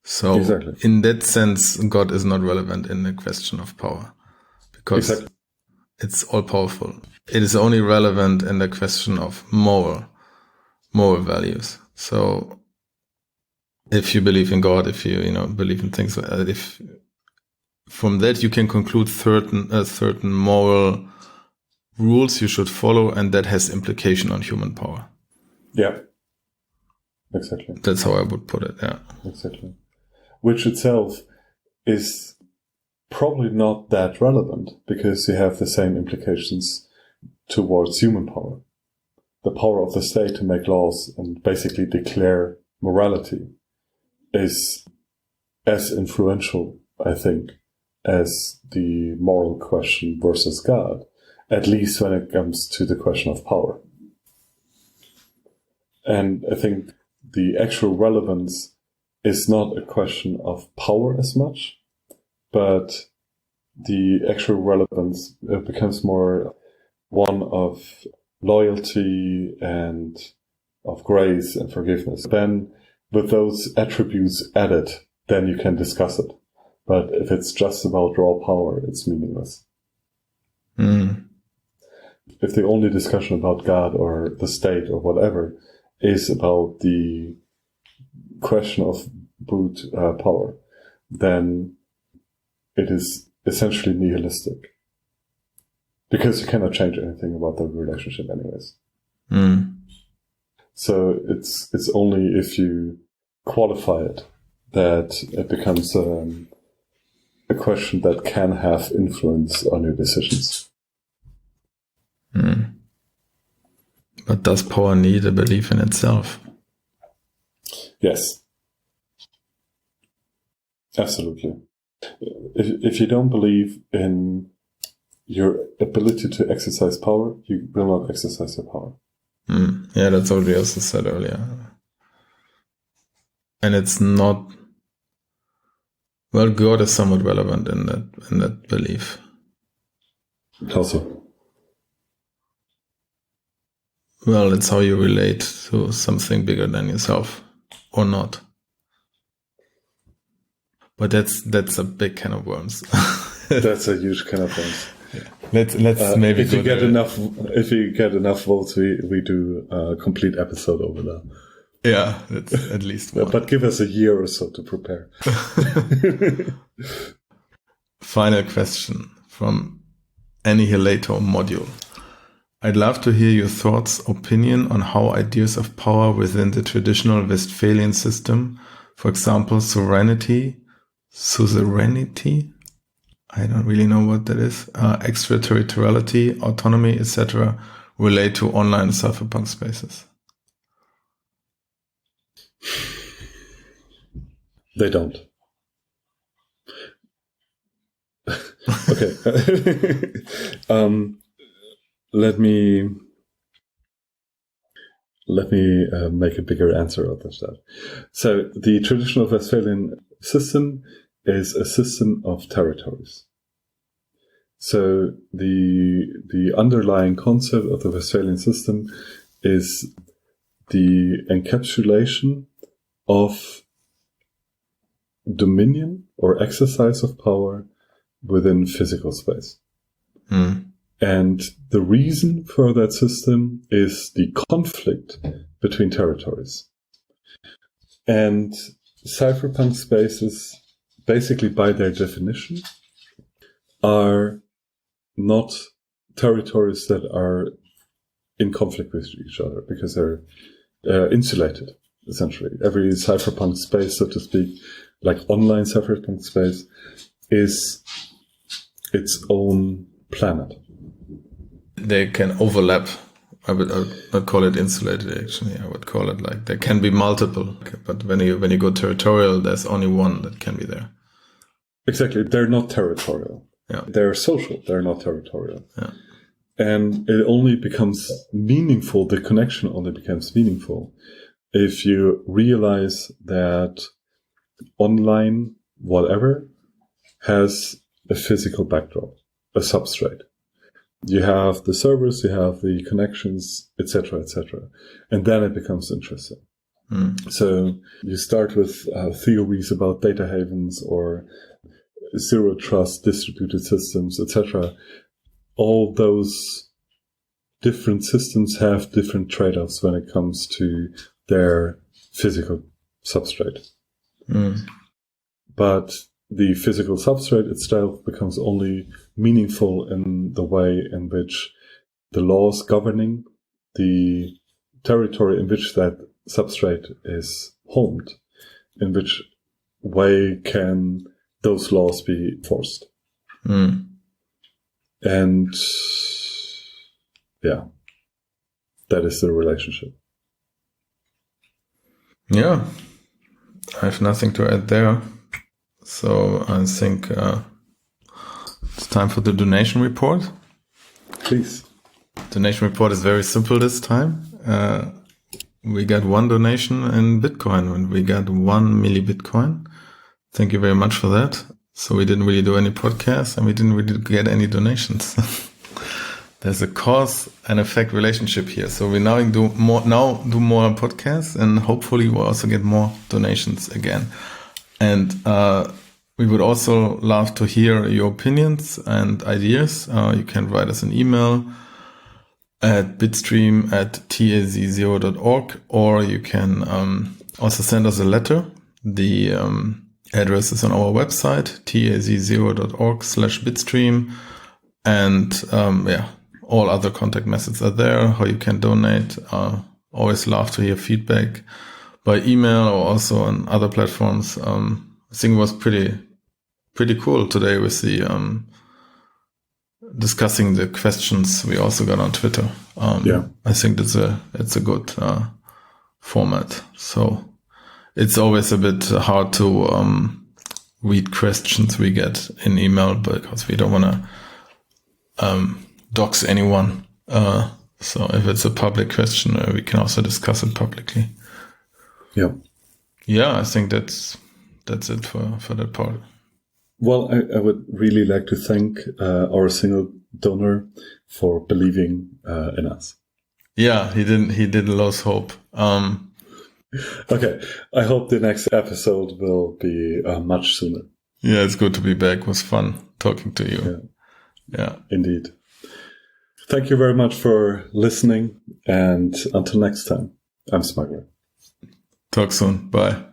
So exactly. In that sense, God is not relevant in the question of power because it's all-powerful. It is only relevant in the question of moral values. So if you believe in God, if you believe in things, if from that you can conclude certain moral rules you should follow, and that has implication on human power. Yeah, exactly. That's how I would put it. Yeah, exactly. Which itself is probably not that relevant because you have the same implications towards human power. The power of the state to make laws and basically declare morality is as influential, I think, as the moral question versus God, at least when it comes to the question of power. And I think the actual relevance is not a question of power as much, but the actual relevance becomes more one of loyalty and of grace and forgiveness. Then with those attributes added, then you can discuss it. But if it's just about raw power, it's meaningless. If the only discussion about God or the state or whatever is about the question of brute power, then it is essentially nihilistic. Because you cannot change anything about the relationship anyways. So it's only if you qualify it that it becomes a question that can have influence on your decisions. But does power need a belief in itself? Yes. Absolutely. If you don't believe in your ability to exercise power, you will not exercise your power. Yeah, that's what we also said earlier. And it's not... Well, God is somewhat relevant in that belief. How so? Well, it's how you relate to something bigger than yourself, or not. But that's a big can of worms. That's a huge can of worms. Yeah. Let's maybe if you get enough votes, we do a complete episode over that. Yeah, that's at least one. But give us a year or so to prepare. Final question from Annihilator Module. I'd love to hear your thoughts, opinion on how ideas of power within the traditional Westphalian system, for example, suzerainty, I don't really know what that is, extraterritoriality, autonomy, etc., relate to online cypherpunk spaces. They don't. Okay. Let me make a bigger answer out of that. So the traditional Westphalian system is a system of territories. So the underlying concept of the Westphalian system is the encapsulation of dominion or exercise of power within physical space. And the reason for that system is the conflict between territories. And cypherpunk spaces, basically by their definition, are not territories that are in conflict with each other because they're insulated, essentially. Every cypherpunk space, so to speak, like online cypherpunk space, is its own planet. They can overlap. I would not call it insulated, actually. I would call it like there can be multiple. But when you go territorial, there's only one that can be there. Exactly. They're not territorial. Yeah. They're social. They're not territorial. Yeah. And it only becomes meaningful, the connection only becomes meaningful if you realize that online whatever has a physical backdrop, a substrate. You have the servers, you have the connections, etc., etc. And then it becomes interesting. So you start with theories about data havens or zero trust distributed systems, etc. All those different systems have different trade-offs when it comes to their physical substrate. But the physical substrate itself becomes only meaningful in the way in which the laws governing the territory in which that substrate is homed, in which way can those laws be enforced. And yeah, that is the relationship. Yeah, I have nothing to add there. So I think it's time for the donation report. Please. Donation report is very simple this time. We got one donation in Bitcoin and we got 1 milli Bitcoin. Thank you very much for that. So we didn't really do any podcasts and we didn't really get any donations. There's a cause and effect relationship here. So we now do more podcasts and hopefully we'll also get more donations again. And we would also love to hear your opinions and ideas. You can write us an email at bitstream@taz0.org, or you can also send us a letter. The address is on our website, taz0.org/bitstream. And all other contact methods are there, how you can donate. Always love to hear feedback by email or also on other platforms. I think it was pretty cool today with the discussing the questions we also got on Twitter. I think it's a good format. So it's always a bit hard to read questions we get in email because we don't want to dox anyone. So if it's a public question, we can also discuss it publicly. Yeah, I think that's it for that part. Well, I would really like to thank our single donor for believing in us. Yeah, he didn't lose hope. Okay, I hope the next episode will be much sooner. Yeah, it's good to be back. It was fun talking to you. Yeah, indeed. Thank you very much for listening, and until next time, I'm Smuggler. Talk soon. Bye.